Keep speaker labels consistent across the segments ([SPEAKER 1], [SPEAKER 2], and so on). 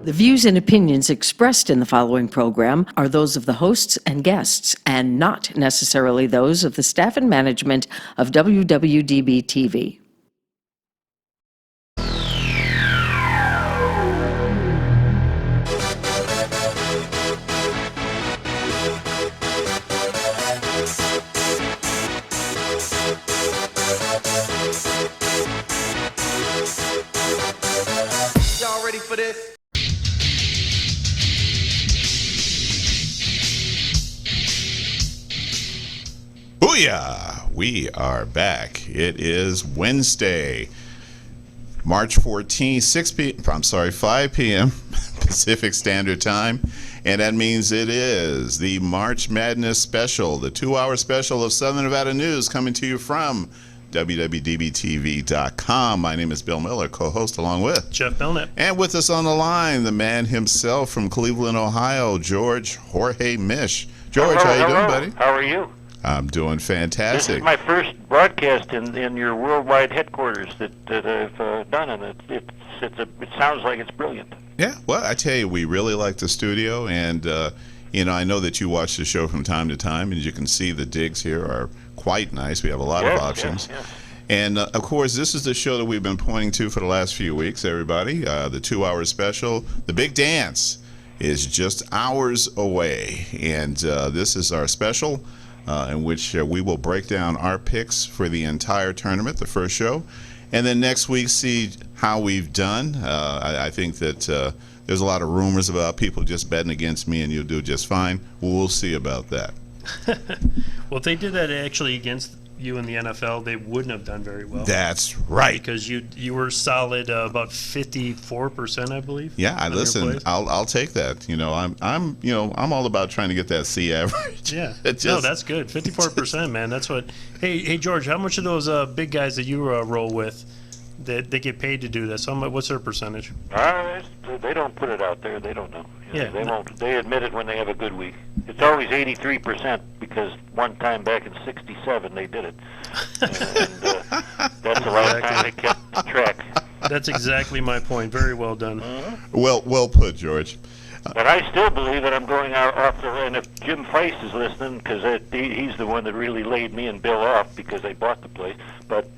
[SPEAKER 1] The views and opinions expressed in the following program are those of the hosts and guests, and not necessarily those of the staff and management of WWDB-TV.
[SPEAKER 2] Y'all ready for this?
[SPEAKER 3] Booyah! We are back. It is Wednesday, March 14th, 5 p.m. Pacific Standard Time. And that means it is the March Madness special, the 2-hour special of Southern Nevada News coming to you from WWDBTV.com. My name is Bill Miller, co-host along with
[SPEAKER 4] Jeff Belknap.
[SPEAKER 3] And with us on the line, the man himself from Cleveland, Ohio, Jorge Misch. George, how you doing, buddy?
[SPEAKER 5] How are you?
[SPEAKER 3] I'm doing fantastic.
[SPEAKER 5] This is my first broadcast in your worldwide headquarters that I've done, and it sounds like it's brilliant.
[SPEAKER 3] Yeah, well, I tell you, we really like the studio, and I know that you watch the show from time to time, and you can see the digs here are quite nice. We have a lot of options. Yes. And, of course, this is the show that we've been pointing to for the last few weeks, everybody. The 2-hour special, The Big Dance, is just hours away. And this is our special in which we will break down our picks for the entire tournament, the first show. And then next week, see how we've done. I think that there's a lot of rumors about people just betting against me, and you'll do just fine. We'll see about that.
[SPEAKER 4] Well, if they did that actually against you in the NFL, they wouldn't have done very well.
[SPEAKER 3] That's right.
[SPEAKER 4] Because you were solid about 54%, I believe.
[SPEAKER 3] Yeah, listen. I'll take that. I'm all about trying to get that C average.
[SPEAKER 4] Yeah. No, that's good. 54%, man. That's what. Hey, George, how much of those big guys that you roll with that they get paid to do this? What's their percentage?
[SPEAKER 5] They don't put it out there. They don't know.
[SPEAKER 4] Yeah.
[SPEAKER 5] They won't. They admit it when they have a good week. It's always 83% because one time back in '67 they did it, and that's the last time they kept track.
[SPEAKER 4] That's exactly my point. Very well done.
[SPEAKER 3] Well put, George.
[SPEAKER 5] But I still believe that I'm going off the run. If Jim Feist is listening, because he's the one that really laid me and Bill off because they bought the place. But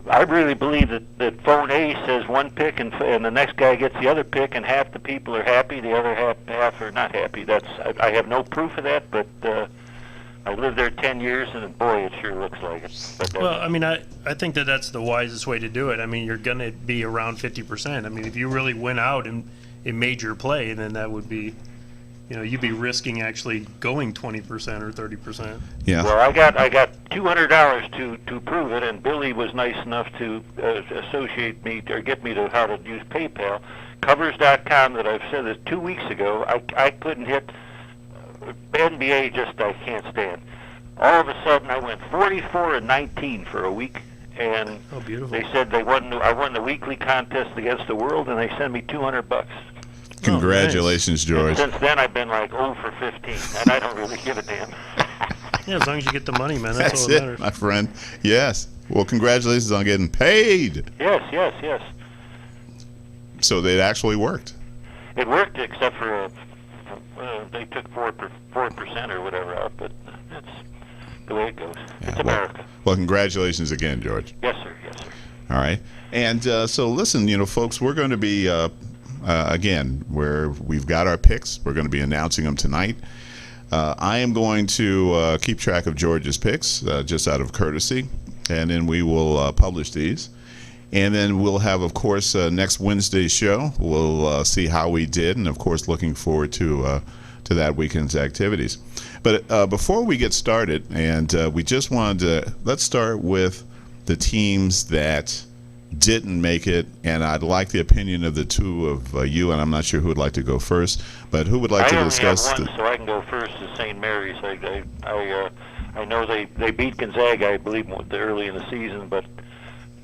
[SPEAKER 5] I really believe that phone A says one pick and the next guy gets the other pick, and half the people are happy, the other half are not happy. I have no proof of that, but I lived there 10 years, and boy, it sure looks like it.
[SPEAKER 4] Well, I mean, I think that's the wisest way to do it. I mean, you're going to be around 50%. I mean, if you really went out and made your play, then that would be, you'd be risking actually going 20% or 30%.
[SPEAKER 5] Yeah. Well, I got $200 to prove it, and Billy was nice enough to associate me or get me to how to use PayPal. Covers.com that I've said this 2 weeks ago. I couldn't hit NBA. I can't stand. All of a sudden, I went 44-19 for a week, and they said I won the weekly contest against the world, and they sent me $200.
[SPEAKER 3] Congratulations,
[SPEAKER 4] nice.
[SPEAKER 3] George.
[SPEAKER 5] And since then, I've been like 0 for 15, and I don't really give a damn.
[SPEAKER 4] Yeah, as long as you get the money, man, that's all that matters.
[SPEAKER 3] My friend. Yes. Well, congratulations on getting paid.
[SPEAKER 5] Yes.
[SPEAKER 3] So it actually worked.
[SPEAKER 5] It worked, except for they took 4% or whatever out, but that's the way it goes. Yeah, it's America.
[SPEAKER 3] Well, congratulations again, George.
[SPEAKER 5] Yes, sir.
[SPEAKER 3] All right. And so listen, folks, we're going to be, again, where we've got our picks. We're going to be announcing them tonight. I am going to keep track of George's picks just out of courtesy, and then we will publish these. And then we'll have, of course, next Wednesday's show. We'll see how we did, and, of course, looking forward to that weekend's activities. But before we get started, and we just wanted to, let's start with the teams that didn't make it, and I'd like the opinion of the two of you, and I'm not sure who would like to go first, but who would like to discuss?
[SPEAKER 5] I only have one, so I can go first to St. Mary's. I know they beat Gonzaga, I believe, early in the season, but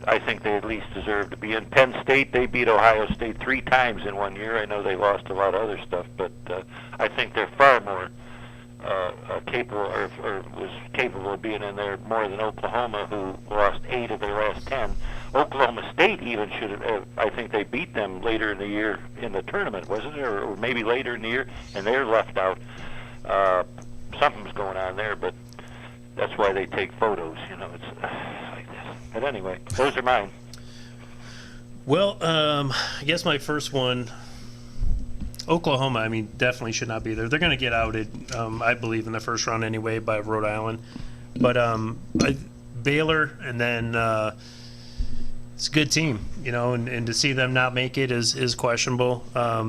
[SPEAKER 5] I think they at least deserve to be in. Penn State, they beat Ohio State 3 times in 1 year. I know they lost a lot of other stuff, but I think they're far more capable, or was capable of being in there more than Oklahoma, who lost 8 of their last 10. Oklahoma State even should have, I think they beat them later in the year in the tournament, wasn't it? Or maybe later in the year, and they're left out. Something's going on there, but that's why they take photos, it's like this. But anyway, those are mine.
[SPEAKER 4] Well, I guess my first one, Oklahoma, I mean, definitely should not be there. They're going to get outed, I believe, in the first round anyway by Rhode Island. But Baylor, and then it's a good team, and to see them not make it is questionable.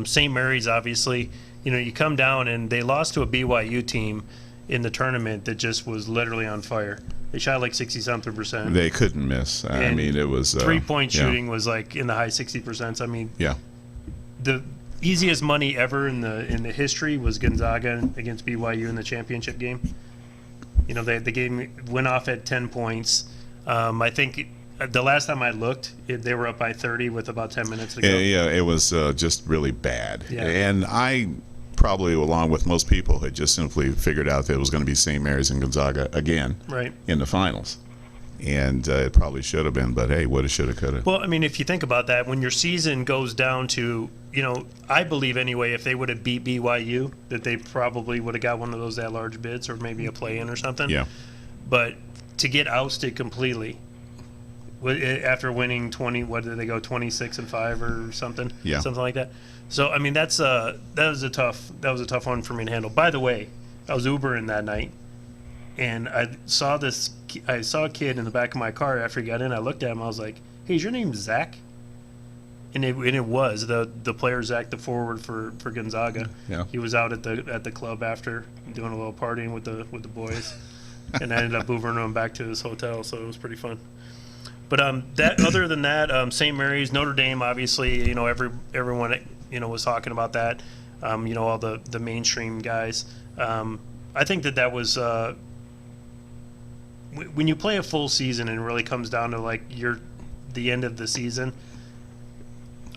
[SPEAKER 4] St. Mary's, obviously, you come down and they lost to a BYU team in the tournament that just was literally on fire. They shot like 60-something%.
[SPEAKER 3] They couldn't miss. I mean, it was
[SPEAKER 4] three-point shooting was like in the high 60%. I mean,
[SPEAKER 3] yeah.
[SPEAKER 4] The easiest money ever in the history was Gonzaga against BYU in the championship game. The game went off at 10 points. I think the last time I looked, they were up by 30 with about 10 minutes to go.
[SPEAKER 3] Yeah, it was just really bad.
[SPEAKER 4] Yeah.
[SPEAKER 3] And I probably, along with most people, had just simply figured out that it was going to be St. Mary's and Gonzaga again in the finals. And it probably should have been, but hey, woulda, shoulda, coulda.
[SPEAKER 4] Well, I mean, if you think about that, when your season goes down to, I believe anyway, if they would have beat BYU, that they probably would have got one of those at-large bids or maybe a play-in or something.
[SPEAKER 3] Yeah.
[SPEAKER 4] But to get ousted completely after winning 26-5 or something, something like that. So I mean, that was a tough one for me to handle. By the way, I was Ubering that night, and I saw a kid in the back of my car after he got in. I looked at him. I was like, "Hey, is your name Zach?" And it was the player Zach, the forward for Gonzaga.
[SPEAKER 3] Yeah.
[SPEAKER 4] He was out at the club after doing a little partying with the boys, and I ended up Ubering him back to his hotel. So it was pretty fun. But other than that, St. Mary's, Notre Dame, obviously, everyone was talking about that. All the mainstream guys. I think that was when you play a full season and it really comes down to like the end of the season.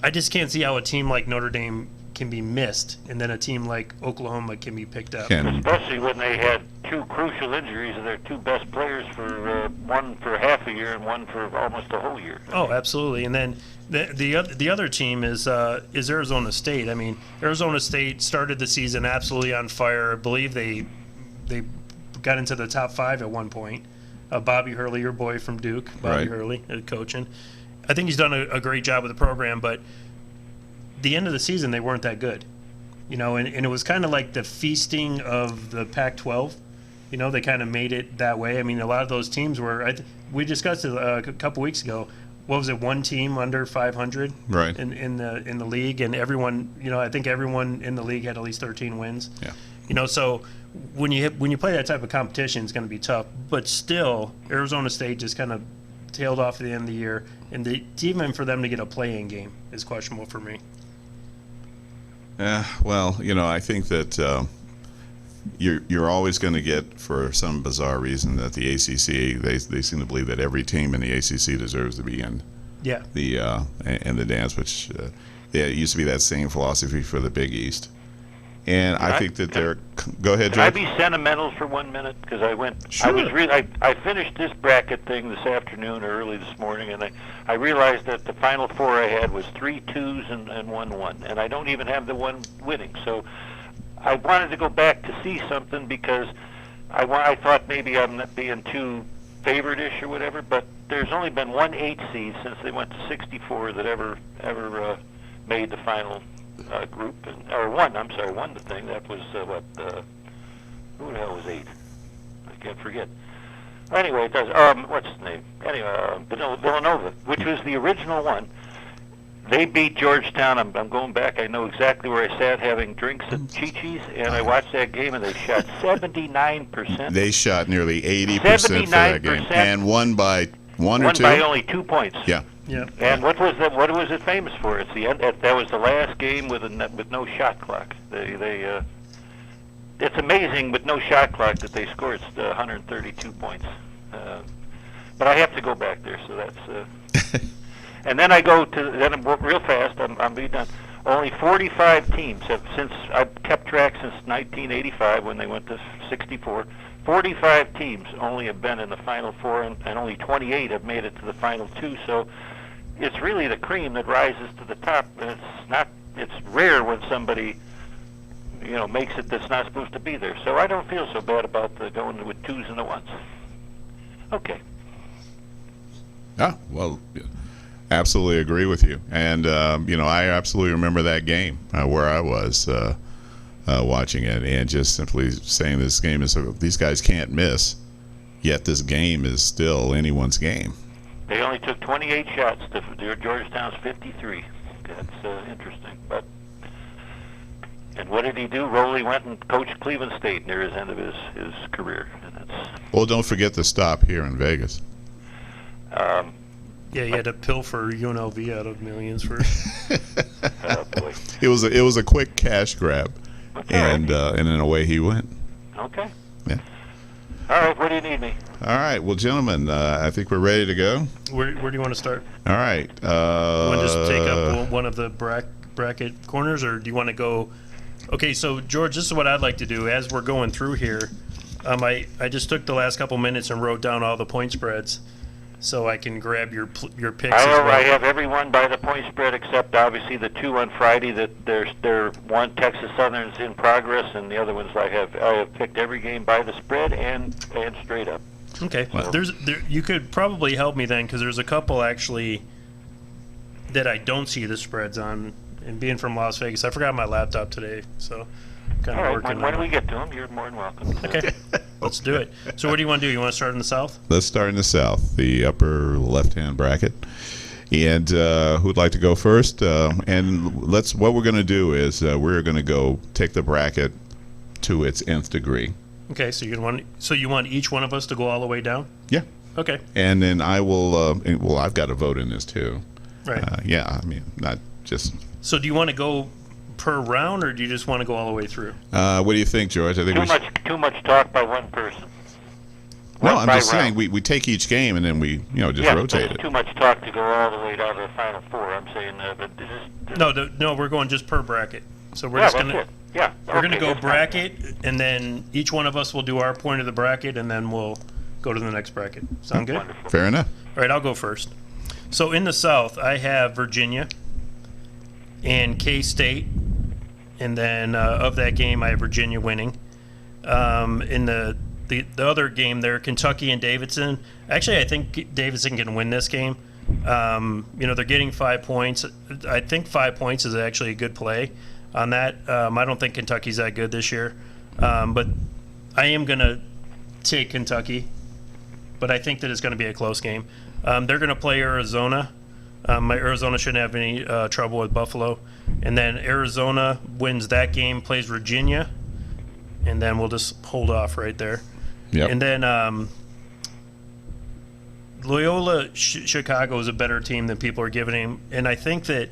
[SPEAKER 4] I just can't see how a team like Notre Dame can be missed, and then a team like Oklahoma can be picked up.
[SPEAKER 5] Especially when they had two crucial injuries of their two best players for one for half a year and one for almost a whole year.
[SPEAKER 4] Oh, absolutely. And then the other team is Arizona State. I mean, Arizona State started the season absolutely on fire. I believe they got into the top 5 at one point. Bobby Hurley, your boy from Duke, Bobby Hurley, coaching. I think he's done a great job with the program, but the end of the season they weren't that good, and it was kind of like the feasting of the Pac-12. They kind of made it that way. I mean, a lot of those teams were. We discussed it a couple weeks ago. What was it? One team under 500 in the league, and everyone. I think everyone in the league had at least 13 wins.
[SPEAKER 3] Yeah.
[SPEAKER 4] So when you play that type of competition, it's going to be tough. But still, Arizona State just kind of tailed off at the end of the year, and even for them to get a play-in game is questionable for me.
[SPEAKER 3] Well, I think that you're always going to get, for some bizarre reason, that the ACC they seem to believe that every team in the ACC deserves to be in the dance, which it used to be that same philosophy for the Big East. And I think that they're. Go ahead, Jorge.
[SPEAKER 5] Can I be sentimental for 1 minute? Because I went.
[SPEAKER 3] Sure.
[SPEAKER 5] I finished this bracket thing this afternoon or early this morning, and I realized that the final 4 I had was 3 2s and 1 1, and I don't even have the one winning. So I wanted to go back to see something because I thought maybe I'm not being too favorite-ish or whatever, but there's only been one 8 seed since they went to 64 that ever made the final. Group won the thing. That was who the hell was 8? I can't forget. Anyway, it does. What's his name? Anyway, Villanova, which was the original one. They beat Georgetown. I'm going back. I know exactly where I sat having drinks at Chi-Chi's, and I watched that game, and they shot 79%.
[SPEAKER 3] They shot nearly 80% for that game, and won by one or two.
[SPEAKER 5] Won by only 2 points.
[SPEAKER 3] Yeah.
[SPEAKER 4] Yeah.
[SPEAKER 5] And what was it famous for? It's the end. That was the last game with no shot clock. It's amazing with no shot clock that they scored 132 points. But I have to go back there, so that's. And then I go to real fast. I'm be done. Only 45 teams have since I've kept track since 1985 when they went to 64. 45 teams only have been in the Final Four, and only 28 have made it to the Final 2. So it's really the cream that rises to the top, and it's rare when somebody, makes it that's not supposed to be there. So I don't feel so bad about going with 2s and a 1s. Okay.
[SPEAKER 3] Well, absolutely agree with you. And, I absolutely remember that game where I was watching it and just simply saying these guys can't miss, yet this game is still anyone's game.
[SPEAKER 5] They only took 28 shots to Georgetown's 53. That's interesting. And what did he do? Rowley went and coached Cleveland State near his end of his career. And
[SPEAKER 3] well, don't forget the stop here in Vegas.
[SPEAKER 4] Yeah, you had to pilfer UNLV out of millions first.
[SPEAKER 5] Oh boy!
[SPEAKER 3] It was a quick cash grab, and then away he went.
[SPEAKER 5] Okay.
[SPEAKER 3] Yeah.
[SPEAKER 5] All right. Where do you need me?
[SPEAKER 3] All right. Well, gentlemen, I think we're ready to go.
[SPEAKER 4] Where do you want to start?
[SPEAKER 3] All right.
[SPEAKER 4] You want to just take up one of the bracket corners, or do you want to go? Okay, so George, this is what I'd like to do as we're going through here. I just took the last couple minutes and wrote down all the point spreads, so I can grab your picks.
[SPEAKER 5] I have everyone by the point spread except obviously the 2 on Friday. That they're one Texas Southern's in progress, and the other ones I have picked every game by the spread and straight up.
[SPEAKER 4] Okay, you could probably help me then, because there's a couple actually that I don't see the spreads on. And being from Las Vegas, I forgot my laptop today, so kind of working on it.
[SPEAKER 5] When we get to them, you're more than welcome.
[SPEAKER 4] Okay, let's do it. So what do you want to do? You want to start in the South?
[SPEAKER 3] Let's start in the South, the upper left-hand bracket. And who'd like to go first? What we're going to do is we're going to go take the bracket to its nth degree.
[SPEAKER 4] Okay, so you want each one of us to go all the way down?
[SPEAKER 3] Yeah.
[SPEAKER 4] Okay.
[SPEAKER 3] And then I will. I've got to vote in this too.
[SPEAKER 4] Right.
[SPEAKER 3] Yeah. I mean, not just.
[SPEAKER 4] So do you want to go per round, or do you just want to go all the way through?
[SPEAKER 3] What do you think, George? I think
[SPEAKER 5] too much talk by one person.
[SPEAKER 3] No, I'm just saying we take each game and then we just rotate it.
[SPEAKER 5] Too much talk to go all the way down to the Final Four. I'm saying, but
[SPEAKER 4] No, we're going just per bracket. So we're just gonna we're gonna go bracket, and then each one of us will do our point of the bracket, and then we'll go to the next bracket. Sound good?
[SPEAKER 5] Wonderful.
[SPEAKER 3] Fair enough.
[SPEAKER 4] All right, I'll go first. So in the South, I have Virginia and K-State, and then of that game, I have Virginia winning. In the other game there, Kentucky and Davidson. Actually, I think Davidson can win this game. They're getting 5 points. I think 5 points is actually a good play on that. I don't think Kentucky's that good this year, but I am going to take Kentucky, but I think that it's going to be a close game. They're going to play Arizona. Arizona shouldn't have any trouble with Buffalo. And then Arizona wins that game, plays Virginia, and then we'll just hold off right there.
[SPEAKER 3] Yep.
[SPEAKER 4] And then Loyola Chicago is a better team than people are giving him. And I think that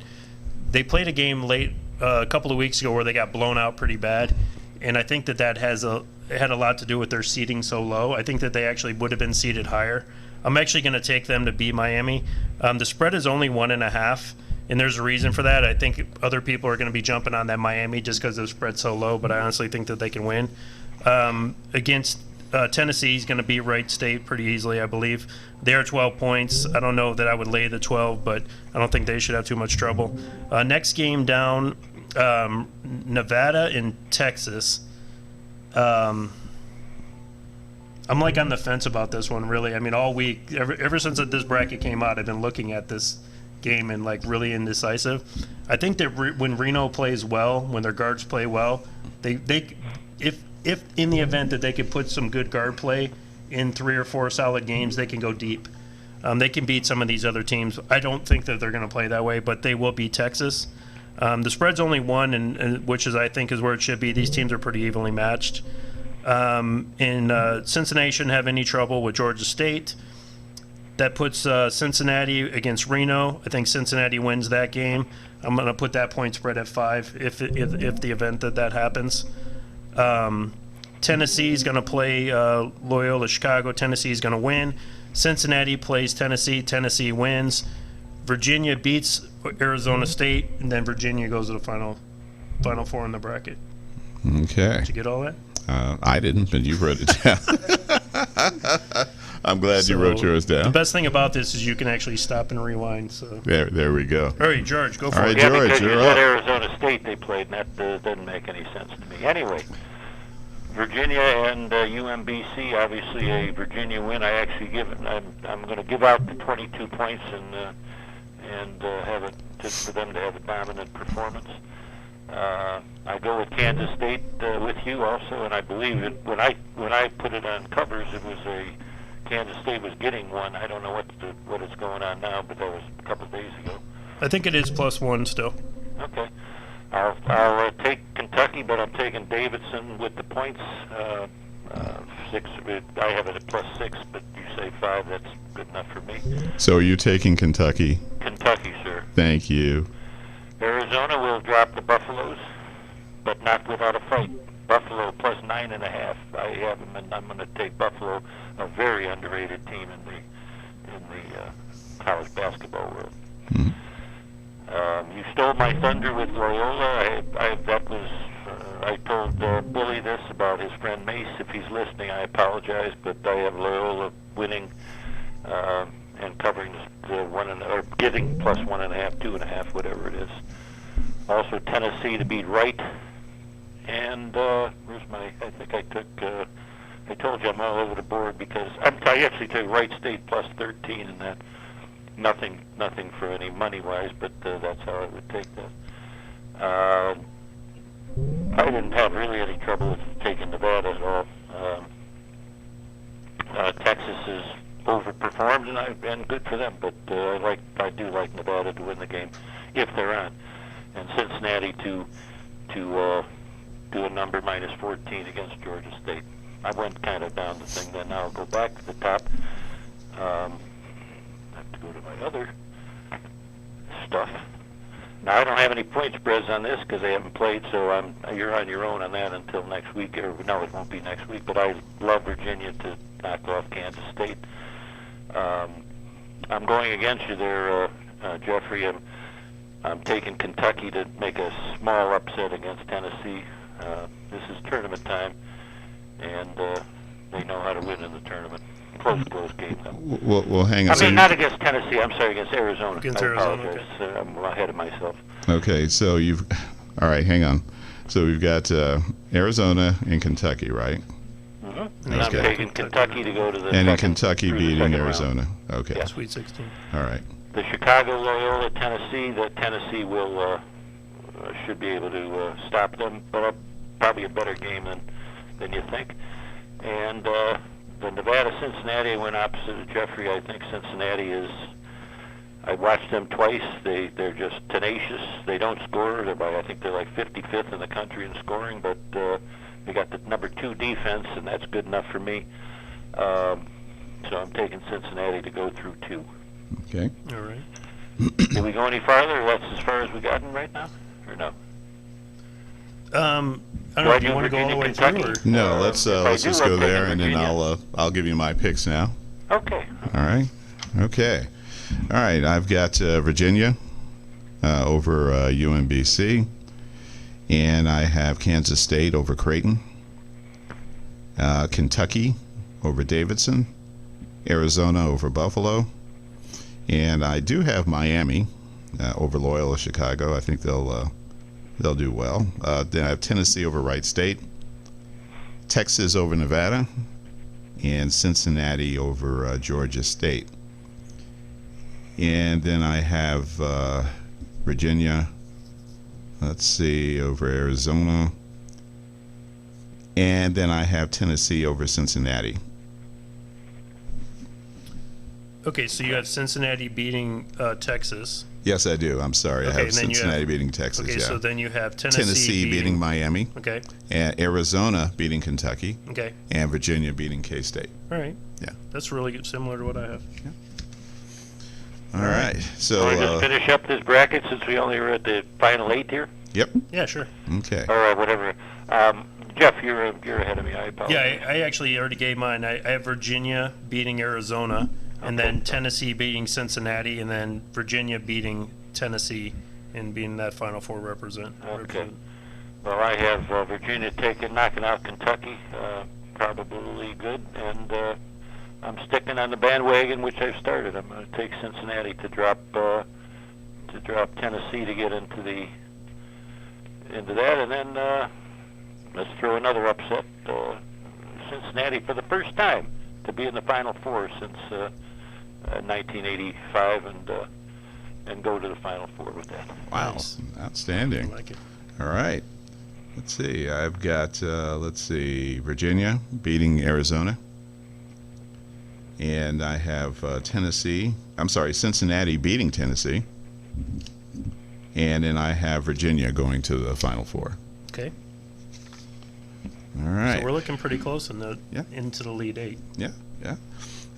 [SPEAKER 4] they played a game late a couple of weeks ago where they got blown out pretty bad. And I think that had a lot to do with their seeding so low. I think that they actually would have been seeded higher. I'm actually going to take them to beat Miami. The spread is only 1.5, and there's a reason for that. I think other people are going to be jumping on that Miami just because the spread's so low, but I honestly think that they can win. Against Tennessee, he's going to beat Wright State pretty easily, I believe. They're 12 points. I don't know that I would lay the 12, but I don't think they should have too much trouble. Next game down, Nevada and Texas. I'm like on the fence about this one, really. I mean, all week, ever since this bracket came out, I've been looking at this game and like really indecisive. I think that when Reno plays well, when their guards play well, if in the event that they could put some good guard play in 3 or 4 solid games, they can go deep. They can beat some of these other teams. I don't think that they're going to play that way, but they will beat Texas. The spread's only 1, and which is I think is where it should be. These teams are pretty evenly matched. Cincinnati shouldn't have any trouble with Georgia State. That puts Cincinnati against Reno. I think Cincinnati wins that game. I'm going to put that point spread at 5 if the event that happens. Tennessee's going to play Loyola Chicago. Tennessee's going to win. Cincinnati plays Tennessee. Tennessee wins. Virginia beats Arizona State, and then Virginia goes to the final four in the bracket.
[SPEAKER 3] Okay.
[SPEAKER 4] Did you get all that?
[SPEAKER 3] I didn't, but you wrote it down. I'm glad you wrote yours
[SPEAKER 4] The
[SPEAKER 3] down.
[SPEAKER 4] best thing about this is you can actually stop and rewind. So,
[SPEAKER 3] There we go.
[SPEAKER 4] all right, George, go for
[SPEAKER 3] All right,
[SPEAKER 4] it.
[SPEAKER 5] Yeah,
[SPEAKER 3] George,
[SPEAKER 5] because you
[SPEAKER 3] you're
[SPEAKER 5] said
[SPEAKER 3] up.
[SPEAKER 5] Arizona State they played, and that doesn't make any sense to me. Anyway, Virginia and UMBC, obviously a Virginia win. I'm going to give out the 22 points and have it just for them to have a dominant performance. I go with Kansas State with you also, and I believe it when I put it on covers, it was Kansas State was getting one. I don't know what is going on now, but that was a couple of days ago.
[SPEAKER 4] I think it is +1 still.
[SPEAKER 5] Okay. I'll take Kentucky, but I'm taking Davidson with the points. 6. I have it at +6, but you say 5. That's good enough for me.
[SPEAKER 3] So are you taking Kentucky?
[SPEAKER 5] Kentucky, sir.
[SPEAKER 3] Thank you.
[SPEAKER 5] Arizona will drop the Buffaloes, but not without a fight. Buffalo +9.5. I have them, and I'm going to take Buffalo, a very underrated team in the college basketball world. You stole my thunder with Loyola. I told Billy this about his friend Mace. If he's listening, I apologize, but I have Loyola winning and covering or getting +1.5, 2.5, whatever it is. Also Tennessee to beat Wright. And where's my? I think I took. I told you I'm all over the board because I actually took Wright State +13 and that. Nothing for any money-wise, but that's how I would take that. I didn't have really any trouble with taking Nevada at all. Texas is overperformed, and good for them. But I do like Nevada to win the game if they're on, and Cincinnati to do a number -14 against Georgia State. I went kind of down the thing. Then now I'll go back to the top. Go to my other stuff. Now I don't have any point spreads on this because they haven't played, so you're on your own on that until next week. Or no, it won't be next week. But I love Virginia to knock off Kansas State. I'm going against you there, Jeffrey. I'm taking Kentucky to make a small upset against Tennessee. This is tournament time, and they know how to win in the tournament. Close game, though.
[SPEAKER 3] Well, hang on.
[SPEAKER 5] I mean, not against Tennessee. I'm sorry, against Arizona.
[SPEAKER 4] Against
[SPEAKER 5] I
[SPEAKER 4] Arizona,
[SPEAKER 5] apologize. I'm ahead of myself.
[SPEAKER 3] Okay, so all right, hang on. So we've got Arizona and Kentucky, right?
[SPEAKER 5] And I'm
[SPEAKER 3] Okay.
[SPEAKER 5] taking Kentucky to go to the
[SPEAKER 3] And in
[SPEAKER 5] second-
[SPEAKER 3] Kentucky
[SPEAKER 5] through the
[SPEAKER 3] beating
[SPEAKER 5] second round.
[SPEAKER 3] Arizona. Okay.
[SPEAKER 5] Yeah.
[SPEAKER 4] Sweet 16.
[SPEAKER 3] All right.
[SPEAKER 5] The Chicago, Loyola, Tennessee. The Tennessee will should be able to stop them, but probably a better game than you think. And the Nevada, Cincinnati, I went opposite of Jeffrey. I think Cincinnati is. I watched them twice. They're just tenacious. They don't score. I think they're like 55th in the country in scoring, but they got the number 2 defense, and that's good enough for me. So I'm taking Cincinnati to go through 2.
[SPEAKER 3] Okay.
[SPEAKER 4] All right.
[SPEAKER 5] Did we go any farther? Or that's as far as we gotten right now, or no?
[SPEAKER 4] I don't know. Do you want to go all the way
[SPEAKER 5] Kentucky?
[SPEAKER 4] through? Or?
[SPEAKER 3] No, let's
[SPEAKER 5] If I do,
[SPEAKER 3] just
[SPEAKER 5] I'm
[SPEAKER 3] go
[SPEAKER 5] taking
[SPEAKER 3] there, and then
[SPEAKER 5] Virginia.
[SPEAKER 3] I'll give you my picks now.
[SPEAKER 5] Okay.
[SPEAKER 3] All right. Okay. All right. I've got Virginia over UMBC, and I have Kansas State over Creighton, Kentucky over Davidson, Arizona over Buffalo, and I do have Miami over Loyola Chicago. I think they'll do well. Then I have Tennessee over Wright State, Texas over Nevada, and Cincinnati over Georgia State. And then I have Virginia, let's see, over Arizona. And then I have Tennessee over Cincinnati.
[SPEAKER 4] Okay, so you have Cincinnati beating Texas.
[SPEAKER 3] Yes, I do. I'm sorry.
[SPEAKER 4] Okay,
[SPEAKER 3] I have
[SPEAKER 4] and then you
[SPEAKER 3] Cincinnati
[SPEAKER 4] have-
[SPEAKER 3] beating Texas,
[SPEAKER 4] Okay,
[SPEAKER 3] yeah.
[SPEAKER 4] so then you have Tennessee,
[SPEAKER 3] Tennessee beating Miami,
[SPEAKER 4] Okay,
[SPEAKER 3] and Arizona beating Kentucky,
[SPEAKER 4] okay.
[SPEAKER 3] and Virginia beating K-State.
[SPEAKER 4] All right.
[SPEAKER 3] Yeah.
[SPEAKER 4] That's really good, similar to what I have.
[SPEAKER 3] All right. So,
[SPEAKER 5] Want to just finish up this bracket since we only were at the final 8 here?
[SPEAKER 3] yep.
[SPEAKER 4] Yeah, sure.
[SPEAKER 3] Okay.
[SPEAKER 5] All right, whatever. Jeff, you're ahead of me. I apologize.
[SPEAKER 4] Yeah, I actually already gave mine. I have Virginia beating Arizona, and then Tennessee beating Cincinnati, and then Virginia beating Tennessee, and being that Final Four represent.
[SPEAKER 5] Okay. Well, I have Virginia knocking out Kentucky, probably good, and I'm sticking on the bandwagon, which I've started. I'm going to take Cincinnati to drop Tennessee to get into that, and then let's throw another upset. Cincinnati for the first time to be in the Final Four since 1985, and go to the Final Four with that.
[SPEAKER 3] Wow,
[SPEAKER 4] Nice.
[SPEAKER 3] outstanding.
[SPEAKER 4] I like it.
[SPEAKER 3] All right. Let's see. I've got, Virginia beating Arizona. And I have Cincinnati beating Tennessee. And then I have Virginia going to the Final Four.
[SPEAKER 4] Okay.
[SPEAKER 3] All right.
[SPEAKER 4] So we're looking pretty close into the Elite Eight.
[SPEAKER 3] Yeah.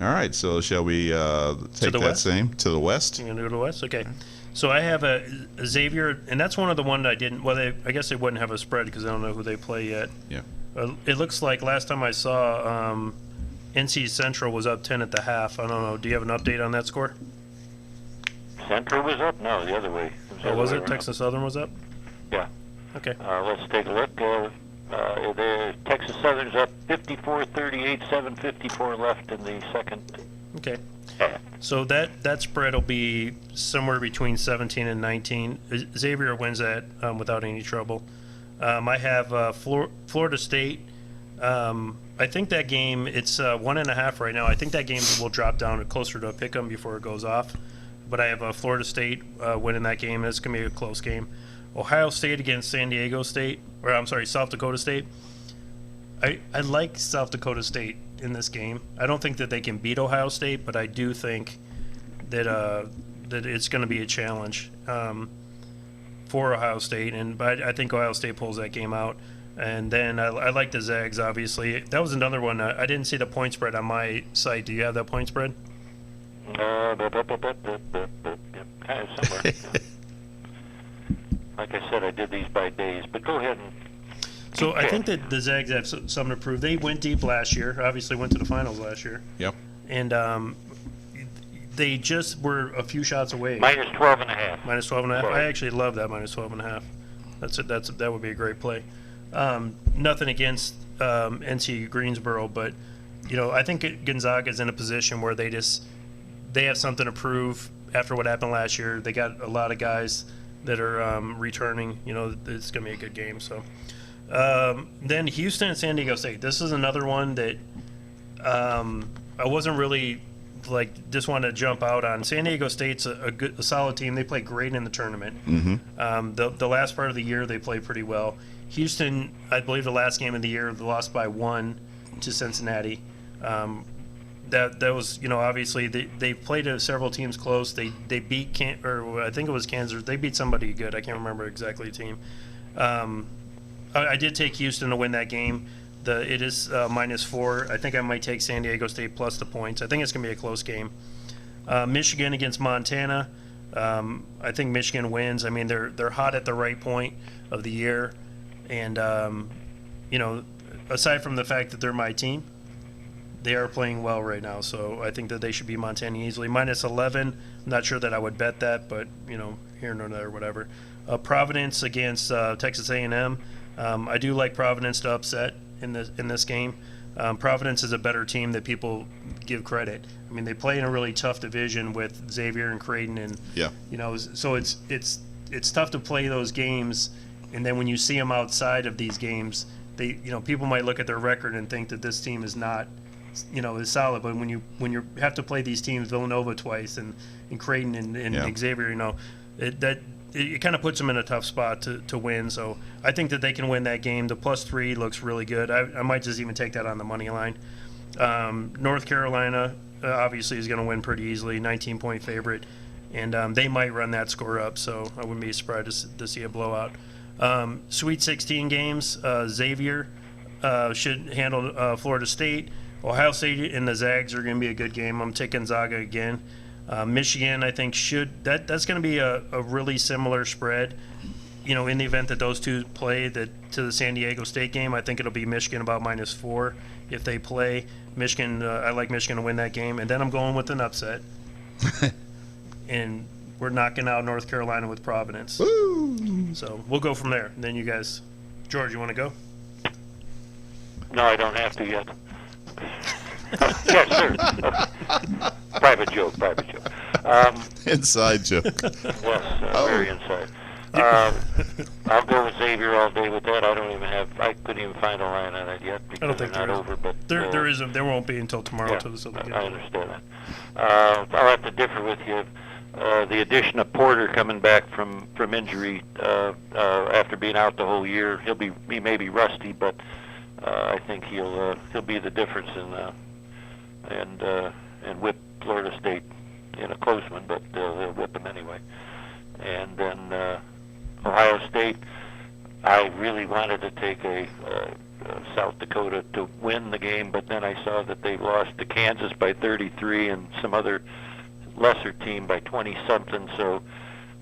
[SPEAKER 3] All right. So shall we take
[SPEAKER 4] the
[SPEAKER 3] that
[SPEAKER 4] West?
[SPEAKER 3] same to the West?
[SPEAKER 4] You going to go to the West? Okay. So I have a Xavier, and that's one of the ones I didn't. Well, I guess they wouldn't have a spread because I don't know who they play yet.
[SPEAKER 3] Yeah.
[SPEAKER 4] It looks like last time I saw NC Central was up 10 at the half. I don't know. Do you have an update on that score?
[SPEAKER 5] Central was up? No, the other way.
[SPEAKER 4] Was it? Texas Southern was up?
[SPEAKER 5] Yeah.
[SPEAKER 4] Okay.
[SPEAKER 5] Let's take a look. The Texas Southern's up 54-38, 7:54 left in the second.
[SPEAKER 4] Okay. So that spread will be somewhere between 17 and 19. Xavier wins that without any trouble. I have Florida State. I think that game, it's 1.5 right now. I think that game will drop down closer to a pick 'em before it goes off. But I have Florida State winning that game. It's going to be a close game. Ohio State against South Dakota State. I like South Dakota State in this game. I don't think that they can beat Ohio State, but I do think that that it's going to be a challenge for Ohio State. But I think Ohio State pulls that game out. And then I like the Zags, obviously. That was another one. I didn't see the point spread on my site. Do you have that point spread?
[SPEAKER 5] Kind of somewhere. Like I said, I did these by days, but go ahead and.
[SPEAKER 4] So I think that the Zags have something to prove. They went deep last year. Obviously, went to the finals last year.
[SPEAKER 3] Yep.
[SPEAKER 4] And they just were a few shots away.
[SPEAKER 5] Minus 12.5.
[SPEAKER 4] Minus 12.5.
[SPEAKER 5] Sorry.
[SPEAKER 4] I actually love that minus 12.5. That would be a great play. Nothing against NC Greensboro, but I think Gonzaga's in a position where they have something to prove after what happened last year. They got a lot of guys that are returning. It's going to be a good game. So then Houston and San Diego State. This is another one that I wasn't really just wanted to jump out on. San Diego State's a solid team. They play great in the tournament.
[SPEAKER 3] Mm-hmm.
[SPEAKER 4] The last part of the year they played pretty well. Houston, I believe the last game of the year, they lost by 1 to Cincinnati. That was obviously they played several teams close. They beat I think it was Kansas. They beat somebody good. I can't remember exactly the team. I did take Houston to win that game. It is -4. I think I might take San Diego State plus the points. I think it's going to be a close game. Michigan against Montana. I think Michigan wins. I mean, they're hot at the right point of the year, and aside from the fact that they're my team, they are playing well right now. So I think that they should be Montana easily. -11. I'm not sure that I would bet that, but here nor there, whatever. Providence against Texas A&M. I do like Providence to upset in this game. Providence is a better team that people give credit. I mean, they play in a really tough division with Xavier and Creighton, and so it's tough to play those games. And then when you see them outside of these games, people might look at their record and think that this team is not is solid. But when you have to play these teams, Villanova twice and Creighton and Xavier, it kind of puts them in a tough spot to win. So I think that they can win that game. The +3 looks really good. I might just even take that on the money line. North Carolina obviously is going to win pretty easily, 19-point favorite, and they might run that score up. So I wouldn't be surprised to see a blowout. Sweet 16 games. Xavier should handle Florida State. Ohio State and the Zags are going to be a good game. I'm taking Gonzaga again. Michigan, I think, that's going to be a really similar spread. In the event that those two play to the San Diego State game, I think it'll be Michigan about -4 if they play. Michigan, I like Michigan to win that game. And then I'm going with an upset. And we're knocking out North Carolina with Providence.
[SPEAKER 3] Woo!
[SPEAKER 4] So we'll go from there. And then you guys, George, you want to go?
[SPEAKER 5] No, I don't have to yet. Yes, sir. Private joke.
[SPEAKER 3] Inside joke.
[SPEAKER 5] Yes, very inside. I'll go with Xavier all day with that. I couldn't even find a line on it yet
[SPEAKER 4] I
[SPEAKER 5] because
[SPEAKER 4] don't
[SPEAKER 5] they're
[SPEAKER 4] think
[SPEAKER 5] not
[SPEAKER 4] there is.
[SPEAKER 5] over. But
[SPEAKER 4] There won't be until tomorrow
[SPEAKER 5] yeah,
[SPEAKER 4] until this other game.
[SPEAKER 5] I understand that. I'll have to differ with you. The addition of Porter coming back from injury after being out the whole year, he may be rusty, but I think he'll be the difference and whip Florida State in a close one, but they'll whip them anyway. And then Ohio State, I really wanted to take a South Dakota to win the game, but then I saw that they lost to Kansas by 33 and some other lesser team by 20-something, so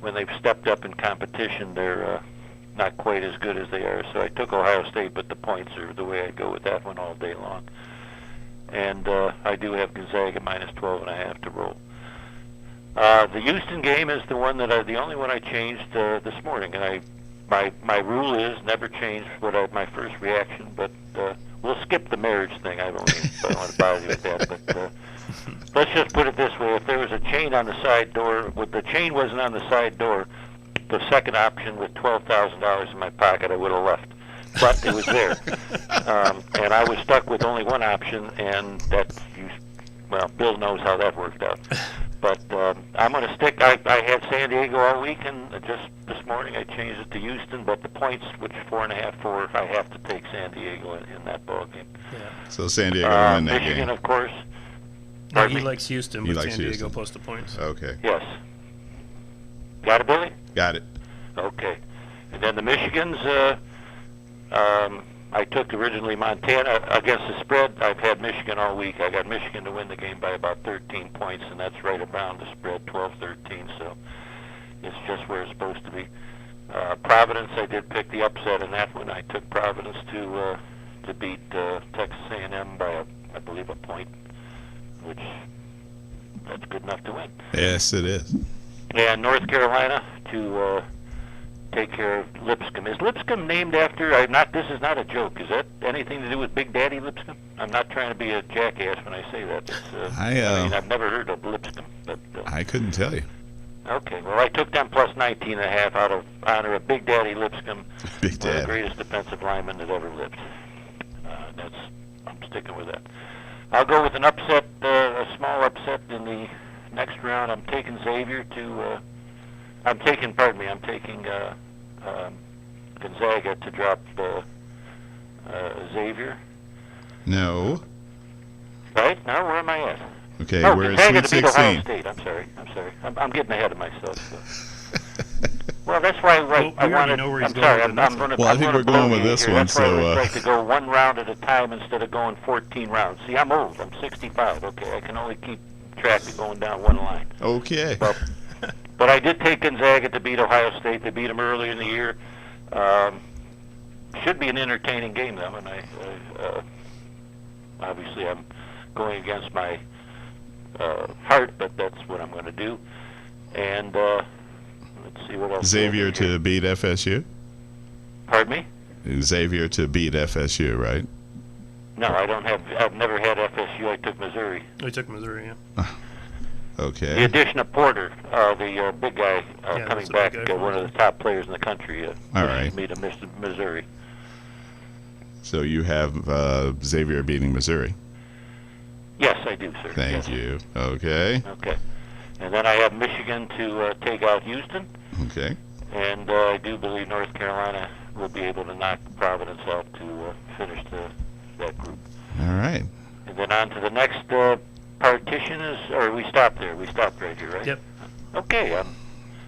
[SPEAKER 5] when they've stepped up in competition, they're not quite as good as they are. So I took Ohio State, but the points are the way I go with that one all day long. And I do have Gonzaga minus 12.5 to roll. The Houston game is the only one I changed this morning, and my rule is never change my first reaction, but we'll skip the marriage thing. I don't want to bother you with that, but let's just put it this way: if there was a chain on the side door, if the chain wasn't on the side door, the second option with $12,000 in my pocket, I would have left. But it was there, and I was stuck with only one option, and Bill knows how that worked out. But I'm going to stick. I had San Diego all week, and just this morning I changed it to Houston. But the points, which 4.5, I have to take San Diego in that ball game.
[SPEAKER 4] Yeah.
[SPEAKER 3] So San Diego will win that
[SPEAKER 5] Michigan,
[SPEAKER 3] game.
[SPEAKER 5] of course.
[SPEAKER 4] No,
[SPEAKER 5] Pardon
[SPEAKER 4] he
[SPEAKER 5] me?
[SPEAKER 4] likes Houston,
[SPEAKER 3] He
[SPEAKER 4] but
[SPEAKER 3] likes
[SPEAKER 4] San Diego
[SPEAKER 3] Houston.
[SPEAKER 4] plus the points.
[SPEAKER 3] Okay.
[SPEAKER 5] Yes. Got it, Billy?
[SPEAKER 3] Got it.
[SPEAKER 5] Okay. And then the Michigans, I took originally Montana against the spread. I've had Michigan all week. I got Michigan to win the game by about 13 points, and that's right around the spread, 12-13, so it's just where it's supposed to be. Providence, I did pick the upset in that one. I took Providence to beat Texas A&M by, I believe, a point, which that's good enough to win.
[SPEAKER 3] Yes, it is.
[SPEAKER 5] And North Carolina to take care of Lipscomb. Is Lipscomb named after? This is not a joke. Is that anything to do with Big Daddy Lipscomb? I'm not trying to be a jackass when I say that. It's, I've never heard of Lipscomb, but
[SPEAKER 3] I couldn't tell you.
[SPEAKER 5] okay. Well, I took them plus 19.5 out of honor of Big Daddy Lipscomb,
[SPEAKER 3] Big
[SPEAKER 5] one of the
[SPEAKER 3] Daddy.
[SPEAKER 5] greatest defensive lineman that ever lived. I'm sticking with that. I'll go with an upset, a small upset in the next round. I'm taking Xavier to. I'm taking Gonzaga to drop Xavier.
[SPEAKER 3] No.
[SPEAKER 5] Right? Now, where am I at?
[SPEAKER 3] Okay,
[SPEAKER 5] Oh,
[SPEAKER 3] we're at
[SPEAKER 5] Gonzaga
[SPEAKER 3] Sweet
[SPEAKER 5] to beat Ohio
[SPEAKER 3] 16.
[SPEAKER 5] State. I'm sorry. I'm getting ahead of myself. So. Well, that's why
[SPEAKER 4] Well,
[SPEAKER 5] I
[SPEAKER 4] we already
[SPEAKER 5] wanted.
[SPEAKER 4] know where he's
[SPEAKER 5] I'm
[SPEAKER 4] going
[SPEAKER 5] sorry.
[SPEAKER 4] with
[SPEAKER 5] I'm
[SPEAKER 4] the next
[SPEAKER 5] going to.
[SPEAKER 3] Well, I think we're going with this one,
[SPEAKER 5] That's why I
[SPEAKER 3] so,
[SPEAKER 5] would like to go one round at a time instead of going 14 rounds. See, I'm old. I'm 65. Okay, I can only keep track of going down one line.
[SPEAKER 3] Okay.
[SPEAKER 5] But I did take Gonzaga to beat Ohio State. They beat them earlier in the year. Should be an entertaining game, though, and I obviously I'm going against my heart, but that's what I'm going to do. And let's see what else.
[SPEAKER 3] Xavier to beat FSU?
[SPEAKER 5] Pardon me?
[SPEAKER 3] Xavier to beat FSU, right?
[SPEAKER 5] No, I don't have. I've never had FSU. I took Missouri.
[SPEAKER 4] We took Missouri, yeah.
[SPEAKER 5] The
[SPEAKER 3] Okay.
[SPEAKER 5] addition of Porter, the big guy
[SPEAKER 4] Yeah,
[SPEAKER 5] coming
[SPEAKER 4] that's a big
[SPEAKER 5] back,
[SPEAKER 4] guy.
[SPEAKER 5] one of the top players in the country.
[SPEAKER 3] All right.
[SPEAKER 5] Me to Missouri.
[SPEAKER 3] So you have Xavier beating Missouri.
[SPEAKER 5] Yes, I do, sir.
[SPEAKER 3] Thank
[SPEAKER 5] Yes.
[SPEAKER 3] you. Okay.
[SPEAKER 5] Okay. And then I have Michigan to take out Houston,
[SPEAKER 3] Okay.
[SPEAKER 5] and I do believe North Carolina will be able to knock Providence out to finish that group.
[SPEAKER 3] All right.
[SPEAKER 5] And then on to the next partition or we stopped there. We stopped right here, right?
[SPEAKER 4] Yep.
[SPEAKER 5] Okay,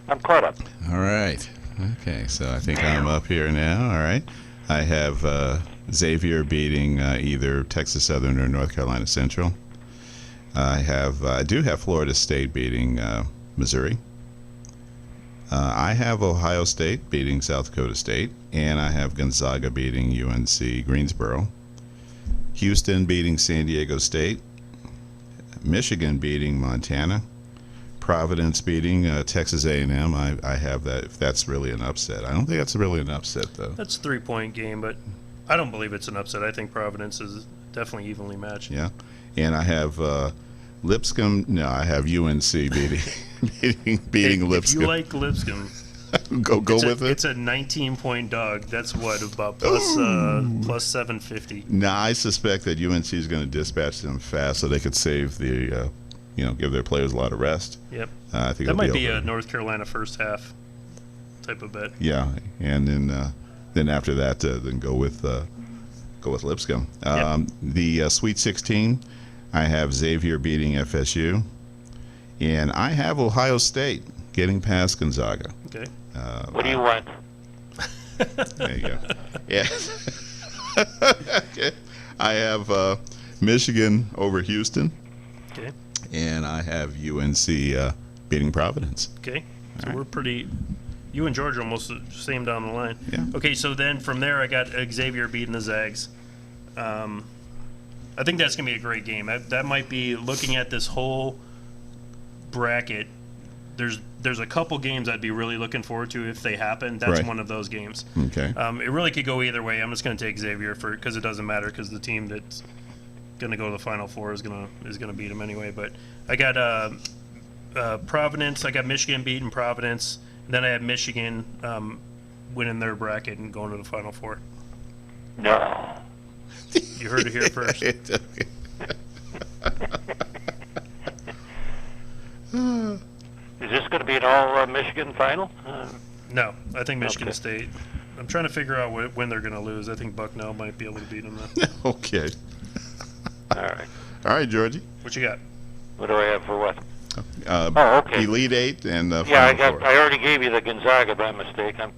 [SPEAKER 5] I'm caught up.
[SPEAKER 3] All right. Okay, so I think I'm up here now. All right. I have Xavier beating either Texas Southern or North Carolina Central. I do have Florida State beating Missouri. I have Ohio State beating South Dakota State, and I have Gonzaga beating UNC Greensboro. Houston beating San Diego State. Michigan beating Montana. Providence beating Texas A&M. I have that, if that's really an upset. I don't think that's really an upset, though.
[SPEAKER 4] That's a 3-point game, but I don't believe it's an upset. I think Providence is definitely evenly matched.
[SPEAKER 3] Yeah. and I have Lipscomb. No, I have UNC beating
[SPEAKER 4] If
[SPEAKER 3] Lipscomb.
[SPEAKER 4] you like Lipscomb,
[SPEAKER 3] go with it.
[SPEAKER 4] It's a 19-point dog. That's what, about plus 750.
[SPEAKER 3] Now, I suspect that UNC is going to dispatch them fast so they could save the, give their players a lot of rest.
[SPEAKER 4] Yep.
[SPEAKER 3] I think
[SPEAKER 4] That might be
[SPEAKER 3] over.
[SPEAKER 4] a North Carolina first half type of bet.
[SPEAKER 3] Yeah, and then after that, then go with Lipscomb. The Sweet 16, I have Xavier beating FSU, and I have Ohio State getting past Gonzaga.
[SPEAKER 4] Okay.
[SPEAKER 5] What do you want?
[SPEAKER 3] There you go. Yeah. Okay. I have Michigan over Houston,
[SPEAKER 4] Okay.
[SPEAKER 3] and I have UNC beating Providence.
[SPEAKER 4] Okay. So
[SPEAKER 3] right.
[SPEAKER 4] we're pretty. You and George are almost the same down the line.
[SPEAKER 3] Yeah.
[SPEAKER 4] Okay, so then from there, I got Xavier beating the Zags. I think that's going to be a great game. That might be, looking at this whole bracket, there's a couple games I'd be really looking forward to if they happen. That's
[SPEAKER 3] Right.
[SPEAKER 4] one of those games.
[SPEAKER 3] Okay.
[SPEAKER 4] It really could go either way. I'm just going to take Xavier because it doesn't matter, because the team that's going to go to the Final Four is going to beat them anyway. But I got Providence. I got Michigan beating Providence. Then I had Michigan winning their bracket and going to the Final Four.
[SPEAKER 5] No.
[SPEAKER 4] You heard it here first.
[SPEAKER 5] Is this going to be an all Michigan final?
[SPEAKER 4] No, I think Michigan
[SPEAKER 5] Okay.
[SPEAKER 4] State. I'm trying to figure out when they're going to lose. I think Bucknell might be able to beat them though.
[SPEAKER 3] Okay.
[SPEAKER 5] All right.
[SPEAKER 3] All right, Georgie.
[SPEAKER 4] What you got?
[SPEAKER 5] What do I have for what?
[SPEAKER 3] Oh,
[SPEAKER 5] okay.
[SPEAKER 3] Elite Eight and
[SPEAKER 5] Yeah,
[SPEAKER 3] Final Four.
[SPEAKER 5] I already gave you the Gonzaga by mistake. I'm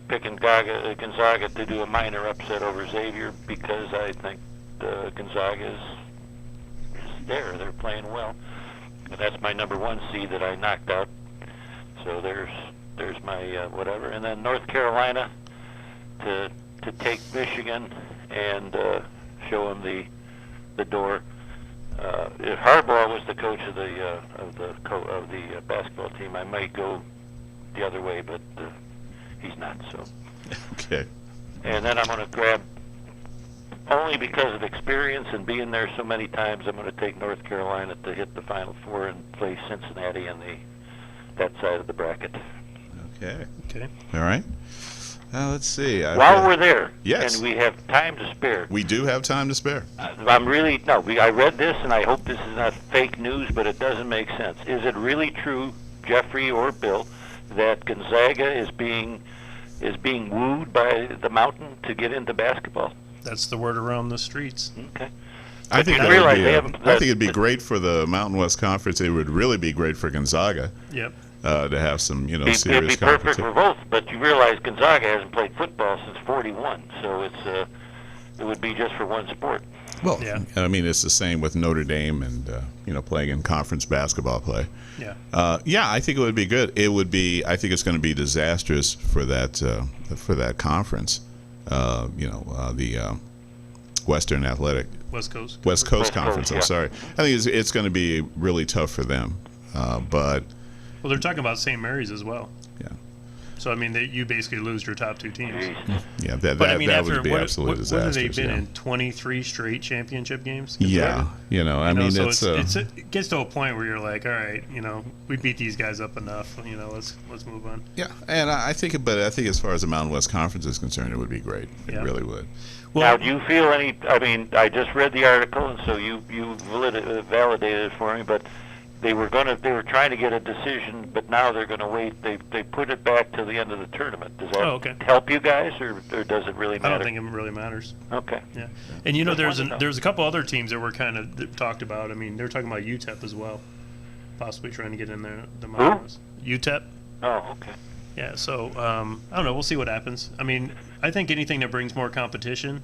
[SPEAKER 5] picking Gonzaga to do a minor upset over Xavier because I think Gonzaga is there. They're playing well, and that's my number one seed that I knocked out. So there's my whatever, and then North Carolina to take Michigan and show them the door. If Harbaugh was the coach of the basketball team, I might go the other way, but he's not. So,
[SPEAKER 3] Okay.
[SPEAKER 5] and then I'm going to grab, only because of experience and being there so many times, I'm going to take North Carolina to hit the Final Four and play Cincinnati on that side of the bracket.
[SPEAKER 3] Okay.
[SPEAKER 4] Okay.
[SPEAKER 3] All right. Let's see.
[SPEAKER 5] While we're there,
[SPEAKER 3] Yes.
[SPEAKER 5] and we have time to spare,
[SPEAKER 3] We do have time to spare.
[SPEAKER 5] I read this, and I hope this is not fake news, but it doesn't make sense. Is it really true, Jeffrey or Bill, that Gonzaga is being wooed by the Mountain to get into basketball?
[SPEAKER 4] That's the word around the streets.
[SPEAKER 5] Okay.
[SPEAKER 3] I think
[SPEAKER 5] you
[SPEAKER 3] that
[SPEAKER 5] realize
[SPEAKER 3] would
[SPEAKER 5] they
[SPEAKER 3] be.
[SPEAKER 5] haven't-
[SPEAKER 3] I think it'd be great for the Mountain West Conference. It would really be great for Gonzaga
[SPEAKER 4] Yep.
[SPEAKER 3] to have some,
[SPEAKER 5] It'd
[SPEAKER 3] serious
[SPEAKER 5] be perfect
[SPEAKER 3] competition.
[SPEAKER 5] for both, but you realize Gonzaga hasn't played football since '41, so it would be just for one sport.
[SPEAKER 3] Well,
[SPEAKER 4] Yeah.
[SPEAKER 3] I mean, it's the same with Notre Dame and playing in conference basketball play.
[SPEAKER 4] Yeah.
[SPEAKER 3] Yeah, I think it would be good. It would be. I think it's going to be disastrous for that conference. The Western Athletic
[SPEAKER 4] West Coast.
[SPEAKER 3] West Coast
[SPEAKER 5] West
[SPEAKER 3] Conference.
[SPEAKER 5] Coast,
[SPEAKER 3] I'm
[SPEAKER 5] yeah.
[SPEAKER 3] sorry. I think it's going to be really tough for them. But
[SPEAKER 4] Well, they're talking about St. Mary's as well.
[SPEAKER 3] yeah,
[SPEAKER 4] So I mean, you basically lose your top two teams.
[SPEAKER 5] Jeez.
[SPEAKER 3] yeah, that
[SPEAKER 4] But I mean,
[SPEAKER 3] that
[SPEAKER 4] after
[SPEAKER 3] would be absolutely
[SPEAKER 4] what have
[SPEAKER 3] disastrous.
[SPEAKER 4] they been
[SPEAKER 3] yeah.
[SPEAKER 4] in? 23 straight championship games.
[SPEAKER 3] Yeah, I mean,
[SPEAKER 4] so
[SPEAKER 3] it's
[SPEAKER 4] it gets to a point where you're like, all right, we beat these guys up enough. Let's move on.
[SPEAKER 3] yeah, and I think as far as the Mountain West Conference is concerned, it would be great. It
[SPEAKER 4] Yeah.
[SPEAKER 3] really would.
[SPEAKER 5] Now,
[SPEAKER 4] Well,
[SPEAKER 5] do you feel any? I mean, I just read the article, and so you validated it for me. But they were trying to get a decision, but now they're going to wait. They put it back to the end of the tournament. Does that
[SPEAKER 4] okay.
[SPEAKER 5] help you guys, or does it really
[SPEAKER 4] I
[SPEAKER 5] matter?
[SPEAKER 4] don't think it really matters.
[SPEAKER 5] Okay.
[SPEAKER 4] Yeah, and
[SPEAKER 5] Just
[SPEAKER 4] there's
[SPEAKER 5] wanted to know.
[SPEAKER 4] there's a couple other teams that were kind of talked about. I mean, they're talking about UTEP as well, possibly trying to get in there. The Mountains. UTEP.
[SPEAKER 5] Oh, okay.
[SPEAKER 4] Yeah, so I don't know. We'll see what happens. I mean, I think anything that brings more competition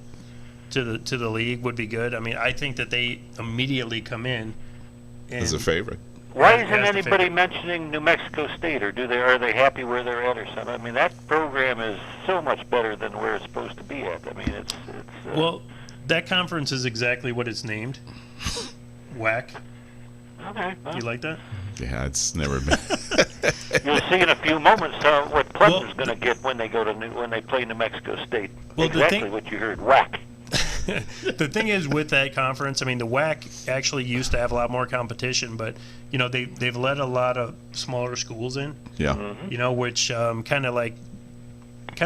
[SPEAKER 4] to the league would be good. I mean, I think that they immediately come in and
[SPEAKER 3] As a favorite.
[SPEAKER 5] Why
[SPEAKER 4] Yeah,
[SPEAKER 5] isn't
[SPEAKER 4] that's the
[SPEAKER 5] anybody
[SPEAKER 4] favorite.
[SPEAKER 5] mentioning New Mexico State, or are they happy where they're at, or something? I mean, that program is so much better than where it's supposed to be at. I mean, it's
[SPEAKER 4] well, that conference is exactly what it's named. WAC.
[SPEAKER 5] okay. Well,
[SPEAKER 4] You like that?
[SPEAKER 3] Yeah, it's never been.
[SPEAKER 5] you'll see in a few moments what Clemson's
[SPEAKER 4] Well,
[SPEAKER 5] going to get when they play New Mexico State.
[SPEAKER 4] Well, the
[SPEAKER 5] exactly
[SPEAKER 4] thing-
[SPEAKER 5] what you heard. Whack.
[SPEAKER 4] the thing is with that conference, I mean, the WAC actually used to have a lot more competition, but they've let a lot of smaller schools in.
[SPEAKER 3] Yeah.
[SPEAKER 4] Which kind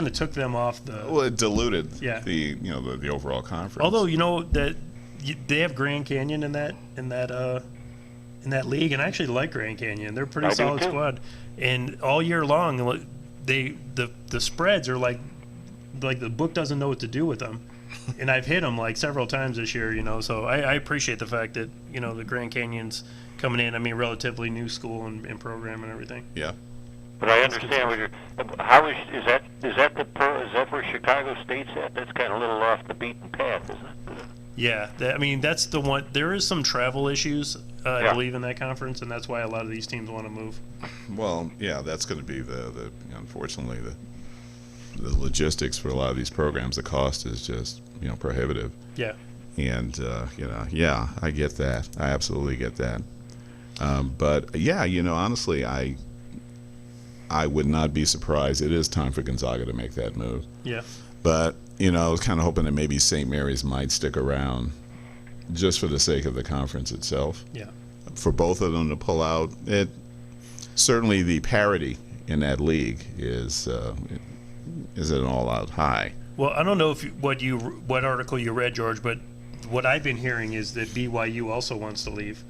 [SPEAKER 4] of took them off the.
[SPEAKER 3] Well, it diluted
[SPEAKER 4] Yeah.
[SPEAKER 3] the overall conference.
[SPEAKER 4] Although that they have Grand Canyon in that league, and I actually like Grand Canyon. They're a pretty
[SPEAKER 5] I do
[SPEAKER 4] solid
[SPEAKER 5] too.
[SPEAKER 4] squad, and all year long, the spreads are like the book doesn't know what to do with them. And I've hit them like several times this year, so I appreciate the fact that, the Grand Canyon's coming in. I mean, relatively new school and program and everything.
[SPEAKER 3] Yeah.
[SPEAKER 5] But I understand what you're. How is that where Chicago State's at? That's kind of a little off the beaten path, isn't it?
[SPEAKER 4] Yeah, that's the one. There is some travel issues, I
[SPEAKER 5] Yeah.
[SPEAKER 4] believe, in that conference, and that's why a lot of these teams want to move.
[SPEAKER 3] Well, yeah, that's going to be the unfortunately the logistics for a lot of these programs. The cost is just prohibitive.
[SPEAKER 4] Yeah.
[SPEAKER 3] And yeah, I get that. I absolutely get that. But yeah, honestly, I would not be surprised. It is time for Gonzaga to make that move.
[SPEAKER 4] Yeah.
[SPEAKER 3] But I was kind of hoping that maybe St. Mary's might stick around, just for the sake of the conference itself.
[SPEAKER 4] Yeah.
[SPEAKER 3] For both of them to pull out, certainly the parity in that league is an all-out high.
[SPEAKER 4] Well, I don't know what article you read, George, but what I've been hearing is that BYU also wants to leave.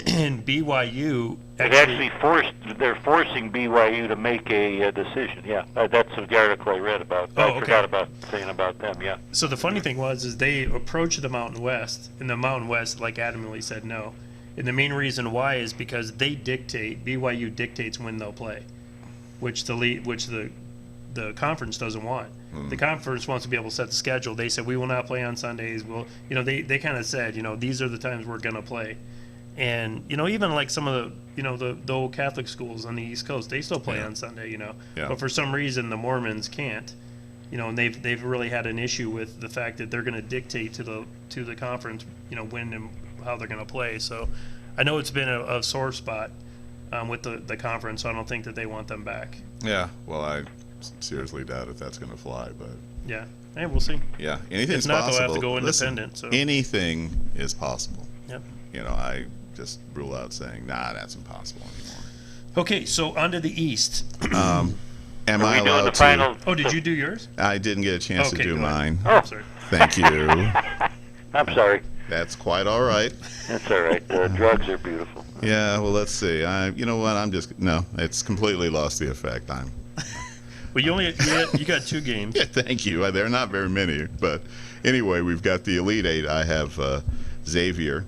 [SPEAKER 4] And BYU
[SPEAKER 5] they're forcing BYU to make a decision. Yeah, that's the article I read about.
[SPEAKER 4] Oh,
[SPEAKER 5] I
[SPEAKER 4] okay.
[SPEAKER 5] forgot about saying about them. Yeah.
[SPEAKER 4] So the funny thing is they approached the Mountain West, and the Mountain West adamantly said no. And the main reason why is because BYU dictates when they'll play, which the conference doesn't want. The conference wants to be able to set the schedule. They said we will not play on Sundays. They kind of said these are the times we're going to play. And even like some of the old Catholic schools on the East Coast, they still play on Sunday.
[SPEAKER 3] Yeah.
[SPEAKER 4] But for some reason the Mormons can't. And they've really had an issue with the fact that they're going to dictate to the conference, when and how they're going to play. So I know it's been a sore spot with the conference. So I don't think that they want them back.
[SPEAKER 3] Yeah. Well, I seriously doubt if that's going to fly, but
[SPEAKER 4] Yeah. Hey, we'll see.
[SPEAKER 3] yeah, anything's
[SPEAKER 4] If not,
[SPEAKER 3] possible.
[SPEAKER 4] they'll have to go
[SPEAKER 3] Listen,
[SPEAKER 4] independent. So
[SPEAKER 3] anything is possible.
[SPEAKER 4] Yep.
[SPEAKER 3] I just rule out saying, nah, that's impossible anymore.
[SPEAKER 4] Okay, so on to the East.
[SPEAKER 3] Am
[SPEAKER 5] Are
[SPEAKER 3] I
[SPEAKER 5] we doing
[SPEAKER 3] allowed
[SPEAKER 5] the
[SPEAKER 3] to?
[SPEAKER 5] final?
[SPEAKER 4] Oh, did you do yours?
[SPEAKER 3] I didn't get a chance to
[SPEAKER 4] Okay,
[SPEAKER 3] do
[SPEAKER 4] go ahead.
[SPEAKER 3] mine.
[SPEAKER 5] Oh,
[SPEAKER 4] Sorry.
[SPEAKER 3] Thank you.
[SPEAKER 5] I'm sorry.
[SPEAKER 3] That's quite all right.
[SPEAKER 5] That's all right. Drugs are beautiful.
[SPEAKER 3] Yeah, well, let's see. You know what? It's completely lost the effect.
[SPEAKER 4] Well, you got 2 games.
[SPEAKER 3] Yeah, thank you. There are not very many. But anyway, we've got the Elite Eight. I have Xavier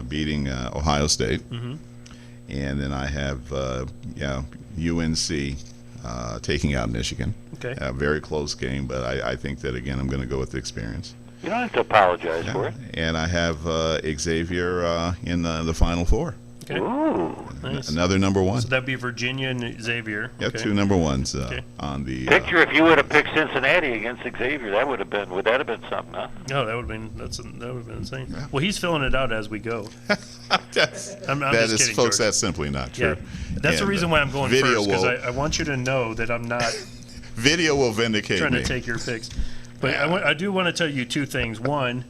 [SPEAKER 3] beating Ohio State.
[SPEAKER 4] Mm-hmm.
[SPEAKER 3] And then I have UNC taking out Michigan.
[SPEAKER 4] Okay.
[SPEAKER 3] A very close game, but I think that, again, I'm going to go with the experience.
[SPEAKER 5] You don't have to apologize for it.
[SPEAKER 3] And I have Xavier in the Final Four.
[SPEAKER 4] Okay.
[SPEAKER 5] Ooh.
[SPEAKER 4] Nice.
[SPEAKER 3] Another number one.
[SPEAKER 4] So that'd be Virginia and Xavier.
[SPEAKER 3] Yeah,
[SPEAKER 4] Okay.
[SPEAKER 3] 2 number ones
[SPEAKER 4] Okay.
[SPEAKER 3] on the.
[SPEAKER 5] Picture if you would have picked Cincinnati against Xavier, would that have been something, huh?
[SPEAKER 4] No, that would have been insane.
[SPEAKER 3] Yeah.
[SPEAKER 4] Well, he's filling it out as we go. I'm
[SPEAKER 3] That
[SPEAKER 4] just
[SPEAKER 3] is,
[SPEAKER 4] kidding,
[SPEAKER 3] folks,
[SPEAKER 4] George.
[SPEAKER 3] that's simply not true.
[SPEAKER 4] Yeah, that's the
[SPEAKER 3] And,
[SPEAKER 4] reason why I'm going
[SPEAKER 3] video
[SPEAKER 4] first, because
[SPEAKER 3] will-
[SPEAKER 4] I want you to know that I'm not
[SPEAKER 3] Video will vindicate
[SPEAKER 4] trying
[SPEAKER 3] me.
[SPEAKER 4] to take your picks. But I do want to tell you 2 things. One,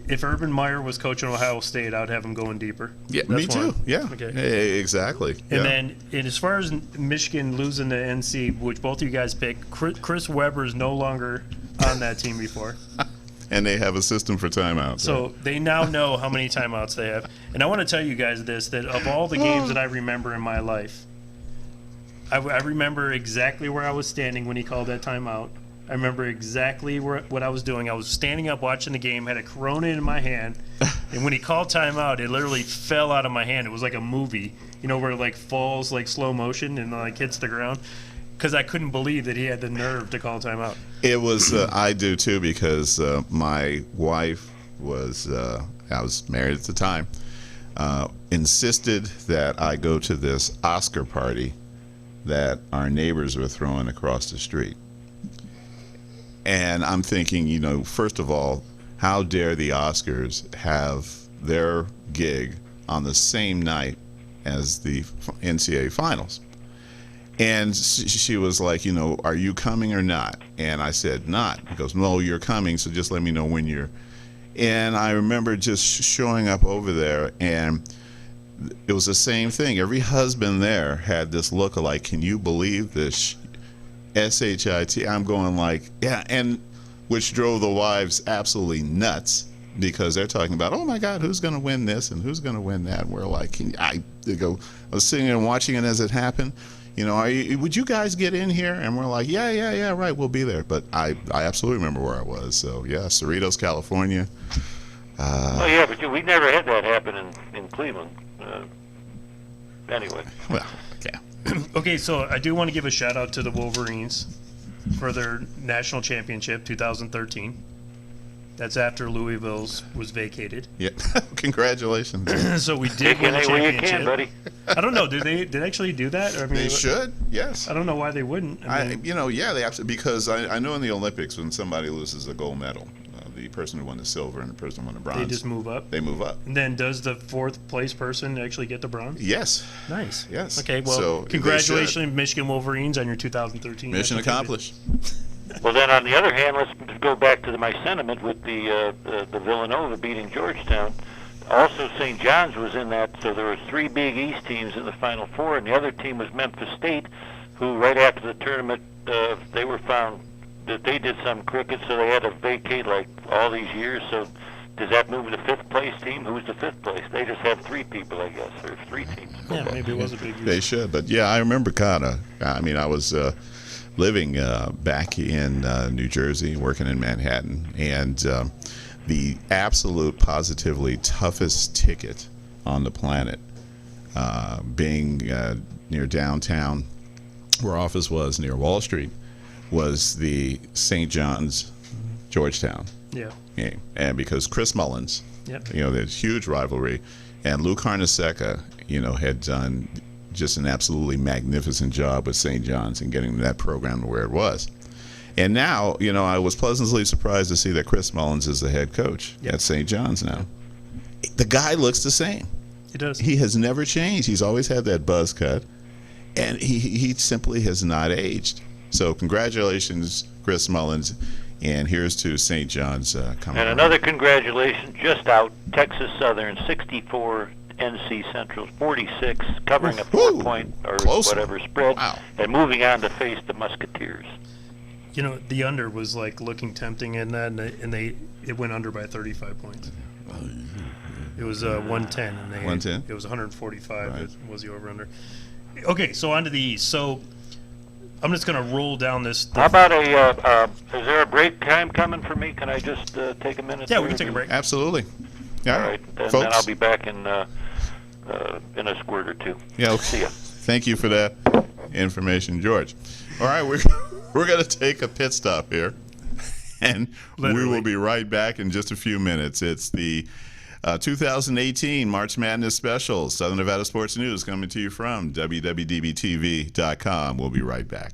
[SPEAKER 4] if Urban Meyer was coaching Ohio State, I'd have him going deeper.
[SPEAKER 3] Yeah,
[SPEAKER 4] That's
[SPEAKER 3] me too.
[SPEAKER 4] one.
[SPEAKER 3] Yeah,
[SPEAKER 4] Okay.
[SPEAKER 3] exactly.
[SPEAKER 4] And
[SPEAKER 3] yeah.
[SPEAKER 4] then, as far as Michigan losing to NC, which both of you guys picked, Chris Webber is no longer on that team before.
[SPEAKER 3] And they have a system for timeouts.
[SPEAKER 4] So they now know how many timeouts they have. And I want to tell you guys this, that of all the games that I remember in my life, I remember exactly where I was standing when he called that timeout. I remember exactly what I was doing. I was standing up watching the game, had a Corona in my hand, and when he called timeout, it literally fell out of my hand. It was like a movie, where it falls slow motion and hits the ground, because I couldn't believe that he had the nerve to call timeout.
[SPEAKER 3] It was, I do too, because my wife was, I was married at the time, insisted that I go to this Oscar party that our neighbors were throwing across the street. And I'm thinking, first of all, how dare the Oscars have their gig on the same night as the NCAA finals? And she was like, are you coming or not? And I said, not. He goes, no, you're coming, so just let me know when you're. And I remember just showing up over there, and it was the same thing. Every husband there had this look of like, can you believe this? SHIT. I'm going like, yeah, and which drove the wives absolutely nuts because they're talking about, oh my God, who's going to win this and who's going to win that? And we're like, I was sitting there and watching it as it happened. Would you guys get in here? And we're like, yeah, right, we'll be there. But I absolutely remember where I was. So yeah, Cerritos, California.
[SPEAKER 5] Oh yeah, but we never had that happen in Cleveland. Anyway.
[SPEAKER 3] Well, yeah.
[SPEAKER 4] Okay, so I do want to give a shout out to the Wolverines for their national championship 2013. That's after Louisville's was vacated.
[SPEAKER 3] Yeah, congratulations.
[SPEAKER 4] So we did
[SPEAKER 5] Take
[SPEAKER 4] win
[SPEAKER 5] it
[SPEAKER 4] the
[SPEAKER 5] any way you
[SPEAKER 4] championship.
[SPEAKER 5] can, buddy.
[SPEAKER 4] I don't know. Did they actually do that? I mean,
[SPEAKER 3] They should, yes.
[SPEAKER 4] I don't know why they wouldn't.
[SPEAKER 3] Yeah, they absolutely, because I know in the Olympics when somebody loses a gold medal, the person who won the silver and the person who won the bronze,
[SPEAKER 4] they just move up.
[SPEAKER 3] They move up.
[SPEAKER 4] And then does the fourth place person actually get the bronze?
[SPEAKER 3] Yes.
[SPEAKER 4] Nice.
[SPEAKER 3] Yes.
[SPEAKER 4] Okay, well,
[SPEAKER 3] So
[SPEAKER 4] congratulations, Michigan Wolverines, on your 2013.
[SPEAKER 3] Mission accomplished.
[SPEAKER 5] Well, then on the other hand, let's go back to my sentiment with the Villanova beating Georgetown. Also, St. John's was in that, so there were 3 Big East teams in the Final Four, and the other team was Memphis State, who right after the tournament, they were found that they did some crooked, so they had to vacate like all these years. So does that move the 5th place team? Who's the 5th place? They just have 3 people, I guess, or 3 teams.
[SPEAKER 4] Yeah, maybe it was a big East.
[SPEAKER 3] They should, but yeah, I remember Kata. I mean, I was living back in New Jersey, working in Manhattan, and the absolute positively toughest ticket on the planet, being near downtown, where our office was near Wall Street, was the St. John's Georgetown game. And because Chris Mullins, there's huge rivalry, and Lou Carnesecca, had done just an absolutely magnificent job with St. John's and getting that program to where it was. And now, I was pleasantly surprised to see that Chris Mullins is the head coach at St. John's now. The guy looks the same.
[SPEAKER 4] He does.
[SPEAKER 3] He has never changed. He's always had that buzz cut, and he simply has not aged. So congratulations, Chris Mullins, and here's to St. John's coming.
[SPEAKER 5] And another congratulations, just out, Texas Southern 64, NC Central 46, covering a 4-point or
[SPEAKER 3] close
[SPEAKER 5] whatever spread, and moving on to face the Musketeers.
[SPEAKER 4] The under was like looking tempting in that, and it went under by 35 points. It was 110, and
[SPEAKER 3] 110.
[SPEAKER 4] It was 145.
[SPEAKER 3] Right.
[SPEAKER 4] It was the over under. Okay, so on to the East. So I'm just going to roll down this.
[SPEAKER 5] How about is there a break time coming for me? Can I just take a minute?
[SPEAKER 4] Yeah, we can take a break.
[SPEAKER 3] Absolutely. Yeah.
[SPEAKER 5] All right, and
[SPEAKER 3] folks.
[SPEAKER 5] then I'll be back in a squirt or two.
[SPEAKER 3] Yeah. Okay.
[SPEAKER 5] See ya.
[SPEAKER 3] Thank you for that information, George. All right, we're going to take a pit stop here, and we will be right back in just a few minutes. It's the 2018 March Madness Special, Southern Nevada Sports News, coming to you from WWDBTV.com. We'll be right back.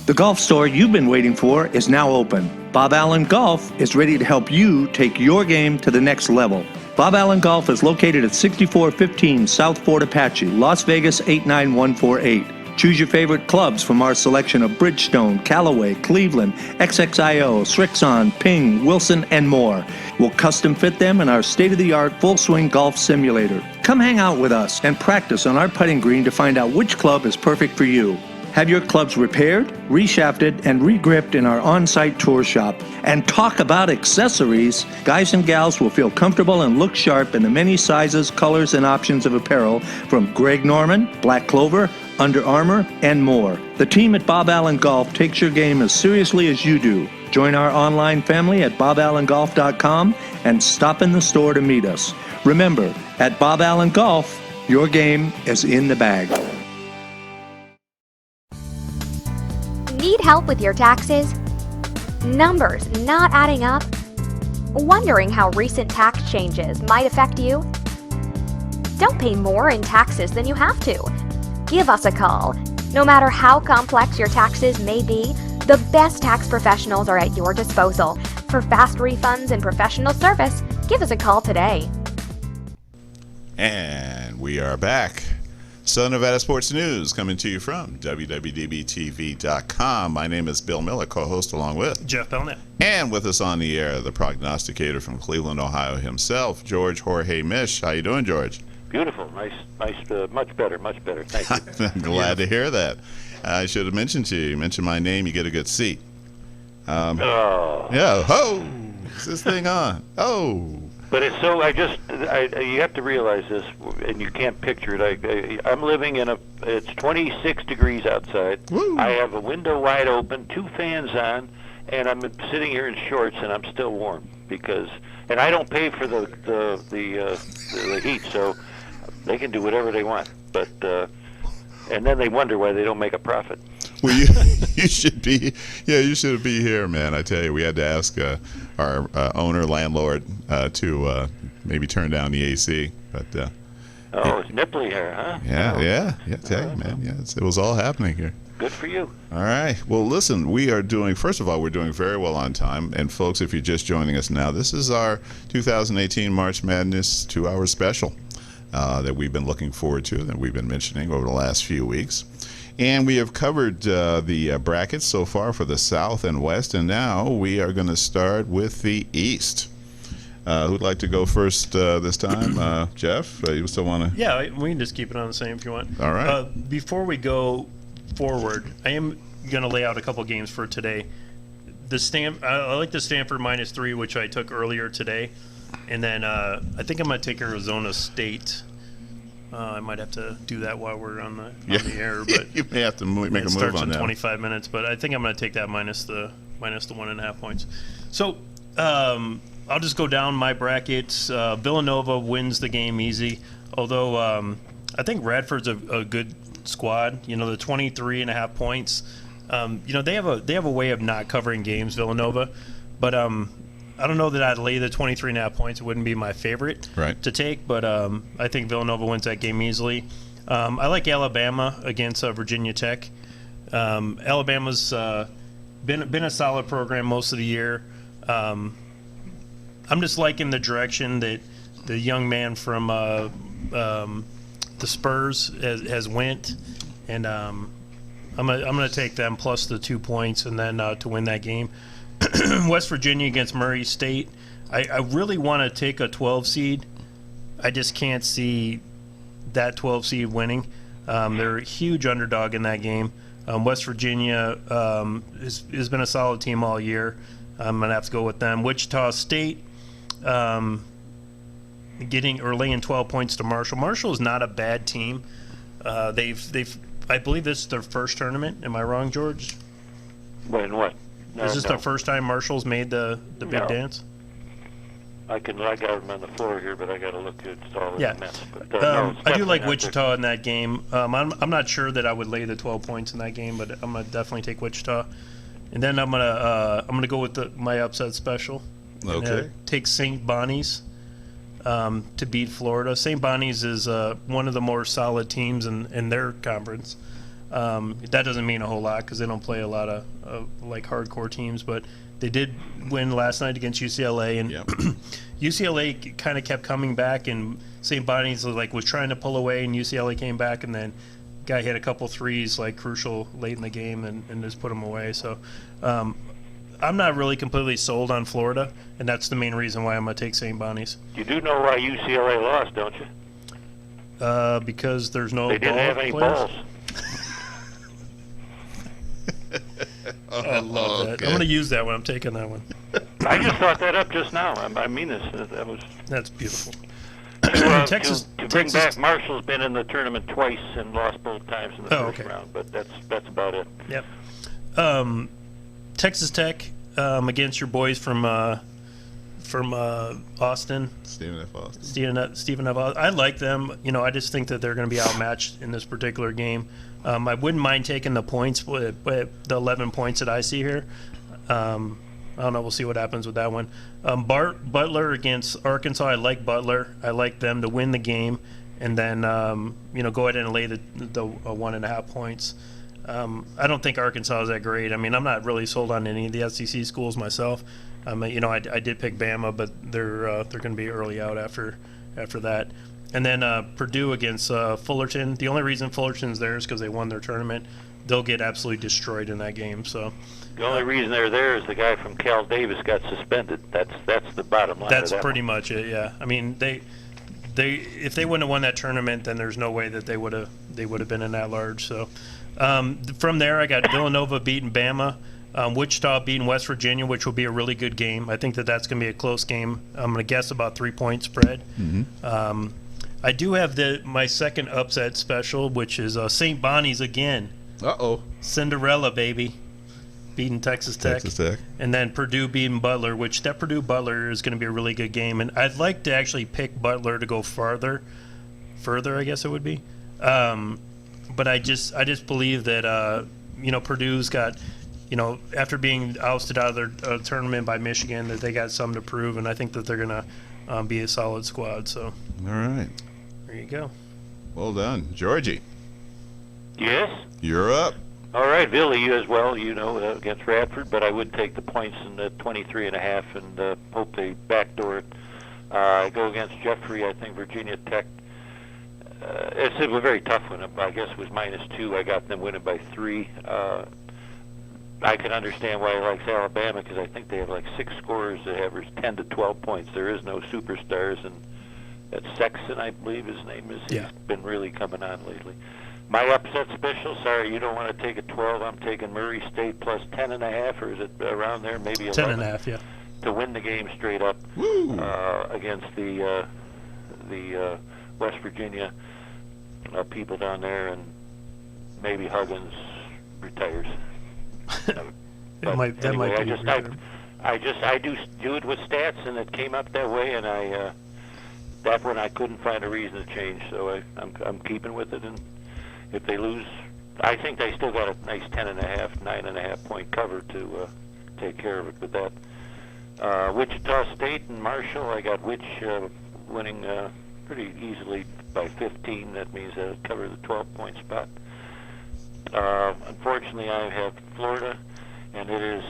[SPEAKER 2] The golf store you've been waiting for is now open. Bob Allen Golf is ready to help you take your game to the next level. Bob Allen Golf is located at 6415 South Fort Apache, Las Vegas 89148. Choose your favorite clubs from our selection of Bridgestone, Callaway, Cleveland, XXIO, Srixon, Ping, Wilson, and more. We'll custom fit them in our state-of-the-art full-swing golf simulator. Come hang out with us and practice on our putting green to find out which club is perfect for you. Have your clubs repaired, reshafted, and regripped in our on-site tour shop. And talk about accessories. Guys and gals will feel comfortable and look sharp in the many sizes, colors, and options of apparel from Greg Norman, Black Clover, Under Armour, and more. The team at Bob Allen Golf takes your game as seriously as you do. Join our online family at boballengolf.com and stop in the store to meet us. Remember, at Bob Allen Golf, your game is in the bag.
[SPEAKER 6] Need help with your taxes? Numbers not adding up? Wondering how recent tax changes might affect you? Don't pay more in taxes than you have to. Give us a call. No matter how complex your taxes may be, the best tax professionals are at your disposal. For fast refunds and professional service, give us a call today.
[SPEAKER 3] And we are back. Southern Nevada Sports News coming to you from WWDBTV.com. My name is Bill Miller, co-host along with
[SPEAKER 4] Jeff Belknap.
[SPEAKER 3] and with us on the air, the prognosticator from Cleveland, Ohio himself, Jorge Misch. How you doing, George?
[SPEAKER 5] Beautiful, nice, much better. Thank you.
[SPEAKER 3] I'm glad to hear that. I should have mentioned to you. You mentioned my name, you get a good seat.
[SPEAKER 5] Oh.
[SPEAKER 3] Yeah. Oh, is this thing on? Oh.
[SPEAKER 5] But it's so. You have to realize this, and you can't picture it. I'm living in it's 26 degrees outside.
[SPEAKER 3] Woo.
[SPEAKER 5] I have a window wide open, 2 fans on, and I'm sitting here in shorts, and I'm still warm and I don't pay for the heat, so they can do whatever they want. But and then they wonder why they don't make a profit.
[SPEAKER 3] Well, you should be. Yeah, you should be here, man. I tell you, we had to ask our owner landlord to maybe turn down the AC, but.
[SPEAKER 5] It's nipply here, huh?
[SPEAKER 3] Yeah. Tell you, man. Yeah, it was all happening here.
[SPEAKER 5] Good for you.
[SPEAKER 3] All right. Well, listen, we're doing very well on time. And folks, if you're just joining us now, this is our 2018 March Madness 2-hour special that we've been looking forward to, that we've been mentioning over the last few weeks. And we have covered the brackets so far for the South and West, and now we are going to start with the East. Who'd like to go first this time? Jeff, you still want to?
[SPEAKER 4] Yeah, we can just keep it on the same if you want.
[SPEAKER 3] All right.
[SPEAKER 4] Before we go forward, I am going to lay out a couple games for today. I like the Stanford -3, which I took earlier today, and then I think I'm going to take Arizona State. I might have to do that while we're on the air, but
[SPEAKER 3] you may have to make a move on that.
[SPEAKER 4] It starts in 25 minutes, but I think I'm going to take that minus the 1.5 points. So I'll just go down my brackets. Villanova wins the game easy, although I think Radford's a good squad. The 23.5 points. They have a way of not covering games, Villanova, but I don't know that I'd lay the 23.5 points. It wouldn't be my favorite to take, but I think Villanova wins that game easily. I like Alabama against Virginia Tech. Alabama's been a solid program most of the year. I'm just liking the direction that the young man from the Spurs has went, and I'm gonna take them plus the 2 points, and then to win that game. West Virginia against Murray State. I really want to take a 12 seed. I just can't see that 12 seed winning. They're a huge underdog in that game. West Virginia has been a solid team all year. I'm going to have to go with them. Wichita State laying 12 points to Marshall. Marshall is not a bad team. I believe this is their first tournament. Am I wrong, George?
[SPEAKER 5] When what?
[SPEAKER 4] Is this the first time Marshall's made the big dance?
[SPEAKER 5] I got them on the floor here, but I got to look. It's all in
[SPEAKER 4] Yeah.
[SPEAKER 5] a mess. But,
[SPEAKER 4] I do like Wichita in that game. I'm not sure that I would lay the 12 points in that game, but I'm gonna definitely take Wichita. And then I'm gonna go with my upset special.
[SPEAKER 3] Okay.
[SPEAKER 4] Take St. Bonnie's to beat Florida. St. Bonnie's is one of the more solid teams in their conference. That doesn't mean a whole lot because they don't play a lot of like hardcore teams, but they did win last night against UCLA, and UCLA kind of kept coming back, and St. Bonnie's was trying to pull away, and UCLA came back, and then guy hit a couple threes crucial late in the game and just put them away. So I'm not really completely sold on Florida, and that's the main reason why I'm going to take St. Bonnie's.
[SPEAKER 5] You do know why UCLA lost, don't you?
[SPEAKER 4] Because there's no
[SPEAKER 5] They didn't have any balls.
[SPEAKER 4] I love that. I'm going to use that one. I'm taking that one.
[SPEAKER 5] I just thought that up just now. I mean this.
[SPEAKER 4] That's beautiful.
[SPEAKER 5] To bring back, Marshall's been in the tournament twice and lost both times in the first round, but that's about it.
[SPEAKER 4] Yep. Texas Tech against your boys from Austin.
[SPEAKER 3] Stephen F. Austin.
[SPEAKER 4] Stephen F. Austin. I like them. I just think that they're going to be outmatched in this particular game. I wouldn't mind taking the points, but the 11 points that I see here, I don't know. We'll see what happens with that one. Butler against Arkansas. I like Butler. I like them to win the game, and then go ahead and lay the 1.5 points. I don't think Arkansas is that great. I mean, I'm not really sold on any of the SEC schools myself. I did pick Bama, but they're going to be early out after that. And then Purdue against Fullerton. The only reason Fullerton's there is because they won their tournament. They'll get absolutely destroyed in that game. So
[SPEAKER 5] The only reason they're there is the guy from Cal Davis got suspended. That's the bottom line.
[SPEAKER 4] that's
[SPEAKER 5] of that
[SPEAKER 4] pretty
[SPEAKER 5] one.
[SPEAKER 4] much it. Yeah, I mean they if they wouldn't have won that tournament, then there's no way that they would have been in that large. So from there, I got Villanova beating Bama. Wichita beating West Virginia, which will be a really good game. I think that's going to be a close game. I'm going to guess about 3-point spread. I do have my second upset special, which is St. Bonnie's again.
[SPEAKER 3] Uh-oh.
[SPEAKER 4] Cinderella, baby. Beating Texas Tech.
[SPEAKER 3] Texas Tech.
[SPEAKER 4] And then Purdue beating Butler, which that Purdue-Butler is going to be a really good game. And I'd like to actually pick Butler to go further, I guess it would be. But I just believe that, Purdue's got, after being ousted out of their tournament by Michigan, that they got something to prove. And I think that they're going to be a solid squad. So
[SPEAKER 3] All right.
[SPEAKER 4] there you go.
[SPEAKER 3] Well done. Georgie,
[SPEAKER 5] Yes.
[SPEAKER 3] you're up.
[SPEAKER 5] All right, Billy, you as well, against Radford, but I would take the points in the 23.5 and hope they backdoor it. I go against Jeffrey. I think Virginia Tech. It's a very tough one. I guess it was -2. I got them winning by 3. I can understand why he likes Alabama because I think they have like 6 scorers that average 10 to 12 points. There is no superstars, and that's Sexton, I believe his name is.
[SPEAKER 4] Yeah.
[SPEAKER 5] He's been really coming on lately. My upset special, sorry, you don't want to take a 12. I'm taking Murray State plus 10.5, or is it around there? Maybe 11.
[SPEAKER 4] 10.5, yeah.
[SPEAKER 5] To win the game straight up against the West Virginia people down there, and maybe Huggins retires.
[SPEAKER 4] That might be
[SPEAKER 5] I do it with stats, and it came up that way, and that one I couldn't find a reason to change, so I'm keeping with it. And if they lose, I think they still got a nice 10.5, 9.5 point cover to take care of it with that. Wichita State and Marshall, I got Wich winning pretty easily by 15. That means they'll cover the 12-point spot. Unfortunately, I have Florida, and it is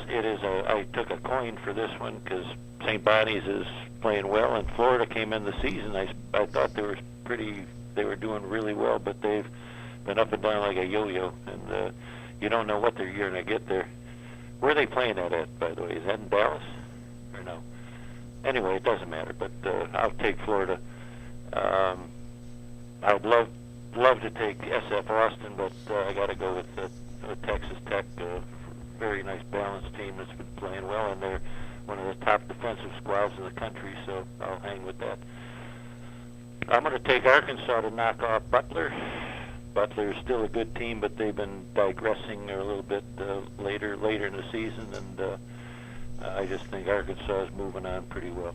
[SPEAKER 5] I took a coin for this one because St. Bonnie's is playing well, and Florida came in the season. I thought they were doing really well, but they've been up and down like a yo-yo, and you don't know what they're going to get there. Where are they playing that at, by the way? Is that in Dallas or no? Anyway, it doesn't matter, but I'll take Florida. I'd love to take SF Austin, but I got to go with Texas Tech. Very nice balanced team that's been playing well, and they're one of the top defensive squads in the country, so I'll hang with that. I'm going to take Arkansas to knock off Butler. Butler is still a good team, but they've been digressing a little bit later in the season, and I just think Arkansas is moving on pretty well.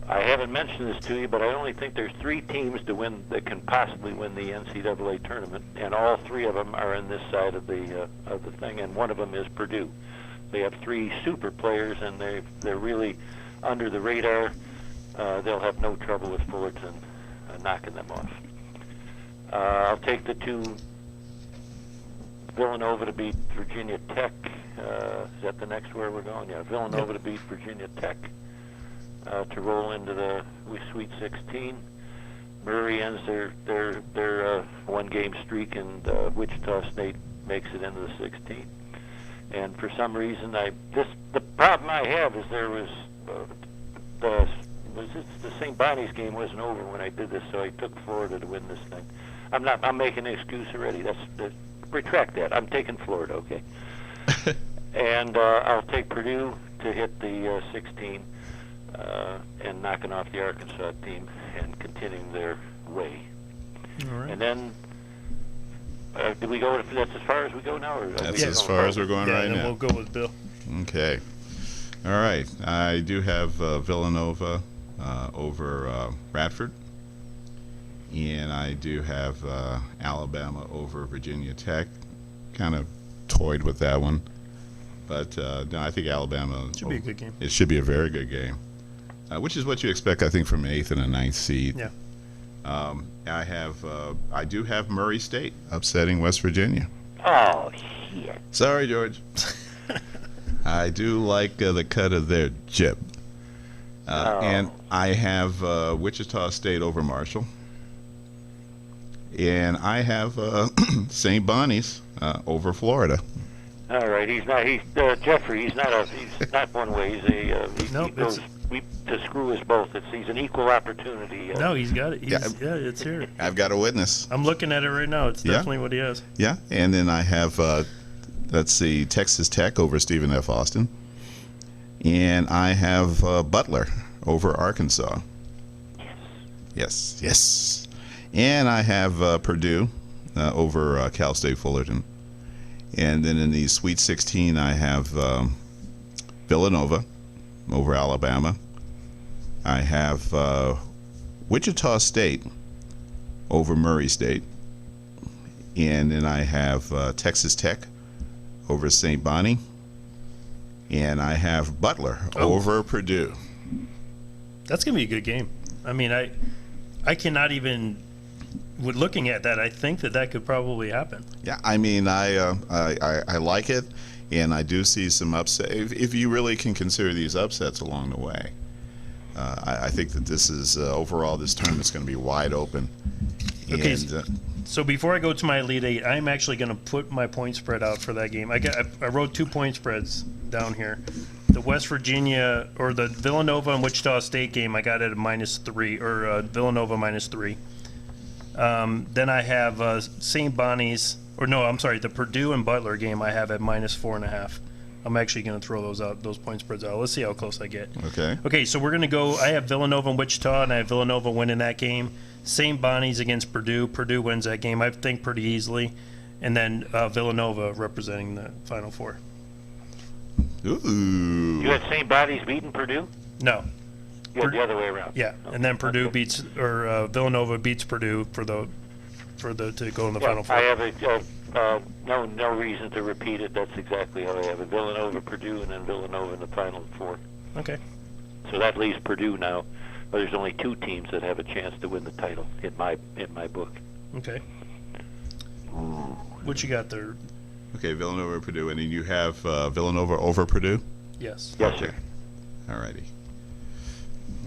[SPEAKER 5] I haven't mentioned this to you, but I only think there's 3 teams that can possibly win the NCAA tournament, and all 3 of them are in this side of the thing, and one of them is Purdue. They have 3 super players, and they're really under the radar. They'll have no trouble with Fullerton knocking them off. I'll take the 2 Villanova to beat Virginia Tech. Is that the next where we're going? Yeah, Villanova to beat Virginia Tech. To roll into the Sweet 16. Murray ends their one-game streak, and Wichita State makes it into the 16. And for some reason, the problem I have is there was the St. Bonnie's game wasn't over when I did this, so I took Florida to win this thing. I'm making an excuse already. Retract that. I'm taking Florida, okay? And I'll take Purdue to hit the 16. And knocking off the Arkansas team and continuing their way.
[SPEAKER 4] All right.
[SPEAKER 5] And then, do we go? That's as far as we go now, or
[SPEAKER 3] That's as far as we're going right
[SPEAKER 4] and
[SPEAKER 3] now.
[SPEAKER 4] We'll go with Bill.
[SPEAKER 3] Okay. All right. I do have Villanova over Radford, and I do have Alabama over Virginia Tech. Kind of toyed with that one, but no, I think Alabama
[SPEAKER 4] Should be a good game.
[SPEAKER 3] It should be a very good game, which is what you expect, I think, from an 8th and a 9th seed.
[SPEAKER 4] Yeah.
[SPEAKER 3] I do have Murray State upsetting West Virginia.
[SPEAKER 5] Oh shit!
[SPEAKER 3] Sorry, George. I do like the cut of their jib. And I have Wichita State over Marshall. And I have St. Bonnie's over Florida.
[SPEAKER 5] All right, Jeffrey. He's not one way. He goes to screw us both. He's an equal opportunity.
[SPEAKER 4] No, he's got it. It's here.
[SPEAKER 3] I've got a witness.
[SPEAKER 4] I'm looking at it right now. It's definitely what he has.
[SPEAKER 3] Yeah, and then I have, Texas Tech over Stephen F. Austin. And I have Butler over Arkansas. Yes. And I have Purdue over Cal State Fullerton. And then in the Sweet 16, I have Villanova over Alabama. I have Wichita State over Murray State. And then I have Texas Tech over St. Bonnie. And I have Butler over Purdue.
[SPEAKER 4] That's going to be a good game. I mean, I cannot even, with looking at that, I think that could probably happen.
[SPEAKER 3] Yeah, I mean, I like it, and I do see some upset. If you really can consider these upsets along the way, I think that this is overall this tournament's going to be wide open.
[SPEAKER 4] Okay.
[SPEAKER 3] And,
[SPEAKER 4] so before I go to my Elite Eight, I'm actually going to put my point spread out for that game. I wrote 2 point spreads down here. The West Virginia or the Villanova and Wichita State game, I got it at -3 or Villanova -3. Then I have St. Bonnie's, the Purdue and Butler game I have at -4.5. I'm actually going to throw those point spreads out. Let's see how close I get. Okay, so we're going to go. I have Villanova and Wichita, and I have Villanova winning that game. St. Bonnie's against Purdue. Purdue wins that game, I think, pretty easily. And then Villanova representing the Final Four.
[SPEAKER 3] Ooh.
[SPEAKER 5] You had St. Bonnie's beating Purdue?
[SPEAKER 4] No.
[SPEAKER 5] You had the other way around.
[SPEAKER 4] Yeah, and then Purdue beats, or Villanova beats Purdue to go in the Final Four.
[SPEAKER 5] I have no reason to repeat it. That's exactly how I have it. Villanova, Purdue, and then Villanova in the Final Four.
[SPEAKER 4] Okay.
[SPEAKER 5] So that leaves Purdue now. But there's only 2 teams that have a chance to win the title in my book.
[SPEAKER 4] Okay. What you got there?
[SPEAKER 3] Okay, Villanova, Purdue, and then you have Villanova over Purdue?
[SPEAKER 4] Yes.
[SPEAKER 5] Yes, sir.
[SPEAKER 3] All righty.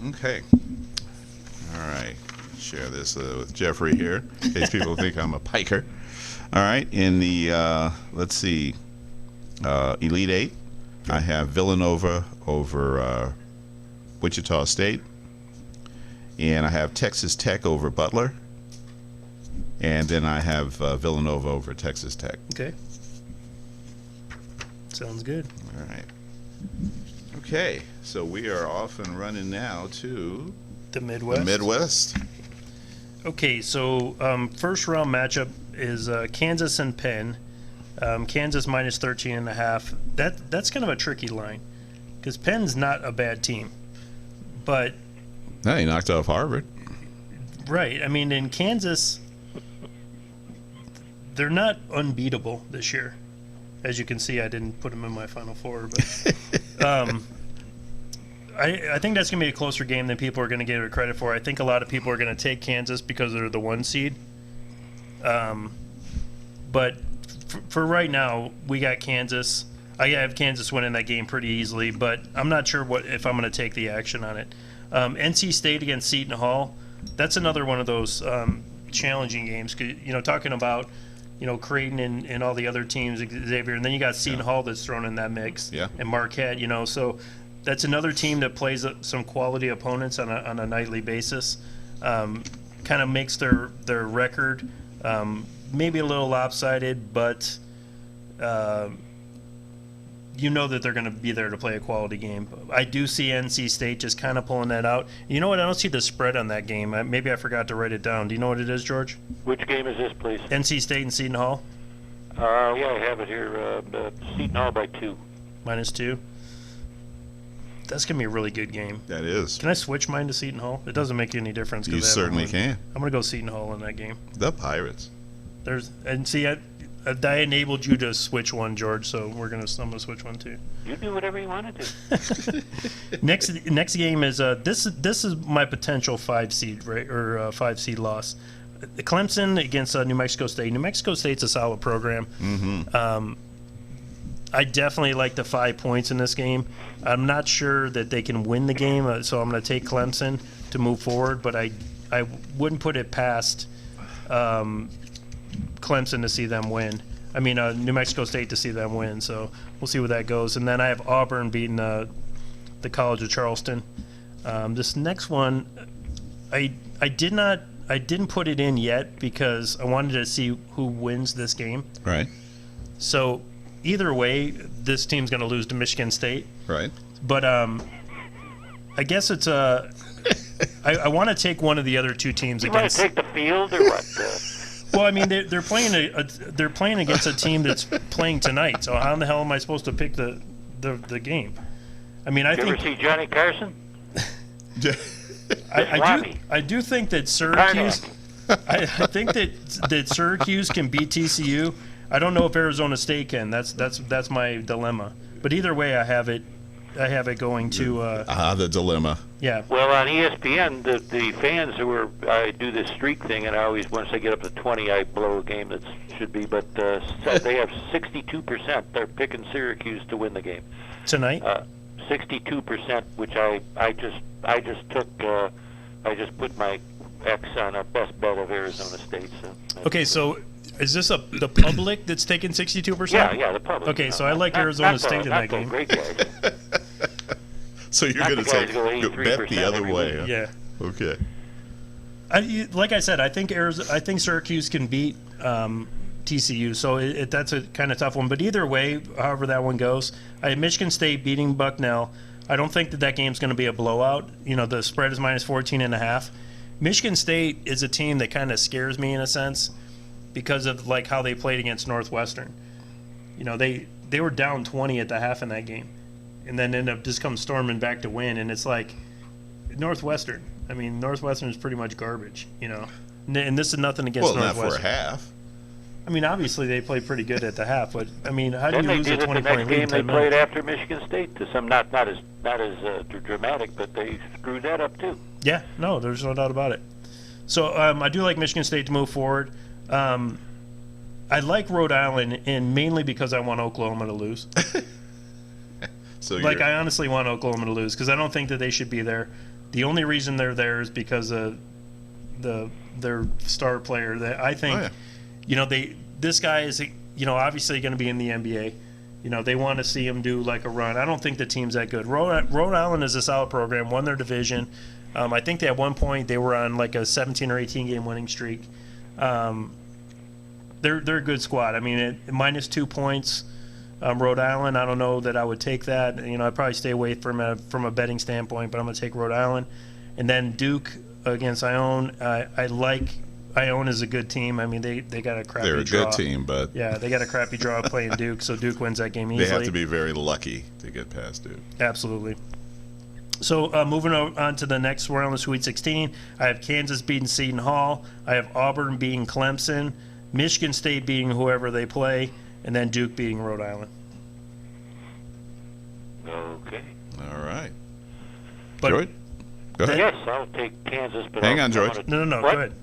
[SPEAKER 3] Okay. All right. Share this with Jeffrey here, in case people think I'm a piker. All right. In the, let's see, Elite Eight, I have Villanova over Wichita State. And I have Texas Tech over Butler. And then I have Villanova over Texas Tech.
[SPEAKER 4] Okay. Sounds good.
[SPEAKER 3] All right. Okay, so we are off and running now to
[SPEAKER 4] The Midwest.
[SPEAKER 3] the Midwest.
[SPEAKER 4] Okay, so first round matchup is Kansas and Penn. Kansas -13.5. That's kind of a tricky line because Penn's not a bad team, but
[SPEAKER 3] No, he knocked off Harvard.
[SPEAKER 4] right. I mean, in Kansas, they're not unbeatable this year. As you can see, I didn't put them in my Final Four, but I think that's going to be a closer game than people are going to give it credit for. I think a lot of people are going to take Kansas because they're the 1 seed. But for right now, we got Kansas. I have Kansas winning that game pretty easily, but I'm not sure if I'm going to take the action on it. NC State against Seton Hall, that's another one of those challenging games. Talking about Creighton and all the other teams, Xavier, and then you got Seton Hall that's thrown in that mix, and Marquette. So that's another team that plays some quality opponents on a nightly basis. Kind of makes their record maybe a little lopsided, but that they're going to be there to play a quality game. I do see NC State just kind of pulling that out. You know what? I don't see the spread on that game. Maybe I forgot to write it down. Do you know what it is, George?
[SPEAKER 5] Which game is this, please?
[SPEAKER 4] NC State and Seton Hall.
[SPEAKER 5] Yeah, I have it here. Seton Hall by 2.
[SPEAKER 4] -2. That's going to be a really good game.
[SPEAKER 3] That is.
[SPEAKER 4] Can I switch mine to Seton Hall? It doesn't make any difference.
[SPEAKER 3] You certainly can.
[SPEAKER 4] I'm going to go Seton Hall in that game.
[SPEAKER 3] The Pirates.
[SPEAKER 4] I enabled you to switch one, George, so I'm going to switch one too.
[SPEAKER 5] You do whatever you want to do.
[SPEAKER 4] Next game is this is my potential 5 seed, right, or 5 seed loss. Clemson against New Mexico State. New Mexico State's a solid program.
[SPEAKER 3] Mm-hmm.
[SPEAKER 4] I definitely like the 5 points in this game. I'm not sure that they can win the game, so I'm going to take Clemson to move forward, but I wouldn't put it past Clemson to see them win. I mean, New Mexico State to see them win, so we'll see where that goes. And then I have Auburn beating the College of Charleston. This next one, I didn't put it in yet because I wanted to see who wins this game.
[SPEAKER 3] Right.
[SPEAKER 4] So either way, this team's going to lose to Michigan State.
[SPEAKER 3] Right.
[SPEAKER 4] But I guess it's I want to take one of the other two teams
[SPEAKER 5] You want
[SPEAKER 4] against.
[SPEAKER 5] to take the field or what?
[SPEAKER 4] Well, I mean, they're playing they're playing against a team that's playing tonight. So how in the hell am I supposed to pick the game? I mean, I
[SPEAKER 5] You
[SPEAKER 4] think
[SPEAKER 5] ever see Johnny Carson?
[SPEAKER 4] I do think that Syracuse. I think that Syracuse can beat TCU. I don't know if Arizona State can. That's my dilemma. But either way, I have it going to.
[SPEAKER 3] The dilemma.
[SPEAKER 4] Yeah.
[SPEAKER 5] Well, on ESPN, the fans I do this streak thing, and I always, once I get up to 20, I blow a game that should be, but so they have 62%. They're picking Syracuse to win the game.
[SPEAKER 4] Tonight?
[SPEAKER 5] 62%, which I just took, I just put my X on a best bet of Arizona State. So.
[SPEAKER 4] Okay, so is this the public that's taking 62%?
[SPEAKER 5] Yeah, the public.
[SPEAKER 4] Okay, so I like Arizona State in that game.
[SPEAKER 5] Great guys.
[SPEAKER 3] So you're
[SPEAKER 5] Not
[SPEAKER 3] going
[SPEAKER 5] the
[SPEAKER 3] to
[SPEAKER 5] guys go 83%
[SPEAKER 3] bet the other
[SPEAKER 5] every
[SPEAKER 3] way.
[SPEAKER 5] week.
[SPEAKER 3] Huh?
[SPEAKER 4] Yeah.
[SPEAKER 3] Okay.
[SPEAKER 4] Like I said, I think Syracuse can beat TCU, so that's a kind of tough one. But either way, however that one goes, I have Michigan State beating Bucknell. I don't think that game's going to be a blowout. You know, the spread is minus 14.5. Michigan State is a team that kind of scares me in a sense because of like how they played against Northwestern. You know, they were down 20 at the half in that game, and then end up just come storming back to win. And it's like Northwestern. I mean, Northwestern is pretty much garbage. You know, and this is nothing against Northwestern.
[SPEAKER 3] Not for a half.
[SPEAKER 4] I mean, obviously they played pretty good at the half, but I mean, how do
[SPEAKER 5] Then
[SPEAKER 4] you
[SPEAKER 5] they
[SPEAKER 4] lose a
[SPEAKER 5] did it the
[SPEAKER 4] 20-point
[SPEAKER 5] next
[SPEAKER 4] lead
[SPEAKER 5] game
[SPEAKER 4] in
[SPEAKER 5] they
[SPEAKER 4] 10
[SPEAKER 5] played
[SPEAKER 4] minutes?
[SPEAKER 5] after Michigan State. To some, not as dramatic, but they screwed that up too.
[SPEAKER 4] Yeah, no, there's no doubt about it. So I do like Michigan State to move forward. I like Rhode Island, and mainly because I want Oklahoma to lose.
[SPEAKER 3] So
[SPEAKER 4] I honestly want Oklahoma to lose because I don't think that they should be there. The only reason they're there is because of their star player. That I think, you know, this guy is, you know, obviously going to be in the NBA. You know, they want to see him do like a run. I don't think the team's that good. Rhode Island is a solid program, won their division. I think at one point they were on like a 17 or 18 game winning streak. They're a good squad. I mean, at minus 2 points, Rhode Island. I don't know that I would take that. You know, I'd probably stay away from a betting standpoint, but I'm going to take Rhode Island. And then Duke against Ione. I like Ione is a good team. I mean, they got a crappy
[SPEAKER 3] They're a
[SPEAKER 4] draw.
[SPEAKER 3] good team, but
[SPEAKER 4] Yeah, they got a crappy draw playing Duke, so Duke wins that game easily.
[SPEAKER 3] they have to be very lucky to get past Duke.
[SPEAKER 4] Absolutely. So moving on to the next round of Sweet 16, I have Kansas beating Seton Hall. I have Auburn beating Clemson, Michigan State beating whoever they play, and then Duke beating Rhode Island.
[SPEAKER 5] Okay.
[SPEAKER 3] All right.
[SPEAKER 4] But
[SPEAKER 3] George? Go ahead.
[SPEAKER 5] Yes, I'll take Kansas. But
[SPEAKER 3] Hang on, George.
[SPEAKER 4] No,
[SPEAKER 5] What?
[SPEAKER 4] go ahead.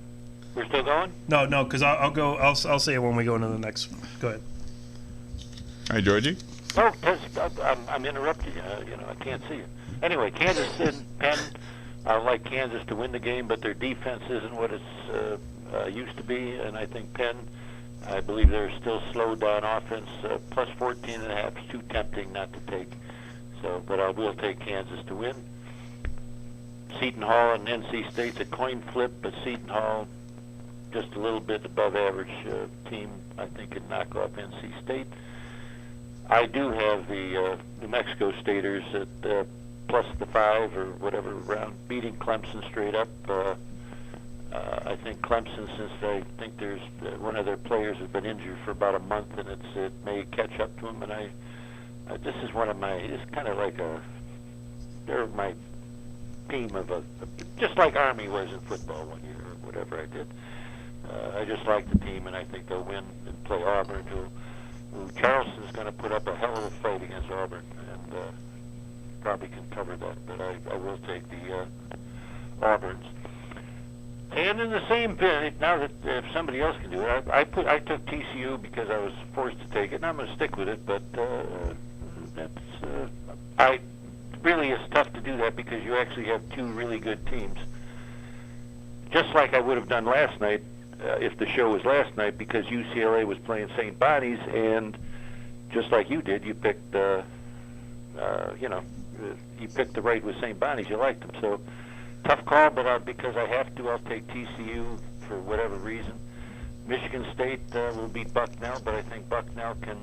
[SPEAKER 5] We're still going?
[SPEAKER 4] No, because I'll go. I'll say it when we go into the next one. Go ahead.
[SPEAKER 3] All right, Georgie.
[SPEAKER 5] Oh, I'm interrupting you. You know, I can't see you. Anyway, Kansas and Penn. I like Kansas to win the game, but their defense isn't what it's used to be, and I think Penn. I believe they're still slowed down offense. Plus 14.5 is too tempting not to take. So, but I will take Kansas to win. Seton Hall and NC State's a coin flip, but Seton Hall just a little bit above average team. I think can knock off NC State. I do have the New Mexico Staters at plus the 5 or whatever round, beating Clemson straight up. I think Clemson, since I think there's one of their players has been injured for about a month, and it may catch up to him. And this is one of my. It's kind of like they're my team of just like Army was in football one year or whatever I did. I just like the team, and I think they'll win and play Auburn. Charleston's going to put up a hell of a fight against Auburn, and probably can cover that. But I will take the Auburns. And in the same bit, now that if somebody else can do it, I took TCU because I was forced to take it, and I'm going to stick with it. But really it's tough to do that because you actually have two really good teams. Just like I would have done last night if the show was last night, because UCLA was playing St. Bonnie's, and just like you did, you picked you picked the right with St. Bonnie's. You liked them, so. Tough call, but because I have to, I'll take TCU for whatever reason. Michigan State will beat Bucknell, but I think Bucknell can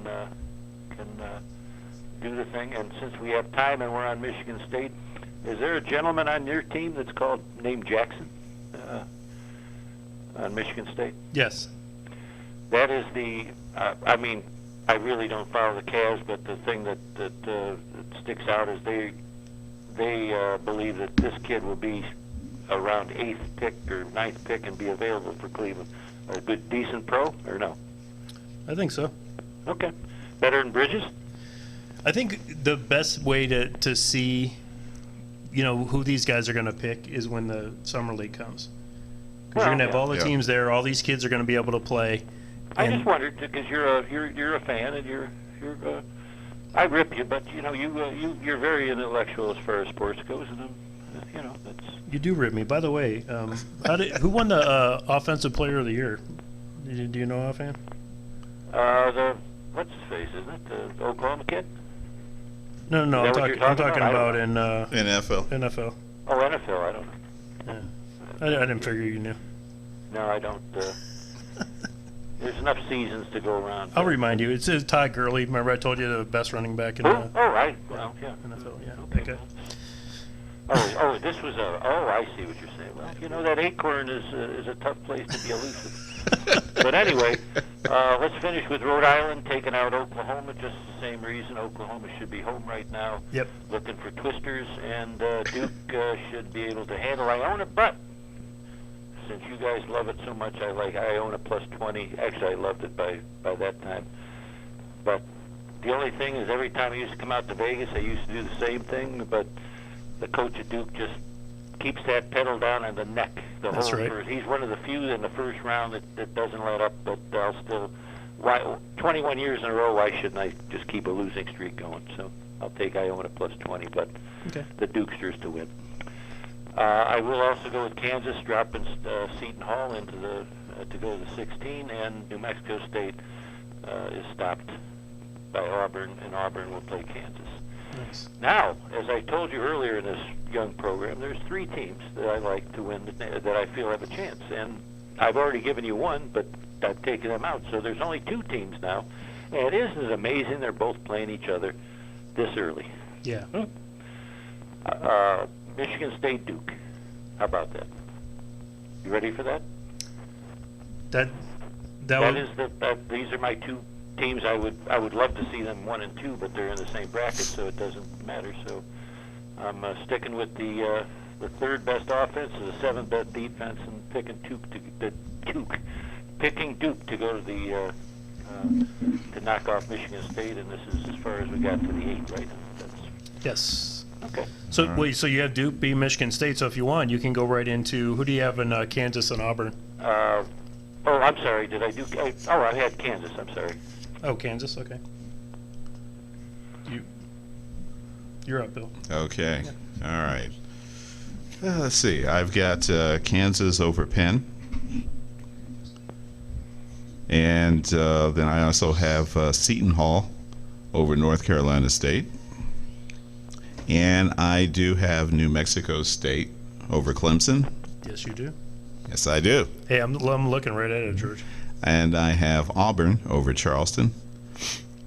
[SPEAKER 5] do the thing. And since we have time and we're on Michigan State, is there a gentleman on your team that's named Jackson on Michigan State?
[SPEAKER 4] Yes.
[SPEAKER 5] That is the. I really don't follow the Cavs, but the thing that sticks out is they believe that this kid will be around 8th pick or 9th pick and be available for Cleveland. A good, decent pro, or no?
[SPEAKER 4] I think so.
[SPEAKER 5] Okay. Better than Bridges?
[SPEAKER 4] I think the best way to see, who these guys are going to pick is when the summer league comes. Because you're going to have all the teams there. All these kids are going to be able to play.
[SPEAKER 5] I just wondered, because you're a fan and you're I rip you, but you're very intellectual as far as sports goes, and that's.
[SPEAKER 4] You do rip me. By the way, who won the Offensive Player of the Year? Do you know offhand?
[SPEAKER 5] What's his face? Isn't it the Oklahoma kid?
[SPEAKER 4] No. I'm talking about in
[SPEAKER 3] NFL.
[SPEAKER 4] NFL.
[SPEAKER 5] Oh, NFL. I don't know.
[SPEAKER 4] Yeah. I didn't figure you knew.
[SPEAKER 5] No, I don't. There's enough seasons to go around.
[SPEAKER 4] I'll remind you. It's Todd Gurley. Remember I told you the best running back in
[SPEAKER 5] NFL. Yeah.
[SPEAKER 4] NFL. Yeah. Okay.
[SPEAKER 5] This was I see what you're saying. Well, that acorn is a tough place to be elusive. But anyway, let's finish with Rhode Island taking out Oklahoma. Just the same reason Oklahoma should be home right now.
[SPEAKER 4] Yep.
[SPEAKER 5] Looking for twisters, and Duke should be able to handle Iona, but since you guys love it so much, I like Iona plus 20. Actually, I loved it by that time. But the only thing is, every time I used to come out to Vegas, I used to do the same thing, but the coach at Duke just keeps that pedal down on the neck.
[SPEAKER 4] That's right.
[SPEAKER 5] First. He's one of the few in the first round that doesn't let up, but I'll still. 21 years in a row, why shouldn't I just keep a losing streak going? So I'll take Iona plus 20, but the Dukesters to win. I will also go with Kansas, dropping Seton Hall into to go to the 16, and New Mexico State is stopped by Auburn, and Auburn will play Kansas.
[SPEAKER 4] Nice.
[SPEAKER 5] Now, as I told you earlier in this young program, there's 3 teams that I like to win that I feel have a chance, and I've already given you one, but I've taken them out, so there's only 2 teams now, and isn't it amazing they're both playing each other this early?
[SPEAKER 4] Yeah.
[SPEAKER 5] Michigan State, Duke. How about that? You ready for that? These are my 2 teams. I would love to see them 1 and 2, but they're in the same bracket, so it doesn't matter. So I'm sticking with the 3rd best offense and the 7th best defense, and picking Duke to go to the to knock off Michigan State, and this is as far as we got for the 8 right now.
[SPEAKER 4] Yes.
[SPEAKER 5] Okay.
[SPEAKER 4] So wait, so you have Duke beat Michigan State. So if you want, you can go right into who do you have in Kansas and Auburn?
[SPEAKER 5] I'm sorry. Did I do? I had Kansas. I'm sorry.
[SPEAKER 4] Oh, Kansas. Okay. You're up, Bill.
[SPEAKER 3] Okay. Yeah. All right. Let's see. I've got Kansas over Penn. And then I also have Seton Hall over North Carolina State. And I do have New Mexico State over Clemson.
[SPEAKER 4] Yes, you do.
[SPEAKER 3] Yes, I do.
[SPEAKER 4] Hey, I'm looking right at it, George.
[SPEAKER 3] And I have Auburn over Charleston.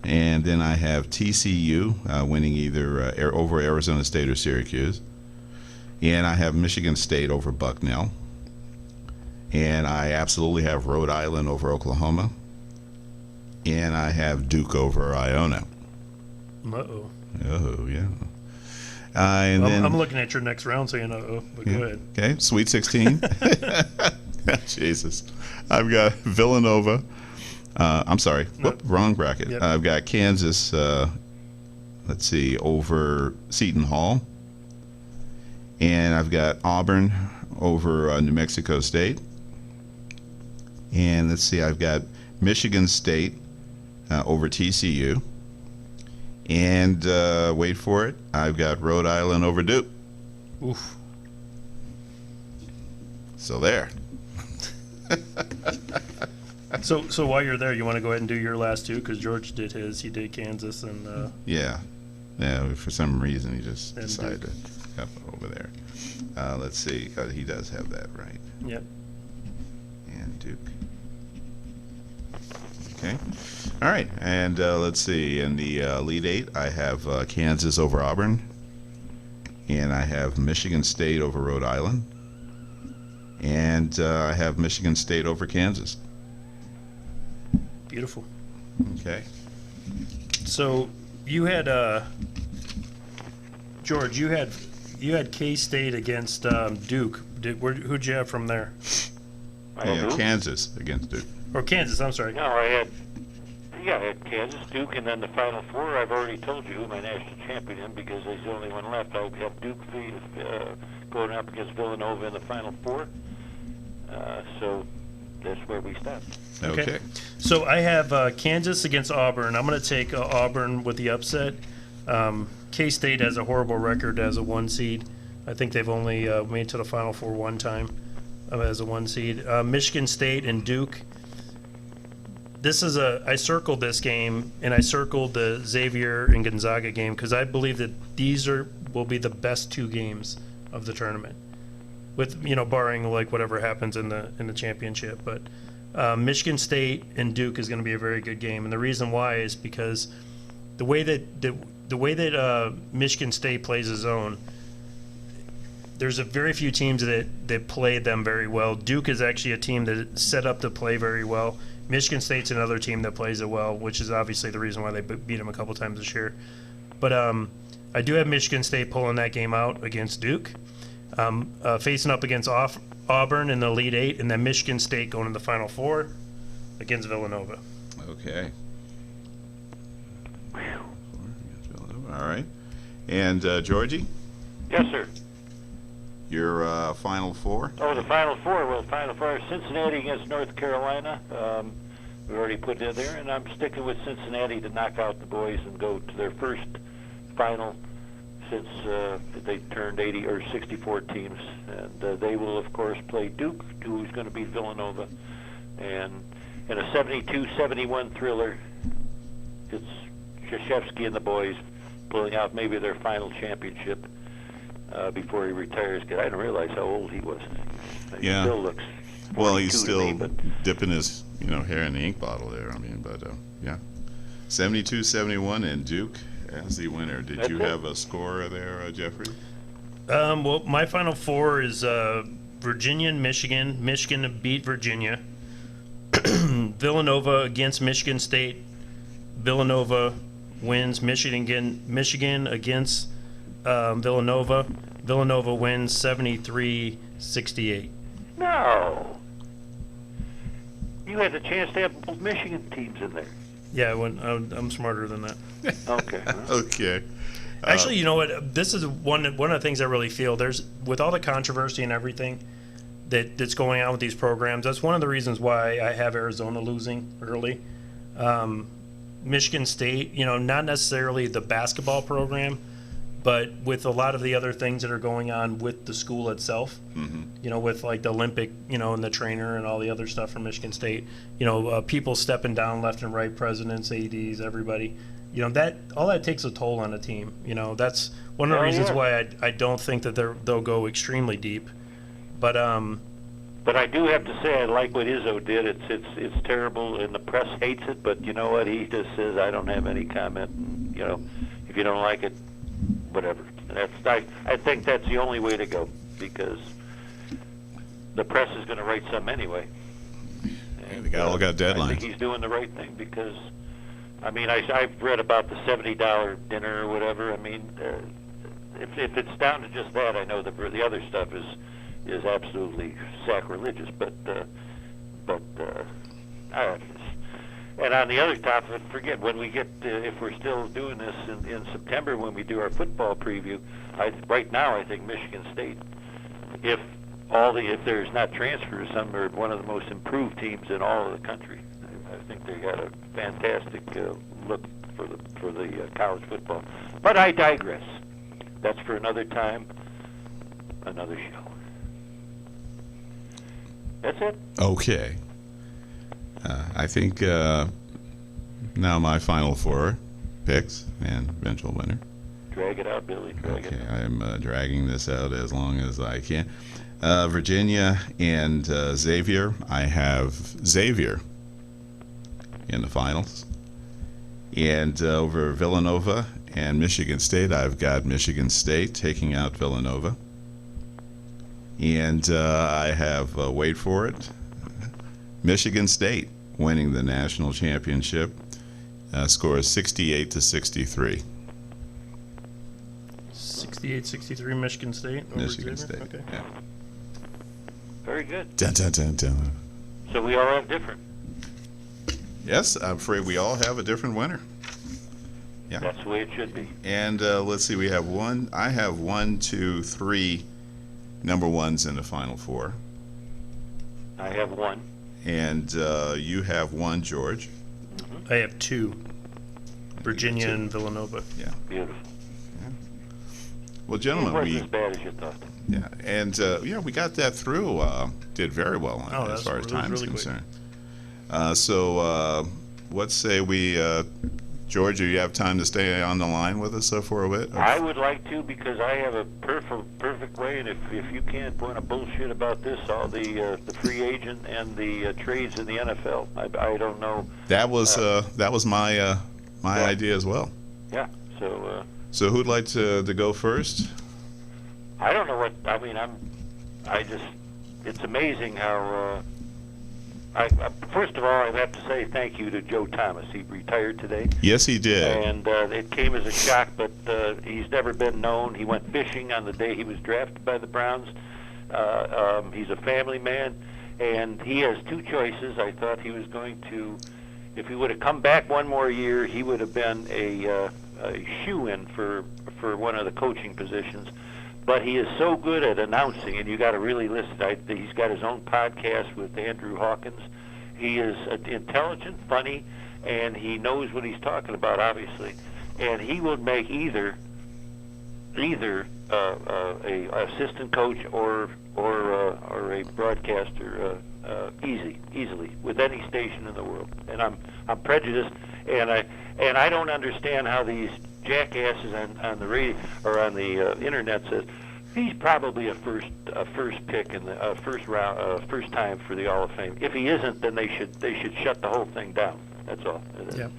[SPEAKER 3] And then I have TCU winning either over Arizona State or Syracuse. And I have Michigan State over Bucknell. And I absolutely have Rhode Island over Oklahoma. And I have Duke over Iona.
[SPEAKER 4] Uh-oh.
[SPEAKER 3] Oh, yeah. And then,
[SPEAKER 4] I'm looking at your next round saying uh-oh, but go ahead.
[SPEAKER 3] Okay, Sweet 16. Jesus. I've got Villanova. I'm sorry. Whoop, wrong bracket.
[SPEAKER 4] Yep.
[SPEAKER 3] I've got Kansas, let's see, over Seton Hall. And I've got Auburn over New Mexico State. And let's see, I've got Michigan State over TCU. And wait for it, I've got Rhode Island over Duke.
[SPEAKER 4] Oof.
[SPEAKER 3] So there.
[SPEAKER 4] So while you're there, you want to go ahead and do your last two, because George did his. He did Kansas and
[SPEAKER 3] Yeah. For some reason he just
[SPEAKER 4] And
[SPEAKER 3] decided
[SPEAKER 4] Duke.
[SPEAKER 3] to yep, over there. Let's see, he does have that right.
[SPEAKER 4] yep.
[SPEAKER 3] And Duke. Okay. All right. And let's see. In the Elite Eight, I have Kansas over Auburn. And I have Michigan State over Rhode Island. And I have Michigan State over Kansas.
[SPEAKER 4] Beautiful.
[SPEAKER 3] Okay.
[SPEAKER 4] So you had George. You had K-State against Duke. Who'd you have from there?
[SPEAKER 5] I had Duke.
[SPEAKER 3] Kansas against Duke.
[SPEAKER 4] Or Kansas? I'm sorry.
[SPEAKER 5] No, I had Kansas, Duke, and then the Final Four. I've already told you who my national champion is because there's the only one left. I have Duke going up against Villanova in the Final Four. So that's where we stand.
[SPEAKER 3] Okay.
[SPEAKER 4] So I have Kansas against Auburn. I'm going to take Auburn with the upset. K-State has a horrible record as a 1 seed. I think they've only made it to the Final Four one time as a 1 seed. Michigan State and Duke. I circled this game, and I circled the Xavier and Gonzaga game because I believe that these will be the best 2 games of the tournament, with barring like whatever happens in the championship. But Michigan State and Duke is going to be a very good game, and the reason why is because the way that Michigan State plays a zone, there's a very few teams that play them very well. Duke is actually a team that is set up to play very well. Michigan State's another team that plays it well, which is obviously the reason why they beat them a couple times this year. But I do have Michigan State pulling that game out against Duke, facing up against Auburn in the Elite Eight, and then Michigan State going to the Final Four against Villanova.
[SPEAKER 3] Okay. All right. And Georgie,
[SPEAKER 5] Yes, sir.
[SPEAKER 3] your Final Four?
[SPEAKER 5] Oh, the Final Four. Well, Final Four, Cincinnati against North Carolina. We already put it there, and I'm sticking with Cincinnati to knock out the boys and go to their first final since they turned 80 or 64 teams. And they will, of course, play Duke, who's going to beat Villanova. And in a 72-71 thriller, it's Krzyzewski and the boys pulling out maybe their final championship before he retires. I didn't realize how old he was. He
[SPEAKER 3] Yeah.
[SPEAKER 5] still looks
[SPEAKER 3] Well, he's
[SPEAKER 5] 42 to me,
[SPEAKER 3] still
[SPEAKER 5] but
[SPEAKER 3] dipping his hair in the ink bottle there. I mean, but yeah, 72-71 and Duke as the winner. Did
[SPEAKER 5] That's
[SPEAKER 3] you
[SPEAKER 5] it.
[SPEAKER 3] have a score there, Jeffrey?
[SPEAKER 4] Well, my Final Four is Virginia and Michigan. Michigan beat Virginia. Villanova against Michigan State. Villanova wins. Michigan against Villanova. Villanova wins 73-68.
[SPEAKER 5] no. You had the chance to have both Michigan teams in there.
[SPEAKER 4] Yeah, I'm smarter than that.
[SPEAKER 5] Okay.
[SPEAKER 3] Okay.
[SPEAKER 4] Actually, you know what? This is one of the things I really feel. With all the controversy and everything that's going on with these programs, that's one of the reasons why I have Arizona losing early. Michigan State, not necessarily the basketball program, but with a lot of the other things that are going on with the school itself, with like the Olympic, and the trainer and all the other stuff from Michigan State, people stepping down left and right, presidents, ADs, everybody, that all that takes a toll on a team. That's one of the reasons why I don't think that they'll go extremely deep. But
[SPEAKER 5] I do have to say I like what Izzo did. It's terrible, and the press hates it. But you know what? He just says I don't have any comment. And, if you don't like it, whatever. And I think that's the only way to go because the press is going to write some anyway. And,
[SPEAKER 3] They all got
[SPEAKER 5] I
[SPEAKER 3] deadlines.
[SPEAKER 5] think he's doing the right thing because, I've read about the $70 dinner or whatever. If it's down to just that, I know the other stuff is absolutely sacrilegious. And on the other topic, forget when we get if we're still doing this in September when we do our football preview. Right now, I think Michigan State, if if there's not transfers, some are one of the most improved teams in all of the country. I think they got a fantastic look for the college football. But I digress. That's for another time, another show. That's it.
[SPEAKER 3] Okay. I think now my final four picks and eventual winner.
[SPEAKER 5] Drag it out, Billy. Drag it
[SPEAKER 3] Okay,
[SPEAKER 5] out.
[SPEAKER 3] I'm dragging this out as long as I can. Virginia and Xavier. I have Xavier in the finals. And over Villanova and Michigan State, I've got Michigan State taking out Villanova. And I have, wait for it, Michigan State winning the national championship. Score is 68-63.
[SPEAKER 4] 68-63 Michigan State. over
[SPEAKER 3] Michigan
[SPEAKER 4] Xavier?
[SPEAKER 3] State.
[SPEAKER 4] Okay.
[SPEAKER 3] Yeah.
[SPEAKER 5] Very good.
[SPEAKER 3] Dun, dun, dun, dun.
[SPEAKER 5] So we all have different.
[SPEAKER 3] Yes, I'm afraid we all have a different winner. Yeah.
[SPEAKER 5] That's the way it should be.
[SPEAKER 3] And let's see, we have one. I have 1, 2, 3 number ones in the final four.
[SPEAKER 5] I have one.
[SPEAKER 3] And you have one, George.
[SPEAKER 4] I have two. Virginia and Villanova.
[SPEAKER 3] Yeah.
[SPEAKER 5] Beautiful.
[SPEAKER 3] Well,
[SPEAKER 5] It
[SPEAKER 3] gentlemen,
[SPEAKER 5] wasn't
[SPEAKER 3] we
[SPEAKER 5] as bad as you thought.
[SPEAKER 3] yeah, and yeah, we got that through. Did very well on
[SPEAKER 4] Oh,
[SPEAKER 3] it, as far as
[SPEAKER 4] that was
[SPEAKER 3] time is
[SPEAKER 4] really quick.
[SPEAKER 3] concerned. So let's say we, George, do you have time to stay on the line with us for a bit?
[SPEAKER 5] I would like to, because I have a perfect way, and if you can't want to bullshit about this, all the free agent and the trades in the NFL, I don't know.
[SPEAKER 3] That was my my
[SPEAKER 5] Yeah.
[SPEAKER 3] idea as well.
[SPEAKER 5] Yeah. So
[SPEAKER 3] So who'd like to go first?
[SPEAKER 5] I don't know what I mean. It's amazing how. First of all, I have to say thank you to Joe Thomas. He retired today.
[SPEAKER 3] Yes, he did.
[SPEAKER 5] And it came as a shock, but he's never been known. He went fishing on the day he was drafted by the Browns. He's a family man, and he has two choices. I thought he was going to, if he would have come back one more year, he would have been a shoe-in for one of the coaching positions. But he is so good at announcing, and you got to really listen. He's got his own podcast with Andrew Hawkins. He is intelligent, funny, and he knows what he's talking about, obviously. And he will make either a assistant coach or a broadcaster easily with any station in the world. And I'm prejudiced, and I don't understand how these jackasses on the radio or on the internet says he's probably a first pick in the first round, first time for the Hall of Fame. If he isn't, then they should shut the whole thing down. That's all.
[SPEAKER 4] Yep.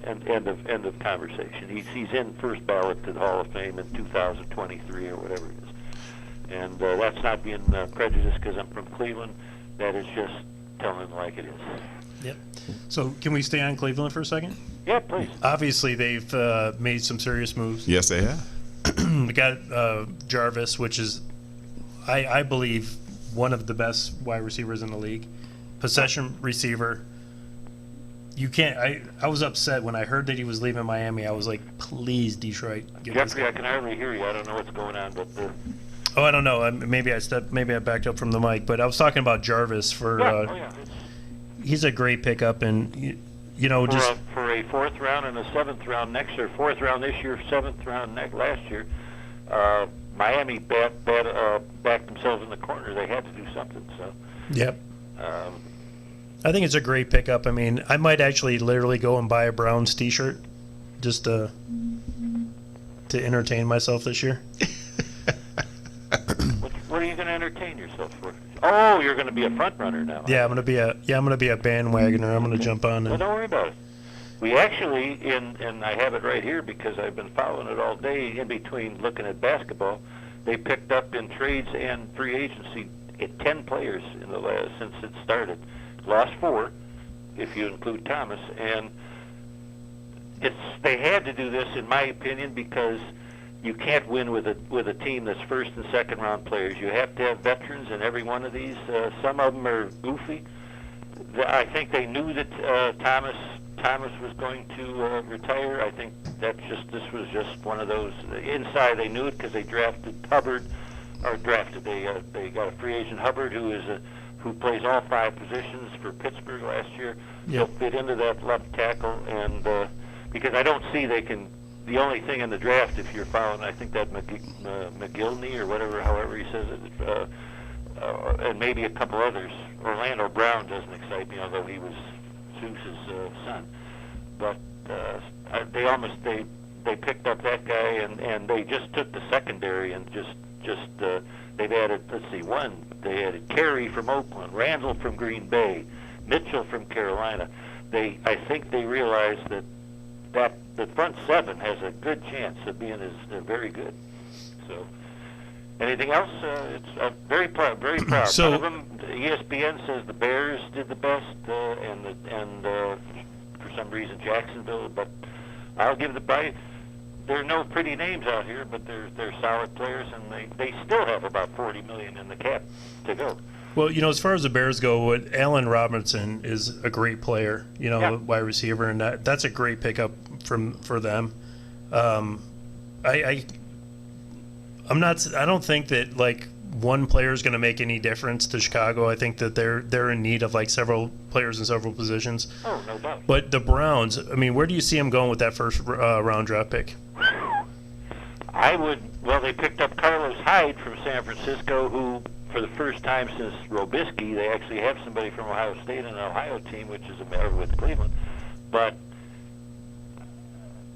[SPEAKER 5] And end of conversation. He's in first ballot to the Hall of Fame in 2023 or whatever it is. And that's not being prejudiced because I'm from Cleveland. That is just telling it like it is.
[SPEAKER 4] Yep. So can we stay on Cleveland for a second?
[SPEAKER 5] Yeah, please.
[SPEAKER 4] Obviously, they've made some serious moves.
[SPEAKER 3] Yes, they have.
[SPEAKER 4] We got Jarvis, which is, I believe, one of the best wide receivers in the league. Possession receiver. You can't. I was upset when I heard that he was leaving Miami. I was like, please, Detroit, get this
[SPEAKER 5] Jeffrey,
[SPEAKER 4] guy.
[SPEAKER 5] I can hardly hear you. I don't know what's going on, but
[SPEAKER 4] Oh, I don't know. Maybe I backed up from the mic, but I was talking about Jarvis for.
[SPEAKER 5] yeah.
[SPEAKER 4] He's a great pickup, and you know, just
[SPEAKER 5] For a fourth round and a seventh round next year, fourth round this year, seventh round last year, Miami backed themselves in the corner. They had to do something. So.
[SPEAKER 4] yep. I think it's a great pickup. I mean, I might actually literally go and buy a Browns T-shirt just to entertain myself this year.
[SPEAKER 5] What are you going to entertain yourself for? Oh, you're going to be a front runner now.
[SPEAKER 4] Yeah, I'm gonna be a bandwagoner. I'm gonna jump on
[SPEAKER 5] Well,
[SPEAKER 4] and
[SPEAKER 5] don't worry about it. We actually, and I have it right here because I've been following it all day in between looking at basketball. They picked up in trades and free agency 10 players in the last since it started. Lost 4, if you include Thomas, and they had to do this, in my opinion, because you can't win with a team that's first and second round players. You have to have veterans in every one of these. Some of them are goofy. I think they knew that Thomas was going to retire. I think this was just one of those. Inside they knew it because they drafted Hubbard or drafted. They got a free agent, Hubbard, who plays all 5 positions for Pittsburgh last year. He'll fit into that left tackle, and because I don't see they can. The only thing in the draft, if you're following, I think that McGillney or whatever, however he says it, and maybe a couple others. Orlando Brown doesn't excite me, although he was Zeus's son. But they picked up that guy, and they just took the secondary and just they've added, let's see, they added Carey from Oakland, Randall from Green Bay, Mitchell from Carolina. I think they realized that the front 7 has a good chance of being very good. So, anything else? It's very proud.
[SPEAKER 4] So,
[SPEAKER 5] one of them, ESPN says the Bears did the best, and for some reason Jacksonville. But I'll give there are no pretty names out here, but they're solid players, and they still have about $40 million in the cap to go.
[SPEAKER 4] Well, as far as the Bears go, Allen Robinson is a great player, wide receiver, and that's a great pickup for them. I don't think that like one player is going to make any difference to Chicago. I think that they're in need of like several players in several positions.
[SPEAKER 5] Oh, no doubt.
[SPEAKER 4] But the Browns, I mean, where do you see them going with that first round draft pick?
[SPEAKER 5] They picked up Carlos Hyde from San Francisco, who, for the first time since Robisky, they actually have somebody from Ohio State in an Ohio team, which is a matter with Cleveland. But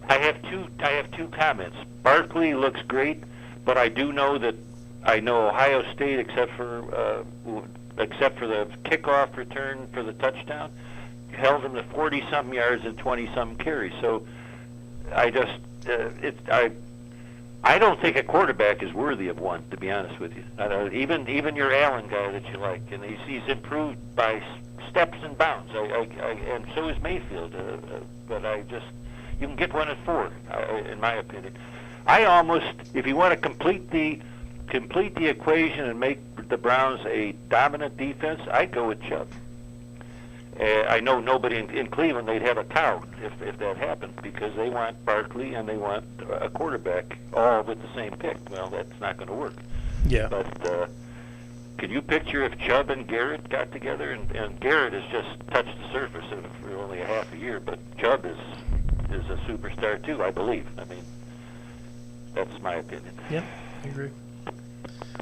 [SPEAKER 5] I have two comments. Barkley looks great, but I do know that I know Ohio State, except for the kickoff return for the touchdown, held him to 40-something yards and 20-something carries. So I don't think a quarterback is worthy of one, to be honest with you. Even your Allen guy that you like, and he's improved by steps and bounds. And so is Mayfield. But you can get one at 4, in my opinion. I almost, if you want to complete the equation and make the Browns a dominant defense, I'd go with Chubb. I know nobody in Cleveland, they'd have a cow if that happened, because they want Barkley and they want a quarterback all with the same pick. Well, that's not going to work.
[SPEAKER 4] Yeah.
[SPEAKER 5] But can you picture if Chubb and Garrett got together? And Garrett has just touched the surface for only a half a year, but Chubb is a superstar too, I believe. I mean, that's my opinion.
[SPEAKER 4] Yeah, I agree.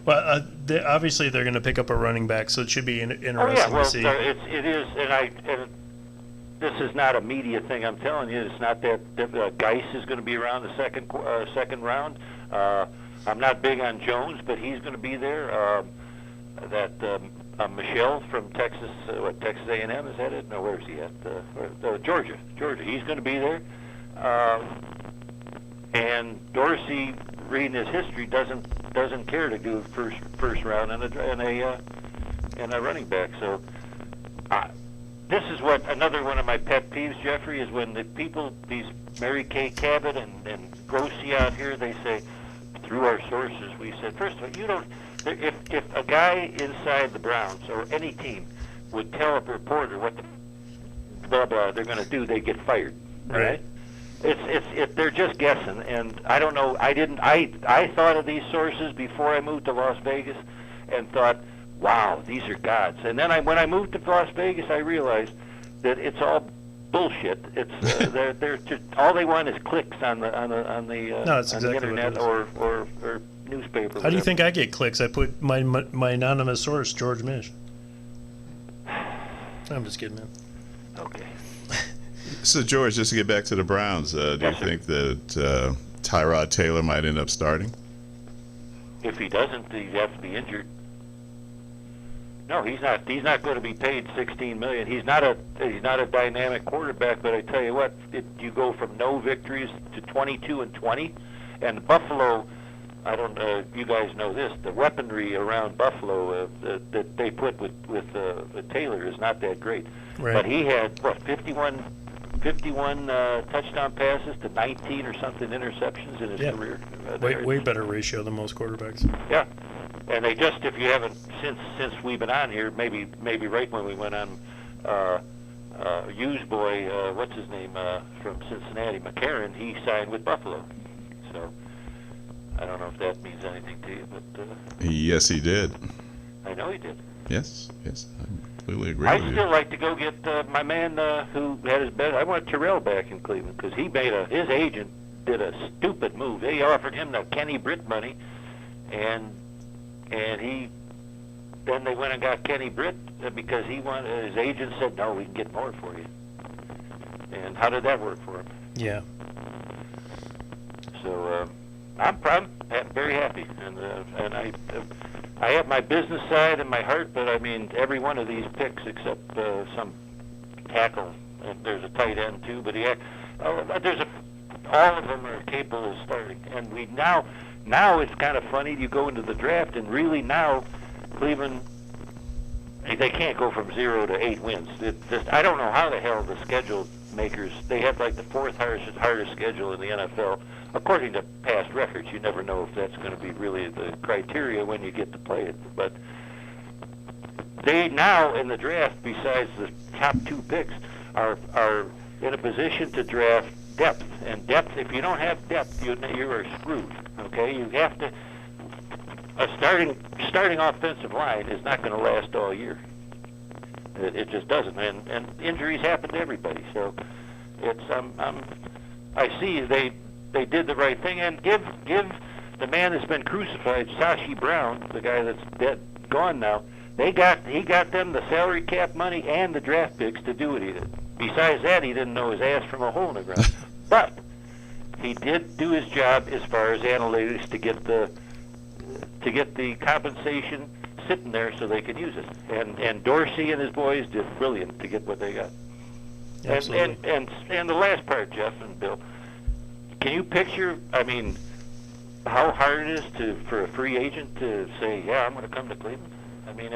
[SPEAKER 4] Well, obviously they're going to pick up a running back, so it should be interesting to see.
[SPEAKER 5] It is, and this is not a media thing. I'm telling you, it's not that Geis is going to be around the second round. I'm not big on Jones, but he's going to be there. Michelle from Texas, Texas A&M, is that it? No, where is he at? Georgia. He's going to be there. And Dorsey, reading his history, doesn't care to do first round and a running back. So this is another one of my pet peeves, Jeffrey, is when these Mary Kay Cabot and Grossi out here, they say, through our sources, we said, first of all, if a guy inside the Browns or any team would tell a reporter what the blah blah they're going to do, they get fired. Right? They're just guessing, and I don't know. I thought of these sources before I moved to Las Vegas, and thought, wow, these are gods. And then when I moved to Las Vegas, I realized that it's all bullshit. It's they're just, all they want is clicks on the internet or newspaper.
[SPEAKER 4] How do you think I get clicks? I put my anonymous source, George Misch. I'm just kidding, man.
[SPEAKER 5] Okay.
[SPEAKER 3] So, George, just to get back to the Browns, do you think that Tyrod Taylor might end up starting?
[SPEAKER 5] If he doesn't, he'd have to be injured. No, he's not. He's not going to be paid $16 million. He's not a dynamic quarterback. But I tell you what, you go from no victories to 22-20, and Buffalo. I don't know. You guys know this. The weaponry around Buffalo that they put with Taylor is not that great.
[SPEAKER 4] Right.
[SPEAKER 5] But he had 51 touchdown passes to 19 or something interceptions in his career.
[SPEAKER 4] Way better ratio than most quarterbacks.
[SPEAKER 5] Yeah, and they just, if you haven't, since we've been on here, maybe right when we went on, Hughes boy, what's his name, from Cincinnati, McCarron, he signed with Buffalo. So I don't know if that means anything to you, but
[SPEAKER 3] Yes, he did.
[SPEAKER 5] I know he did.
[SPEAKER 3] Yes, I completely agree
[SPEAKER 5] I'd
[SPEAKER 3] with you.
[SPEAKER 5] still like to go get my man who had his best. I want Terrell back in Cleveland because he made his agent did a stupid move. They offered him the Kenny Britt money, and then they went and got Kenny Britt because his agent said, no, we can get more for you. And how did that work for him?
[SPEAKER 4] Yeah.
[SPEAKER 5] So I'm very happy, and I have my business side in my heart, but I mean every one of these picks except some tackle, and there's a tight end too. But all of them are capable of starting, and now it's kind of funny. You go into the draft, and really now Cleveland, they can't go from 0 to 8 wins. I don't know how the hell the schedule makers, they have like the 4th hardest schedule in the NFL. According to past records, you never know if that's going to be really the criteria when you get to play it. But they now in the draft, besides the top 2 picks, are in a position to draft depth. And depth, if you don't have depth, you are screwed. Okay, you have to. A starting offensive line is not going to last all year. It just doesn't, and injuries happen to everybody. So it's I see they did the right thing, and give the man that's been crucified, Sashi Brown, the guy that's gone now. He got them the salary cap money and the draft picks to do what he did. Besides that, he didn't know his ass from a hole in the ground. But he did do his job as far as analytics to get the compensation sitting there so they could use it. And Dorsey and his boys did brilliant to get what they got.
[SPEAKER 4] Absolutely.
[SPEAKER 5] And the last part, Jeff and Bill, can you picture, I mean, how hard it is for a free agent to say, yeah, I'm going to come to Cleveland? I mean,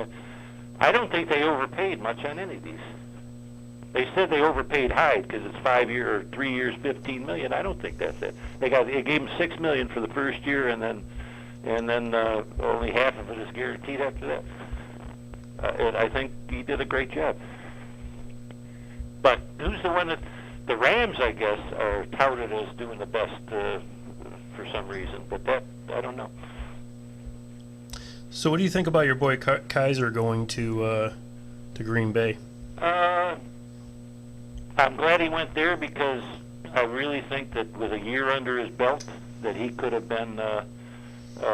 [SPEAKER 5] I don't think they overpaid much on any of these. They said they overpaid Hyde because it's 3 years, $15 million. I don't think that's it. They gave him $6 million for the first year, and then only half of it is guaranteed after that. And I think he did a great job. But who's the one that the Rams, I guess, are touted as doing the best for some reason? But that I don't know.
[SPEAKER 4] So what do you think about your boy Kaiser going to Green Bay?
[SPEAKER 5] I'm glad he went there because I really think that with a year under his belt that he could have been a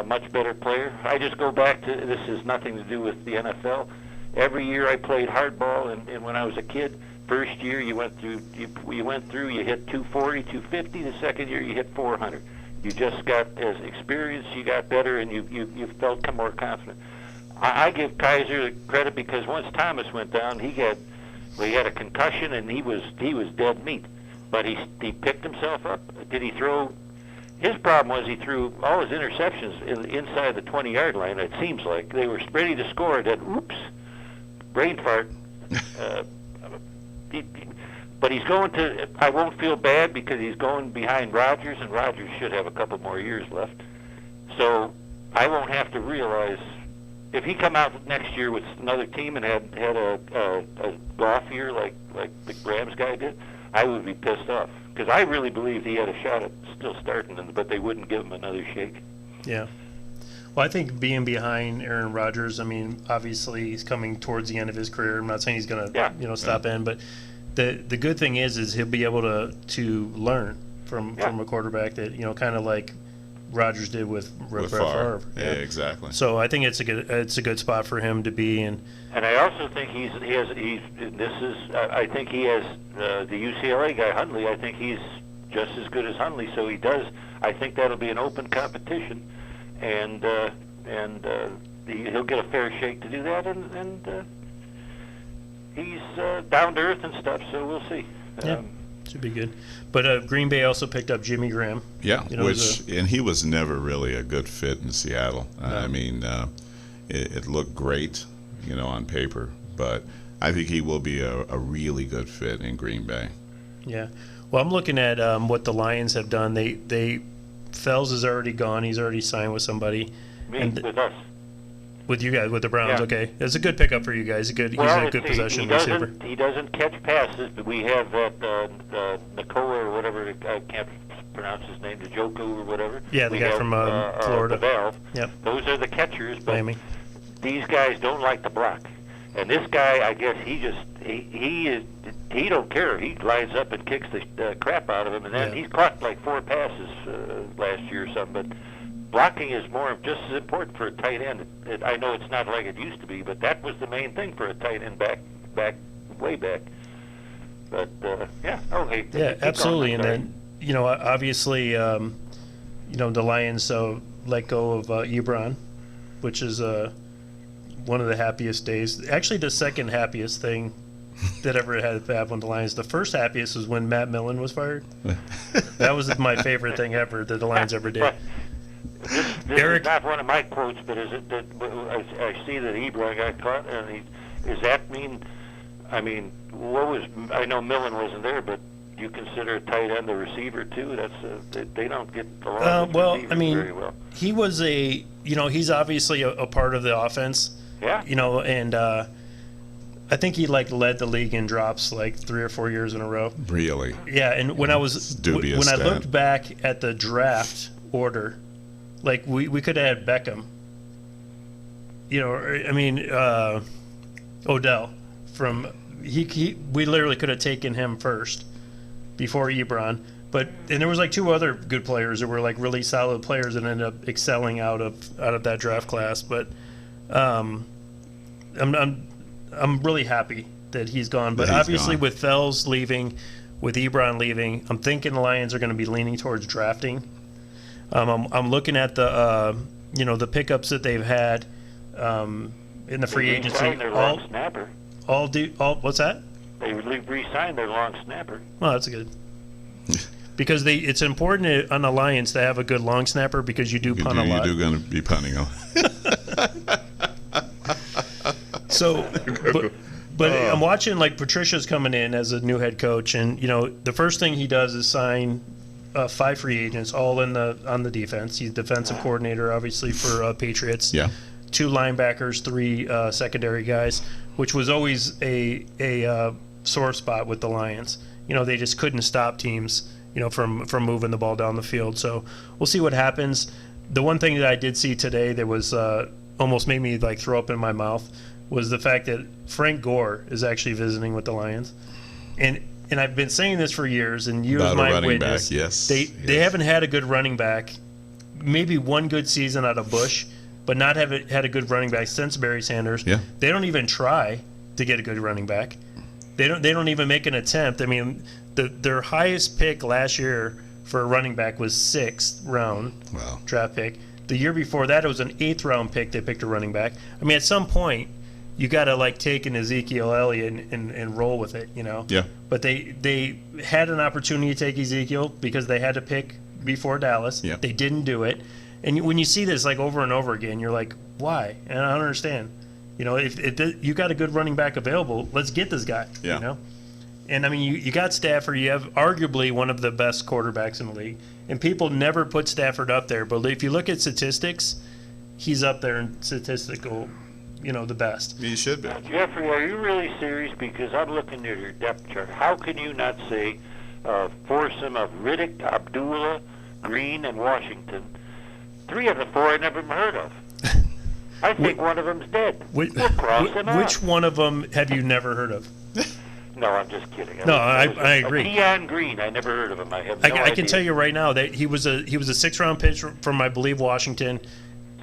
[SPEAKER 5] much better player. I just go back to, this has nothing to do with the NFL. Every year I played hardball, and when I was a kid, first year you hit 240, 250. The second year you hit 400. You just got, as experience, you got better, and you felt more confident. I give Kaiser credit because once Thomas went down, he had a concussion and he was dead meat. But he picked himself up. Did he throw? His problem was he threw all his interceptions inside the 20-yard line. It seems like they were ready to score. That oops, brain fart. But he's going to. I won't feel bad because he's going behind Rodgers, and Rodgers should have a couple more years left. So I won't have to realize if he come out next year with another team and had a golf year like the Rams guy did, I would be pissed off because I really believed he had a shot at still starting, but they wouldn't give him another shake.
[SPEAKER 4] Yeah. Well, I think being behind Aaron Rodgers, I mean, obviously he's coming towards the end of his career. I'm not saying he's going to stop in, but the good thing is he'll be able to learn from a quarterback that, kind of like Rodgers did with Brett Favre.
[SPEAKER 3] Yeah, exactly.
[SPEAKER 4] So I think it's a good spot for him to be in.
[SPEAKER 5] And I also think I think he has the UCLA guy Hundley. I think he's just as good as Hundley. So he does. I think that'll be an open competition, and he'll get a fair shake to do that. And he's down to earth and stuff. So we'll see.
[SPEAKER 4] Yeah. Should be good. But Green Bay also picked up Jimmy Graham.
[SPEAKER 3] Yeah, and he was never really a good fit in Seattle. No. I mean, it looked great, on paper, but I think he will be a really good fit in Green Bay.
[SPEAKER 4] Yeah. Well, I'm looking at what the Lions have done. Fells is already gone. He's already signed with somebody.
[SPEAKER 5] With us.
[SPEAKER 4] With you guys, with the Browns,
[SPEAKER 5] yeah.
[SPEAKER 4] Okay. It's a good pickup for you guys. He's a good possession receiver.
[SPEAKER 5] He doesn't catch passes, but we have that Nakoa or whatever, I can't pronounce his name, the Joko or whatever.
[SPEAKER 4] Yeah, the
[SPEAKER 5] We
[SPEAKER 4] guy
[SPEAKER 5] have,
[SPEAKER 4] from Florida.
[SPEAKER 5] The Valve.
[SPEAKER 4] Yep.
[SPEAKER 5] Those are the catchers, but
[SPEAKER 4] Miami.
[SPEAKER 5] these guys don't like to block. And this guy, I guess, he don't care. He lines up and kicks the crap out of him, and then
[SPEAKER 4] Yeah.
[SPEAKER 5] he's caught like 4 passes last year or something. But blocking is just as important for a tight end. I know it's not like it used to be, but that was the main thing for a tight end way back. But yeah, okay.
[SPEAKER 4] Yeah, absolutely. And then, obviously, the Lions let go of Ebron, which is one of the happiest days. Actually, the second happiest thing that ever had to happen with the Lions. The first happiest was when Matt Millen was fired. That was my favorite thing ever that the Lions ever did.
[SPEAKER 5] This
[SPEAKER 4] Eric,
[SPEAKER 5] is not one of my quotes, but is it that I see that Ebron got caught, and does that mean? I mean, I know Millen wasn't there, but you consider a tight end a receiver too? They don't get along with receivers very well.
[SPEAKER 4] He was he's obviously a part of the offense.
[SPEAKER 5] Yeah.
[SPEAKER 4] And I think he led the league in drops 3 or 4 years in a row.
[SPEAKER 3] Really?
[SPEAKER 4] Yeah, and when I looked back at the draft order, we could have had Beckham. Odell from we literally could have taken him first before Ebron. And there was 2 other good players that were really solid players that ended up excelling out of that draft class. But I'm really happy that he's gone. But obviously, with Fells leaving, with Ebron leaving, I'm thinking the Lions are going to be leaning towards drafting. I'm looking at the the pickups that they've had in the free agency.
[SPEAKER 5] Their long snapper.
[SPEAKER 4] What's that?
[SPEAKER 5] They re-signed their long snapper.
[SPEAKER 4] Well, that's good. Because it's important on the Lions to have a good long snapper because you do punt a lot.
[SPEAKER 3] You do going to be punting them.
[SPEAKER 4] So, but I'm watching Patricia's coming in as a new head coach, and the first thing he does is sign 5 free agents, all on the defense. He's defensive coordinator, obviously for Patriots.
[SPEAKER 3] Yeah.
[SPEAKER 4] 2 linebackers, 3 secondary guys, which was always a sore spot with the Lions. They just couldn't stop teams, from moving the ball down the field. So we'll see what happens. The one thing that I did see today that was almost made me throw up in my mouth was the fact that Frank Gore is actually visiting with the Lions, and I've been saying this for years, and you as my witness.
[SPEAKER 3] Back, yes.
[SPEAKER 4] They haven't had a good running back, maybe one good season out of Bush, but not had a good running back since Barry Sanders.
[SPEAKER 3] Yeah.
[SPEAKER 4] They don't even try to get a good running back. They don't even make an attempt. I mean, their highest pick last year for a running back was 6th round draft pick. The year before that, it was an 8th round pick. They picked a running back. I mean, at some point, you got to take an Ezekiel Elliott and roll with it,
[SPEAKER 3] Yeah.
[SPEAKER 4] But they had an opportunity to take Ezekiel because they had to pick before Dallas.
[SPEAKER 3] Yeah.
[SPEAKER 4] They didn't do it. And when you see this over and over again, you're like, why? And I don't understand. If you got a good running back available, let's get this guy.
[SPEAKER 3] Yeah.
[SPEAKER 4] And I mean, you got Stafford. You have arguably one of the best quarterbacks in the league, and people never put Stafford up there. But if you look at statistics, he's up there in statistical, the best.
[SPEAKER 3] He should be.
[SPEAKER 5] Jeffrey, are you really serious? Because I'm looking at your depth chart. How can you not say foursome of Riddick, Abdullah, Green, and Washington? 3 of the 4 I never heard of. I think one of them's dead. We'll cross him out.
[SPEAKER 4] Which one of them have you never heard of?
[SPEAKER 5] No, I'm just kidding.
[SPEAKER 4] I agree.
[SPEAKER 5] Keon Green, I never heard of him. I have no idea.
[SPEAKER 4] I can tell you right now that he was a 6th round pick from I believe Washington.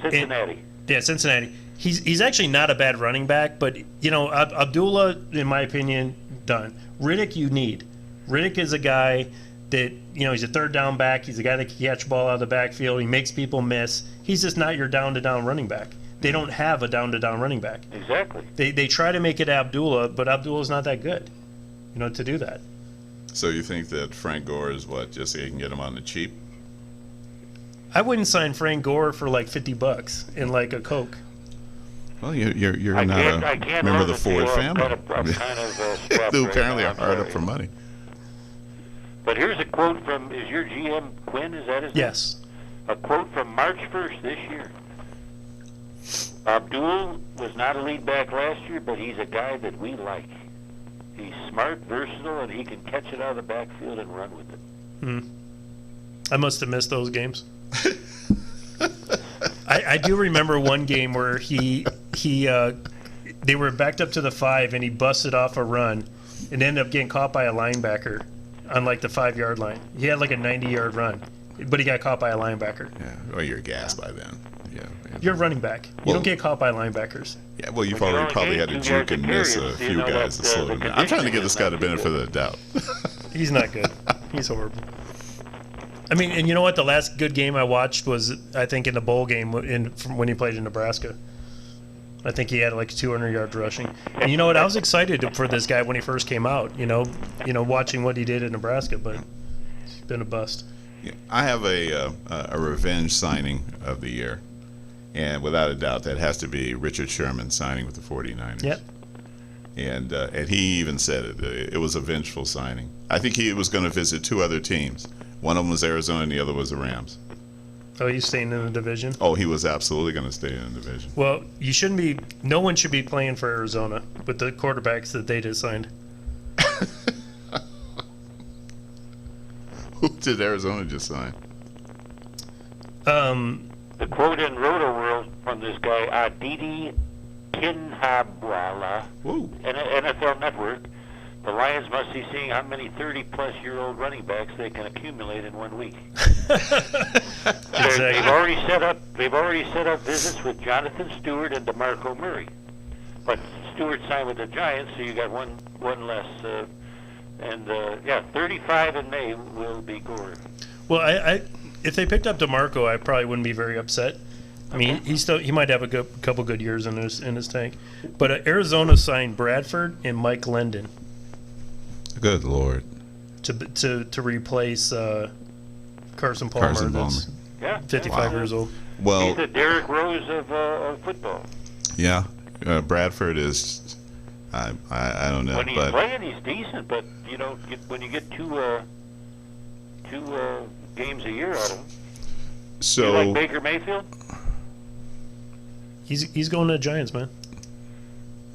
[SPEAKER 5] Cincinnati.
[SPEAKER 4] Cincinnati. He's actually not a bad running back, but Abdullah, in my opinion, done. Riddick, you need. Riddick is a guy that he's a 3rd down back. He's a guy that can catch the ball out of the backfield. He makes people miss. He's just not your down to down running back. They don't have a down to down running back.
[SPEAKER 5] Exactly.
[SPEAKER 4] They try to make it Abdullah, but Abdullah's not that good, to do that.
[SPEAKER 3] So you think that Frank Gore is just so you can get him on the cheap?
[SPEAKER 4] I wouldn't sign Frank Gore for $50 in a Coke.
[SPEAKER 3] Well, you're not a member of the Ford family. Who apparently are hard up for money.
[SPEAKER 5] But here's a quote from, is your GM Quinn, is that his name?
[SPEAKER 4] Yes.
[SPEAKER 5] A quote from March 1st this year. Abdul was not a lead back last year, but he's a guy that we like. He's smart, versatile, and he can catch it out of the backfield and run with it.
[SPEAKER 4] I must have missed those games. I do remember one game where they were backed up to the 5 and he busted off a run and ended up getting caught by a linebacker on like the 5-yard line. He had like a 90-yard run, but he got caught by a linebacker.
[SPEAKER 3] Yeah. Well, you're gassed by then. Yeah.
[SPEAKER 4] You're a running back. You
[SPEAKER 3] Well-
[SPEAKER 4] don't get caught by linebackers.
[SPEAKER 3] Yeah. Well, you've
[SPEAKER 5] When you
[SPEAKER 3] already probably
[SPEAKER 5] only
[SPEAKER 3] had to
[SPEAKER 5] gain 2
[SPEAKER 3] juke
[SPEAKER 5] yards
[SPEAKER 3] and
[SPEAKER 5] of
[SPEAKER 3] miss
[SPEAKER 5] carry,
[SPEAKER 3] a
[SPEAKER 5] so you
[SPEAKER 3] few
[SPEAKER 5] know
[SPEAKER 3] guys
[SPEAKER 5] that,
[SPEAKER 3] to slow
[SPEAKER 5] the
[SPEAKER 3] him down. I'm trying to give
[SPEAKER 5] conditioning
[SPEAKER 3] this
[SPEAKER 5] is
[SPEAKER 3] guy
[SPEAKER 5] not
[SPEAKER 3] the
[SPEAKER 5] too
[SPEAKER 3] benefit of the doubt.
[SPEAKER 4] He's not good. He's horrible. I mean, and you know what? The last good game I watched was, I think, in the bowl game from when he played in Nebraska. I think he had like 200 yards rushing. And you know what? I was excited for this guy when he first came out. You know, watching what he did in Nebraska, but he's been a bust.
[SPEAKER 3] Yeah, I have a revenge signing of the year, and without a doubt, that has to be Richard Sherman signing with the 49ers.
[SPEAKER 4] Yep.
[SPEAKER 3] And he even said it. It was a vengeful signing. I think he was going to visit 2 other teams. One of them was Arizona, and the other was the Rams.
[SPEAKER 4] Oh, he's staying in the division?
[SPEAKER 3] Oh, he was absolutely going to stay in the division.
[SPEAKER 4] Well, you shouldn't be. No one should be playing for Arizona with the quarterbacks that they just signed.
[SPEAKER 3] Who did Arizona just sign?
[SPEAKER 5] The quote in Roto World from this guy, Aditi Kinhabwala,
[SPEAKER 3] Whoa.
[SPEAKER 5] NFL Network, the Lions must be seeing how many 30-plus-year-old running backs they can accumulate in 1 week. They've already set up visits with Jonathan Stewart and DeMarco Murray, but Stewart signed with the Giants, so you got one less. 35 in May will be Gore.
[SPEAKER 4] Well, I if they picked up DeMarco, I probably wouldn't be very upset. I mean, he might have a couple good years in his tank. But Arizona signed Bradford and Mike Lendon
[SPEAKER 3] Good Lord.
[SPEAKER 4] to replace Carson Palmer.
[SPEAKER 3] Carson
[SPEAKER 4] That's
[SPEAKER 3] Palmer.
[SPEAKER 5] Yeah,
[SPEAKER 4] 55 years old.
[SPEAKER 3] Well,
[SPEAKER 5] he's the Derrick Rose of football.
[SPEAKER 3] yeah, Bradford is, I don't know,
[SPEAKER 5] When he's
[SPEAKER 3] but
[SPEAKER 5] playing, he's decent, but you know, when you get two games a year out of him, you
[SPEAKER 3] so
[SPEAKER 5] like Baker Mayfield?
[SPEAKER 4] He's going to the Giants, man.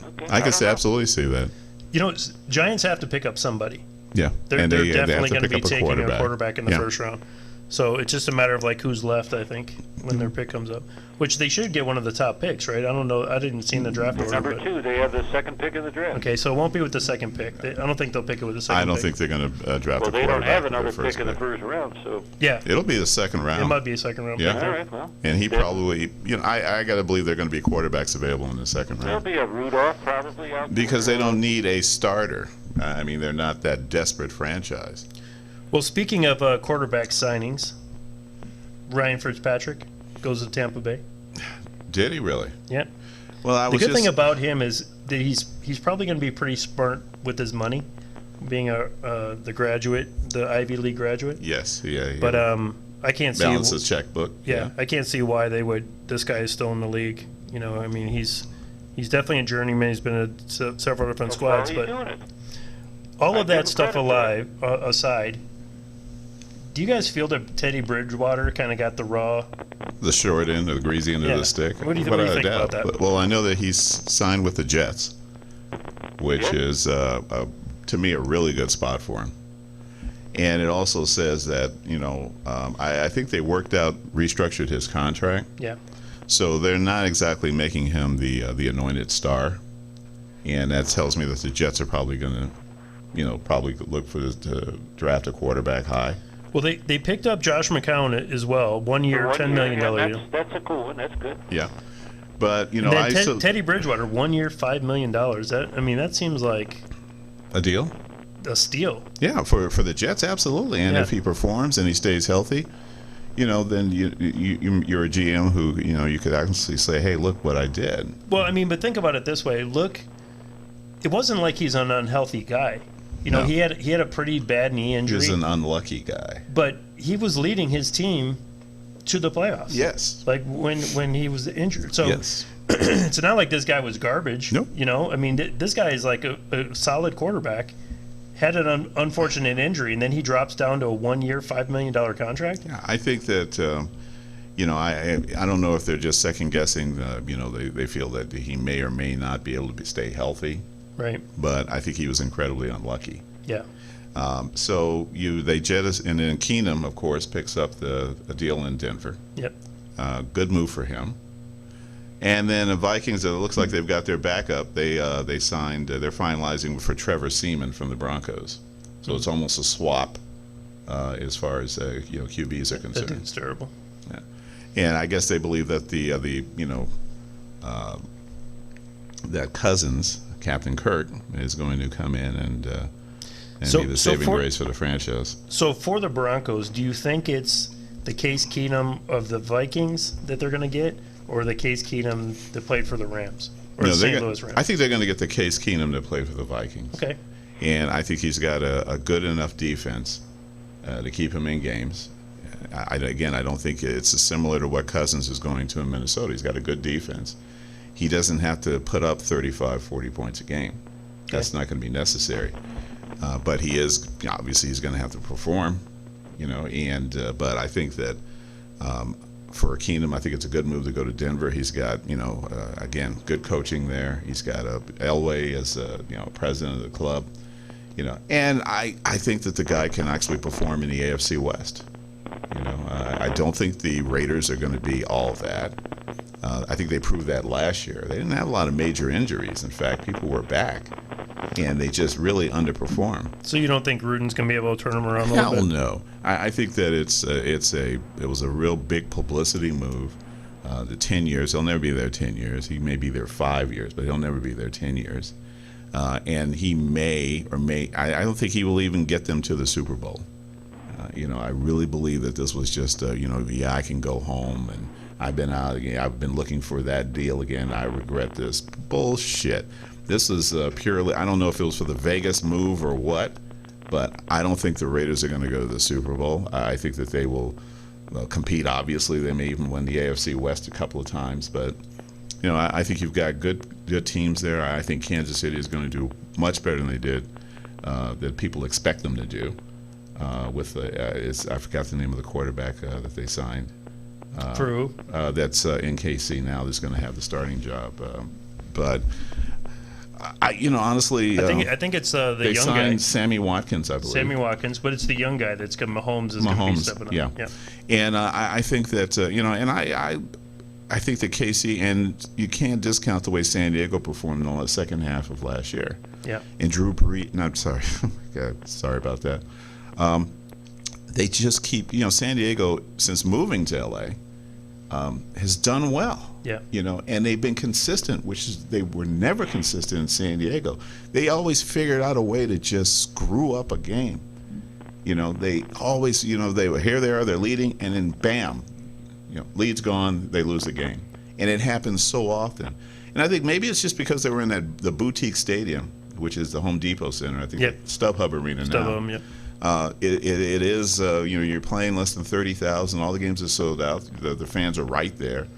[SPEAKER 5] Okay,
[SPEAKER 3] I can
[SPEAKER 5] don't know.
[SPEAKER 3] absolutely see that.
[SPEAKER 4] You know, Giants have to pick up somebody.
[SPEAKER 3] Yeah,
[SPEAKER 4] They're
[SPEAKER 3] and they have
[SPEAKER 4] definitely
[SPEAKER 3] to
[SPEAKER 4] going to
[SPEAKER 3] pick
[SPEAKER 4] be
[SPEAKER 3] up
[SPEAKER 4] taking a quarterback in the
[SPEAKER 3] Yeah.
[SPEAKER 4] first round. So it's just a matter of like who's left, I think, when their pick comes up. Which they should get one of the top picks, right? I don't know. I didn't see in the draft order.
[SPEAKER 5] Number
[SPEAKER 4] but-
[SPEAKER 5] 2, they have the second pick in the draft.
[SPEAKER 4] Okay, so it won't be with the second pick. I don't think they'll pick it with the second
[SPEAKER 3] I
[SPEAKER 4] pick.
[SPEAKER 3] don't think they're going to draft
[SPEAKER 5] Well,
[SPEAKER 3] a
[SPEAKER 5] they
[SPEAKER 3] quarterback.
[SPEAKER 5] don't have
[SPEAKER 3] with
[SPEAKER 5] another
[SPEAKER 3] their
[SPEAKER 5] pick in the first round, so
[SPEAKER 4] Yeah,
[SPEAKER 3] It'll be the second
[SPEAKER 4] it
[SPEAKER 3] round.
[SPEAKER 4] might be a second round
[SPEAKER 3] Yeah.
[SPEAKER 4] pick.
[SPEAKER 5] all
[SPEAKER 4] there.
[SPEAKER 5] right. Well,
[SPEAKER 3] And he
[SPEAKER 5] then
[SPEAKER 3] probably, I got to believe they're going to be quarterbacks available in the second
[SPEAKER 5] there'll
[SPEAKER 3] round
[SPEAKER 5] be a Rudolph probably out there.
[SPEAKER 3] because they don't need a starter. I mean, they're not that desperate franchise.
[SPEAKER 4] Well, speaking of quarterback signings, Ryan Fitzpatrick goes to Tampa Bay.
[SPEAKER 3] Did he really?
[SPEAKER 4] Yeah.
[SPEAKER 3] Well, I
[SPEAKER 4] The
[SPEAKER 3] was
[SPEAKER 4] good
[SPEAKER 3] just
[SPEAKER 4] thing about him is that he's probably going to be pretty smart with his money, being the Ivy League graduate.
[SPEAKER 3] yes, yeah.
[SPEAKER 4] But I can't see.
[SPEAKER 3] balance his checkbook.
[SPEAKER 4] Yeah, I can't see why they would. This guy is still in the league. You know, I mean, he's definitely a journeyman. He's been at several different
[SPEAKER 5] That's why
[SPEAKER 4] squads,
[SPEAKER 5] he's
[SPEAKER 4] but
[SPEAKER 5] doing it.
[SPEAKER 4] all
[SPEAKER 5] I
[SPEAKER 4] of
[SPEAKER 5] give
[SPEAKER 4] that
[SPEAKER 5] him
[SPEAKER 4] stuff
[SPEAKER 5] credit for
[SPEAKER 4] aside, do you guys feel that Teddy Bridgewater kind of got the raw?
[SPEAKER 3] The short end, the greasy end
[SPEAKER 4] Yeah.
[SPEAKER 3] of the stick.
[SPEAKER 4] What do you
[SPEAKER 3] Without a
[SPEAKER 4] think about
[SPEAKER 3] doubt.
[SPEAKER 4] that?
[SPEAKER 3] But, well, I know that he's signed with the Jets, which
[SPEAKER 5] Yeah.
[SPEAKER 3] is to me a really good spot for him. And it also says that I think they restructured his contract,
[SPEAKER 4] Yeah.
[SPEAKER 3] so they're not exactly making him the anointed star, and that tells me that the Jets are probably going to probably look to draft a quarterback high.
[SPEAKER 4] Well, they picked up Josh McCown as well. 1 year, $10 million
[SPEAKER 5] Yeah,
[SPEAKER 4] deal.
[SPEAKER 5] that's a cool one. That's good.
[SPEAKER 3] Yeah, but
[SPEAKER 4] And then Teddy Bridgewater, 1 year, $5 million. That seems like
[SPEAKER 3] a deal.
[SPEAKER 4] a steal.
[SPEAKER 3] Yeah, for the Jets, absolutely. And
[SPEAKER 4] Yeah.
[SPEAKER 3] if he performs and he stays healthy, then you're a GM who you could actually say, "Hey, look what I did."
[SPEAKER 4] Well, I mean, but think about it this way. Look, it wasn't like he's an unhealthy guy.
[SPEAKER 3] No.
[SPEAKER 4] He had a pretty bad knee injury,
[SPEAKER 3] He's an unlucky guy.
[SPEAKER 4] but he was leading his team to the playoffs.
[SPEAKER 3] Yes.
[SPEAKER 4] Like when he was injured. So
[SPEAKER 3] Yes.
[SPEAKER 4] it's not like this guy was garbage.
[SPEAKER 3] Nope.
[SPEAKER 4] I mean, this guy is like a solid quarterback. Had an unfortunate injury, and then he drops down to a 1 year, $5 million contract.
[SPEAKER 3] Yeah, I think that I don't know if they're just second guessing. They feel that he may or may not be able to stay healthy,
[SPEAKER 4] Right.
[SPEAKER 3] but I think he was incredibly unlucky.
[SPEAKER 4] Yeah.
[SPEAKER 3] So they jettison, and then Keenum, of course, picks up a deal in Denver.
[SPEAKER 4] Yep.
[SPEAKER 3] Good move for him. And then the Vikings, it looks like they've got their backup. They signed. They're finalizing for Trevor Seaman from the Broncos. So it's almost a swap as far as QBs are concerned.
[SPEAKER 4] That dude's terrible.
[SPEAKER 3] Yeah. And I guess they believe that that Cousins, Captain Kirk, is going to come in and be the saving grace for the franchise.
[SPEAKER 4] So for the Broncos, do you think it's the Case Keenum of the Vikings that they're going to get, or the Case Keenum that played for the Rams, or the St. Louis Rams?
[SPEAKER 3] I think they're going to get the Case Keenum that played for the Vikings.
[SPEAKER 4] Okay.
[SPEAKER 3] And I think he's got a good enough defense to keep him in games. I don't think it's similar to what Cousins is going to in Minnesota. He's got a good defense. He doesn't have to put up 35, 40 points a game. That's not going to be necessary. But he is, obviously, he's going to have to perform, but I think that for Keenum, I think it's a good move to go to Denver. He's got, again, good coaching there. He's got Elway as, president of the club, and I think that the guy can actually perform in the AFC West. I don't think the Raiders are going to be all that. I think they proved that last year. They didn't have a lot of major injuries. In fact, people were back, and they just really underperformed.
[SPEAKER 4] So you don't think Gruden's going to be able to turn them around a little bit?
[SPEAKER 3] Hell no. I think that it was a real big publicity move. The 10 years, he'll never be there 10 years. He may be there 5 years, but he'll never be there 10 years. And he I don't think he will even get them to the Super Bowl. I really believe that this was just, I can go home and I've been out again. I've been looking for that deal again. I regret this. Bullshit. This is purely, I don't know if it was for the Vegas move or what, but I don't think the Raiders are going to go to the Super Bowl. I think that they will compete, obviously. They may even win the AFC West a couple of times, but I think you've got good teams there. I think Kansas City is going to do much better than they did, that people expect them to do. I forgot the name of the quarterback that they signed.
[SPEAKER 4] For who?
[SPEAKER 3] That's in KC now. That's going to have the starting job. But honestly,
[SPEAKER 4] I think it's the
[SPEAKER 3] they
[SPEAKER 4] young
[SPEAKER 3] signed
[SPEAKER 4] guy,
[SPEAKER 3] Sammy Watkins, I believe.
[SPEAKER 4] Sammy Watkins, but it's the young guy that's going. Mahomes is going to be stepping up.
[SPEAKER 3] Yeah. And I think that and I think that KC, and you can't discount the way San Diego performed in the second half of last year.
[SPEAKER 4] Yeah.
[SPEAKER 3] And Drew Brees. No, I'm sorry. God, sorry about that. They just keep, San Diego, since moving to LA, has done well.
[SPEAKER 4] Yeah.
[SPEAKER 3] And they've been consistent, they were never consistent in San Diego. They always figured out a way to just screw up a game. They always, they were here, they are, they're leading, and then bam, lead's gone, they lose the game. And it happens so often. And I think maybe it's just because they were in the boutique stadium, which is the Home Depot Center. I think StubHub Arena now.
[SPEAKER 4] StubHub, yep.
[SPEAKER 3] It is, you're playing less than 30,000. All the games are sold out. The fans are right there.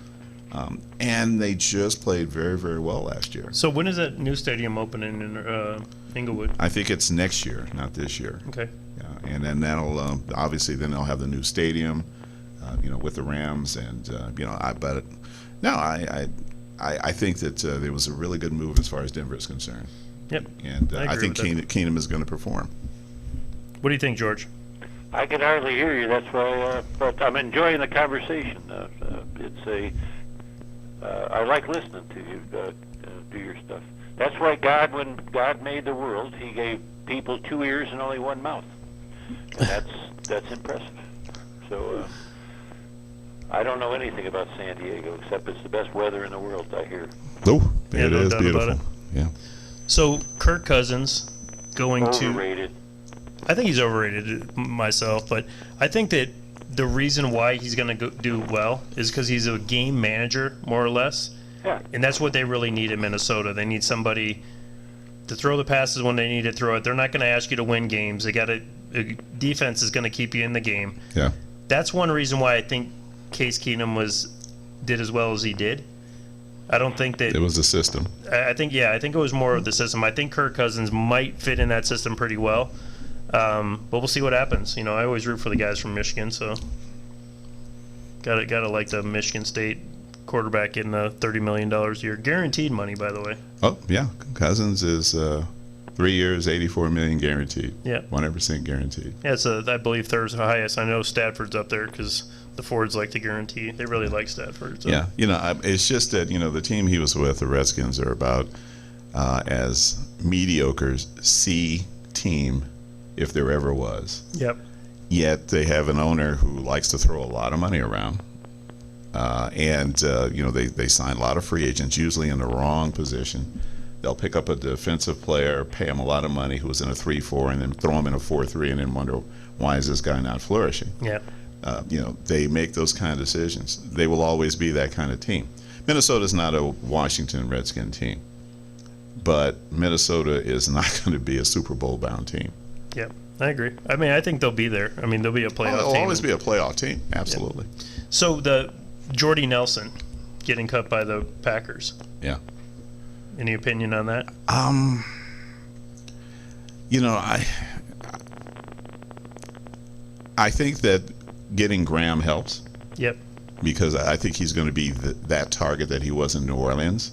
[SPEAKER 3] And they just played very, very well last year.
[SPEAKER 4] So when is that new stadium opening in Inglewood?
[SPEAKER 3] I think it's next year, not this year.
[SPEAKER 4] Okay.
[SPEAKER 3] Yeah, and then that'll, obviously, then they'll have the new stadium, with the Rams. And, I think that there was a really good move as far as Denver is concerned.
[SPEAKER 4] Yep.
[SPEAKER 3] And I think
[SPEAKER 4] Keenum
[SPEAKER 3] is going to perform.
[SPEAKER 4] What do you think, George?
[SPEAKER 5] I can hardly hear you. That's why, but I'm enjoying the conversation. I like listening to you do your stuff. That's why when God made the world, He gave people 2 ears and only one mouth. And that's impressive. So I don't know anything about San Diego except it's the best weather in the world, I hear.
[SPEAKER 3] Oh, it
[SPEAKER 4] no
[SPEAKER 3] is
[SPEAKER 4] doubt
[SPEAKER 3] beautiful.
[SPEAKER 4] about it.
[SPEAKER 3] Yeah.
[SPEAKER 4] So Kirk Cousins going
[SPEAKER 5] Overrated.
[SPEAKER 4] I think he's overrated myself, but I think that the reason why he's going to do well is because he's a game manager, more or less.
[SPEAKER 5] Yeah.
[SPEAKER 4] And that's what they really need in Minnesota. They need somebody to throw the passes when they need to throw it. They're not going to ask you to win games. Defense is going to keep you in the game.
[SPEAKER 3] Yeah.
[SPEAKER 4] That's one reason why I think Case Keenum did as well as he did. I don't think that
[SPEAKER 3] it was the system.
[SPEAKER 4] I think it was more of the system. I think Kirk Cousins might fit in that system pretty well. But we'll see what happens. I always root for the guys from Michigan, so gotta like the Michigan State quarterback getting $30 million a year, guaranteed money, by the way.
[SPEAKER 3] Oh yeah, Cousins is 3 years, $84 million guaranteed.
[SPEAKER 4] Yeah.
[SPEAKER 3] 100% guaranteed.
[SPEAKER 4] Yeah, so I believe Thur's the highest. I know Stafford's up there because the Fords like to guarantee. They really like Stafford. So.
[SPEAKER 3] Yeah, it's just that the team he was with, the Redskins, are about as mediocre C team if there ever was.
[SPEAKER 4] Yep.
[SPEAKER 3] Yet they have an owner who likes to throw a lot of money around, and they sign a lot of free agents, usually in the wrong position. They'll pick up a defensive player, pay him a lot of money who was in a 3-4, and then throw him in a 4-3, and then wonder why is this guy not flourishing.
[SPEAKER 4] Yeah.
[SPEAKER 3] They make those kind of decisions. They will always be that kind of team. Minnesota's not a Washington Redskin team, but Minnesota is not going to be a Super Bowl bound team.
[SPEAKER 4] Yep. I agree. I mean, I think they'll be there. I mean, they'll be a playoff team.
[SPEAKER 3] They'll always be a playoff team. Absolutely.
[SPEAKER 4] Yep. So the Jordy Nelson getting cut by the Packers.
[SPEAKER 3] Yeah.
[SPEAKER 4] Any opinion on that?
[SPEAKER 3] I think that getting Graham helps.
[SPEAKER 4] Yep.
[SPEAKER 3] Because I think he's going to be that target that he was in New Orleans,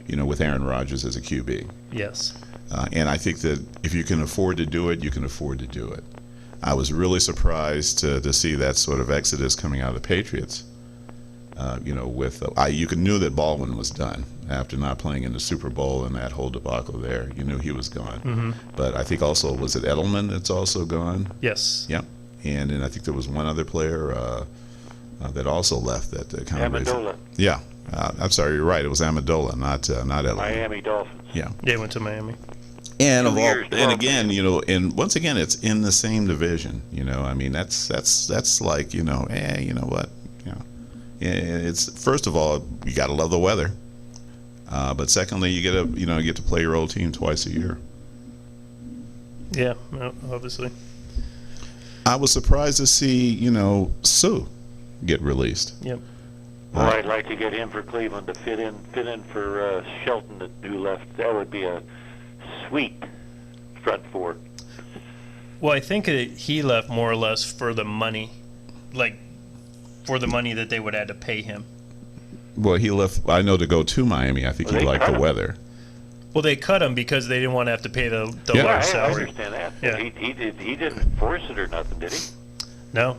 [SPEAKER 3] with Aaron Rodgers as a QB.
[SPEAKER 4] Yes.
[SPEAKER 3] And I think that if you can afford to do it, you can afford to do it. I was really surprised to see that sort of exodus coming out of the Patriots. You knew that Baldwin was done after not playing in the Super Bowl and that whole debacle there. You knew he was gone.
[SPEAKER 4] Mm-hmm.
[SPEAKER 3] But I think also, was it Edelman that's also gone?
[SPEAKER 4] Yes.
[SPEAKER 3] Yep. And then I think there was one other player that also left that kind of
[SPEAKER 5] Amendola.
[SPEAKER 3] Yeah. I'm sorry, you're right. It was Amendola, not Edelman.
[SPEAKER 5] Miami Dolphins.
[SPEAKER 3] Yeah.
[SPEAKER 4] They went to Miami.
[SPEAKER 3] And
[SPEAKER 5] again,
[SPEAKER 3] and once again, it's in the same division. I mean, that's like, you know what, it's, first of all, you got to love the weather, but secondly, you get to play your old team twice a year.
[SPEAKER 4] Yeah, obviously.
[SPEAKER 3] I was surprised to see Sue get released.
[SPEAKER 4] Yep.
[SPEAKER 5] Well, I'd like to get him for Cleveland to fit in for Shelton who left. That would be a sweet front four.
[SPEAKER 4] Well, I think he left more or less for the money, for the money that they would have to pay him.
[SPEAKER 3] Well, he left, I know, to go to Miami. I think he liked the weather.
[SPEAKER 4] Well, they cut him because they didn't want to have to pay the
[SPEAKER 3] Yeah.
[SPEAKER 4] large
[SPEAKER 5] I
[SPEAKER 4] salary.
[SPEAKER 5] understand that.
[SPEAKER 4] Yeah.
[SPEAKER 5] He didn't force it or nothing, did he?
[SPEAKER 4] No.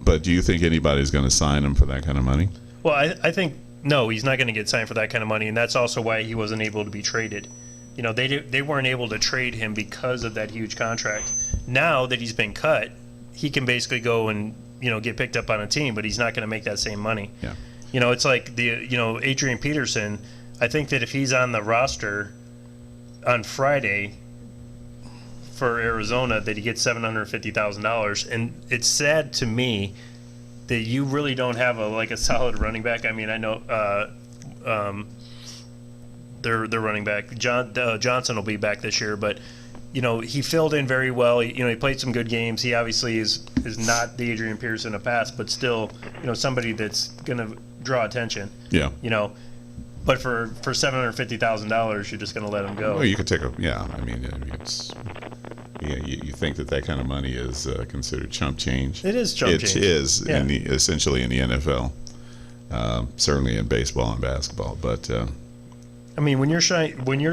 [SPEAKER 3] But do you think anybody's going to sign him for that kind of money?
[SPEAKER 4] Well, I think, no, he's not going to get signed for that kind of money, and that's also why he wasn't able to be traded. They weren't able to trade him because of that huge contract. Now that he's been cut, he can basically go and, get picked up on a team, but he's not going to make that same money.
[SPEAKER 3] Yeah.
[SPEAKER 4] It's like Adrian Peterson. I think that if he's on the roster on Friday for Arizona, that he gets $750,000, and it's sad to me that you really don't have a solid running back. I mean, I know their running back Johnson will be back this year, but he filled in very well. He played some good games. He obviously is not the Adrian Peterson of past, but still somebody that's going to draw attention.
[SPEAKER 3] Yeah.
[SPEAKER 4] But for $750,000, you're just going to let him go.
[SPEAKER 3] Well, you could take I mean, it's. Yeah, you think that kind of money is considered chump change?
[SPEAKER 4] It is chump change.
[SPEAKER 3] It is
[SPEAKER 4] Yeah.
[SPEAKER 3] Essentially in the NFL, certainly in baseball and basketball. But
[SPEAKER 4] I mean, when you're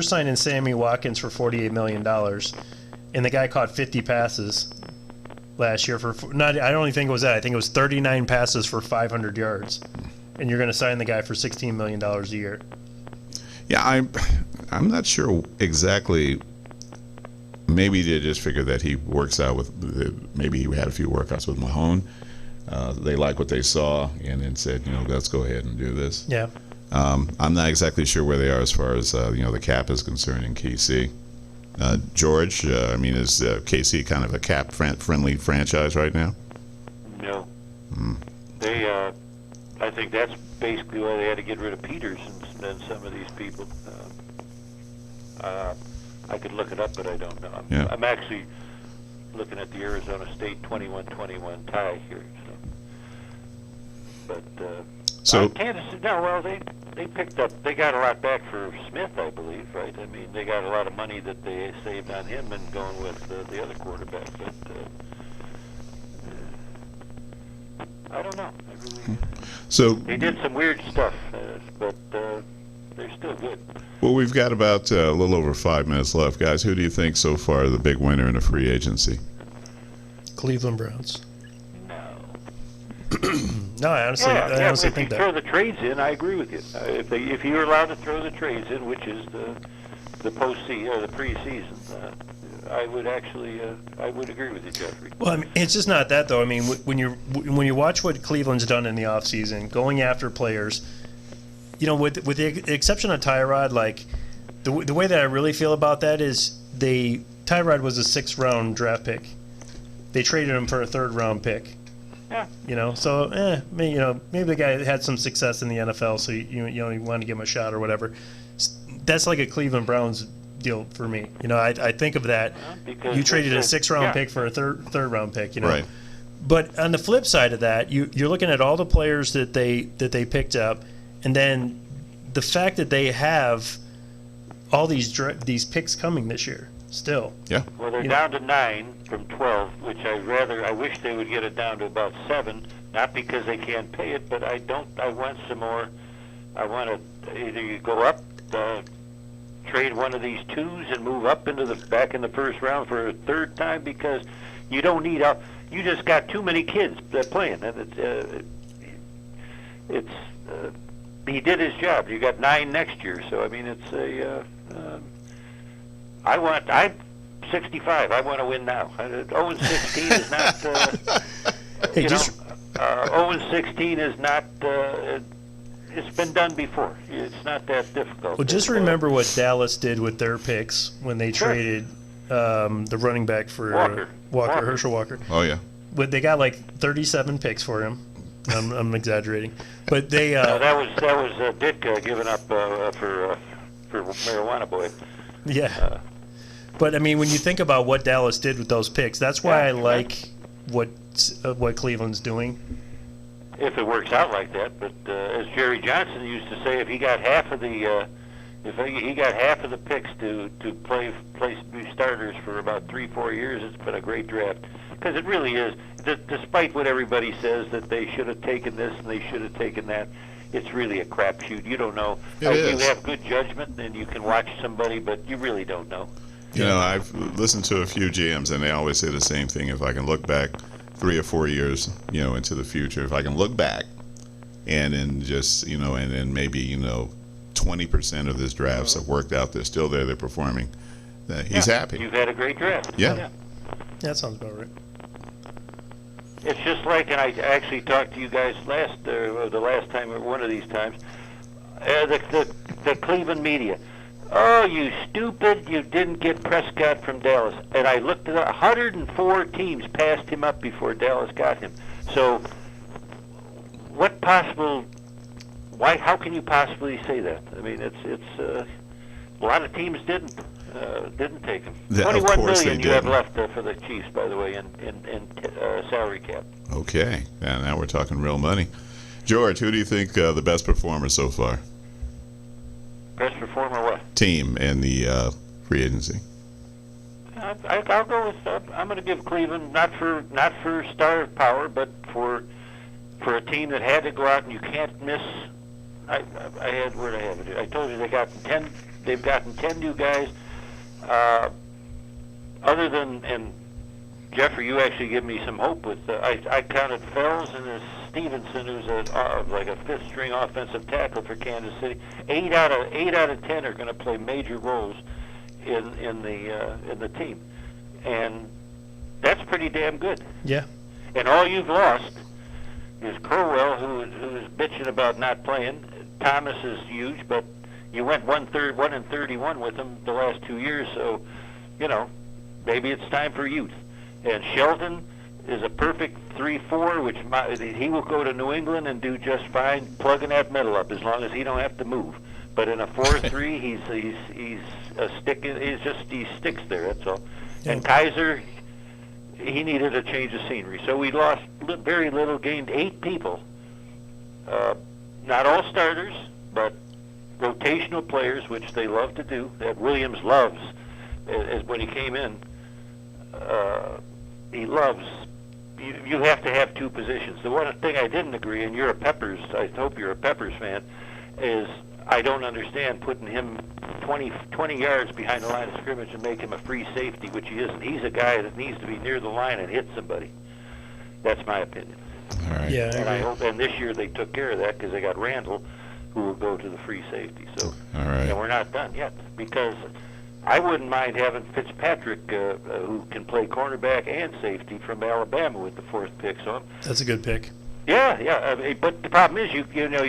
[SPEAKER 4] signing Sammy Watkins for $48 million, and the guy caught 50 passes last year I don't even think it was that. I think it was 39 passes for 500 yards, and you're going to sign the guy for $16 million a year.
[SPEAKER 3] Yeah, I'm not sure exactly. Maybe they just figured that he works out with. Maybe he had a few workouts with Mahone. They liked what they saw, and then said, let's go ahead and do this.
[SPEAKER 4] Yeah.
[SPEAKER 3] I'm not exactly sure where they are as far as the cap is concerned in KC. George, is KC kind of a cap-friendly franchise right now?
[SPEAKER 5] No. They, I think that's basically why they had to get rid of Peters and some of these people. I could look it up, but I don't know.
[SPEAKER 3] Yeah.
[SPEAKER 5] I'm actually looking at the Arizona State 21-21 tie here. But Kansas, they got a lot back for Smith, I believe, right? I mean, they got a lot of money that they saved on him and going with the other quarterback. But I don't know.
[SPEAKER 3] So
[SPEAKER 5] they did some weird stuff, but they're still good.
[SPEAKER 3] Well, we've got about a little over 5 minutes left. Guys, who do you think so far the big winner in the free agency?
[SPEAKER 4] Cleveland Browns.
[SPEAKER 5] No.
[SPEAKER 4] No, I honestly
[SPEAKER 5] if
[SPEAKER 4] think
[SPEAKER 5] you
[SPEAKER 4] that.
[SPEAKER 5] throw the trades in, I agree with you. If you're allowed to throw the trades in, which is the postseason or the preseason, I would agree with you, Jeffrey.
[SPEAKER 4] Well, I mean, it's just not that though. I mean, when you watch what Cleveland's done in the offseason, going after players, with the exception of Tyrod, like the way that I really feel about that is Tyrod was a 6th-round draft pick. They traded him for a 3rd-round pick.
[SPEAKER 5] Yeah.
[SPEAKER 4] So maybe the guy had some success in the NFL, so you want to give him a shot or whatever. That's like a Cleveland Browns deal for me. I think of that.
[SPEAKER 5] Because
[SPEAKER 4] you traded a 6th-round pick for a third-round pick.
[SPEAKER 3] Right.
[SPEAKER 4] But on the flip side of that, you're looking at all the players that they picked up, and then the fact that they have all these picks coming this year still.
[SPEAKER 3] Yeah.
[SPEAKER 5] Well, they're down to 9 from 12, which I wish they would get it down to about 7. Not because they can't pay it, but I want some more. I want to either you go up, trade one of these 2s and move up back in the 1st round for a 3rd time, because you don't need you just got too many kids playing, and he did his job. You got 9 next year, so I mean it's I'm 65. I want to win now. 0-16 is not. 0-16 is not. It's been done before. It's not that difficult.
[SPEAKER 4] Well, just remember what Dallas did with their picks when they traded the running back for Walker, Herschel Walker.
[SPEAKER 3] Oh yeah.
[SPEAKER 4] But they got like 37 picks for him. I'm exaggerating, but they.
[SPEAKER 5] That was Ditka giving up for marijuana boy.
[SPEAKER 4] Yeah. But I mean, when you think about what Dallas did with those picks, that's why I like what Cleveland's doing.
[SPEAKER 5] If it works out like that, but as Jerry Johnson used to say, if he got half of the picks to play starters for about 3-4 years, it's been a great draft, because it really is. Despite what everybody says that they should have taken this and they should have taken that, it's really a crapshoot. You don't know.
[SPEAKER 3] It is.
[SPEAKER 5] You have good judgment and you can watch somebody, but you really don't know.
[SPEAKER 3] I've listened to a few GMs, and they always say the same thing. If I can look back 3 or 4 years, into the future, if I can look back and then just, and then maybe, 20% of this drafts have worked out, they're still there, they're performing, he's happy.
[SPEAKER 5] You've had a great draft.
[SPEAKER 3] Yeah.
[SPEAKER 4] That sounds about right.
[SPEAKER 5] It's just like, and I actually talked to you guys the last time, or one of these times, the Cleveland media. Oh, you stupid, you didn't get Prescott from Dallas. And I looked at 104 teams passed him up before Dallas got him. So how can you possibly say that? I mean, it's a lot of teams didn't take him. $21 million you have left for the Chiefs, by the way, in salary cap.
[SPEAKER 3] Okay, and now we're talking real money. George, who do you think the best performer so far?
[SPEAKER 5] Best performer what?
[SPEAKER 3] Team in the free agency.
[SPEAKER 5] I'll go with. I'm going to give Cleveland not for star power, but for a team that had to go out and you can't miss. Where'd I have it? I told you they've gotten 10 new guys. Other than, and Jeffrey, you actually give me some hope with. I counted Fells and there's Stevenson, who's like a 5th-string offensive tackle for Kansas City. 8 out of 10 are going to play major roles in the team, and that's pretty damn good.
[SPEAKER 4] Yeah.
[SPEAKER 5] And all you've lost is Crowell, who is bitching about not playing. Thomas is huge, but you went 1 and 31 with him the last 2 years, so maybe it's time for youth. And Shelton is a perfect 3-4, which he will go to New England and do just fine, plugging that middle up as long as he don't have to move. But in a 4-3, he's a stick. He sticks there. That's all. Yeah. And Kaiser, he needed a change of scenery, so we lost very little, gained 8 people. Not all starters, but rotational players, which they love to do. That Williams loves, as when he came in. He loves. You have to have 2 positions. The one thing I didn't agree, and you're a Peppers, I hope you're a Peppers fan, is I don't understand putting him 20 yards behind the line of scrimmage and make him a free safety, which he isn't. He's a guy that needs to be near the line and hit somebody. That's my opinion.
[SPEAKER 3] All right.
[SPEAKER 4] Yeah,
[SPEAKER 5] And
[SPEAKER 4] I
[SPEAKER 5] I
[SPEAKER 4] agree.
[SPEAKER 5] hope, and this year they took care of that because they got Randall, who will go to the free safety. So,
[SPEAKER 3] All right.
[SPEAKER 5] and we're not done yet, because I wouldn't mind having Fitzpatrick, who can play cornerback and safety, from Alabama with the 4th pick. So,
[SPEAKER 4] That's a good pick.
[SPEAKER 5] yeah. But the problem is, you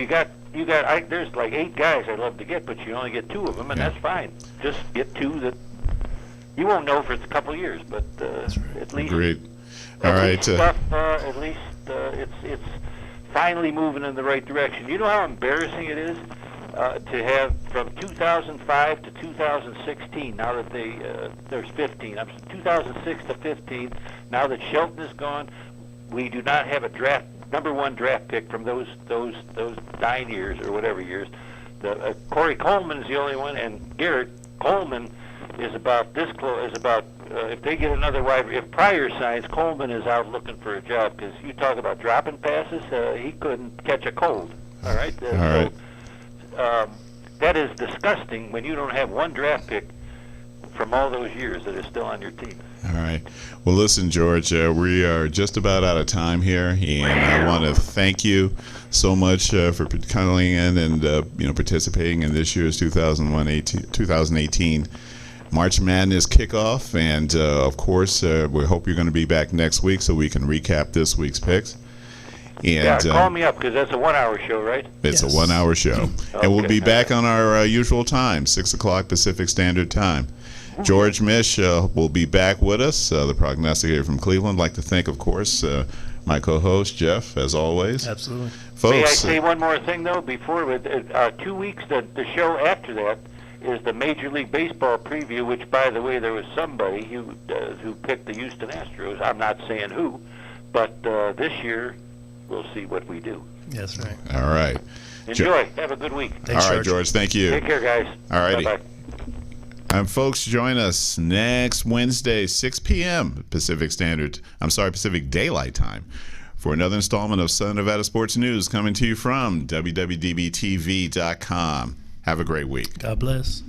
[SPEAKER 5] got. There's like 8 guys I'd love to get, but you only get 2 of them, and that's fine. Just get 2 that you won't know for a couple of years, but at least.
[SPEAKER 3] Agreed. All right.
[SPEAKER 5] At least it's finally moving in the right direction. You know how embarrassing it is to have from 2005 to 2016. Now that there's 15. 2006 to 15. Now that Shelton is gone, we do not have a number 1 draft pick from those 9 years or whatever years. Corey Coleman is the only one, and Garrett Coleman is about this close. If they get another wide, if Pryor signs, Coleman is out looking for a job, because you talk about dropping passes, he couldn't catch a cold. All right.
[SPEAKER 3] All right.
[SPEAKER 5] That is disgusting when you don't have 1 draft pick from all those years that is still on your team.
[SPEAKER 3] All right. Well, listen, George, we are just about out of time here, and I want to thank you so much for calling in and participating in this year's 2018 March Madness kickoff. And of course, we hope you're going to be back next week so we can recap this week's picks. And
[SPEAKER 5] Call me up, because that's a 1-hour show, right?
[SPEAKER 3] it's
[SPEAKER 4] Yes.
[SPEAKER 3] a 1-hour show, and we'll be
[SPEAKER 5] Okay.
[SPEAKER 3] back on our usual time, 6 o'clock Pacific Standard Time. George Misch will be back with us, the prognosticator from Cleveland. I'd like to thank, of course, my co-host, Jeff, as always.
[SPEAKER 4] Absolutely.
[SPEAKER 5] May I
[SPEAKER 3] Folks,
[SPEAKER 5] say one more thing, though, before 2 weeks, the show after that is the Major League Baseball preview, which, by the way, there was somebody who picked the Houston Astros. I'm not saying who, but this year we'll see what we do.
[SPEAKER 4] That's right.
[SPEAKER 3] all right.
[SPEAKER 5] Enjoy. Have a good week.
[SPEAKER 4] Thanks,
[SPEAKER 3] All right, George, thank you.
[SPEAKER 5] Take care, guys.
[SPEAKER 3] All righty.
[SPEAKER 5] Bye-bye.
[SPEAKER 3] And folks, join us next Wednesday, 6 p.m. Pacific Daylight Time, for another installment of Southern Nevada Sports News, coming to you from WWDBTV.com. Have a great week.
[SPEAKER 4] God bless.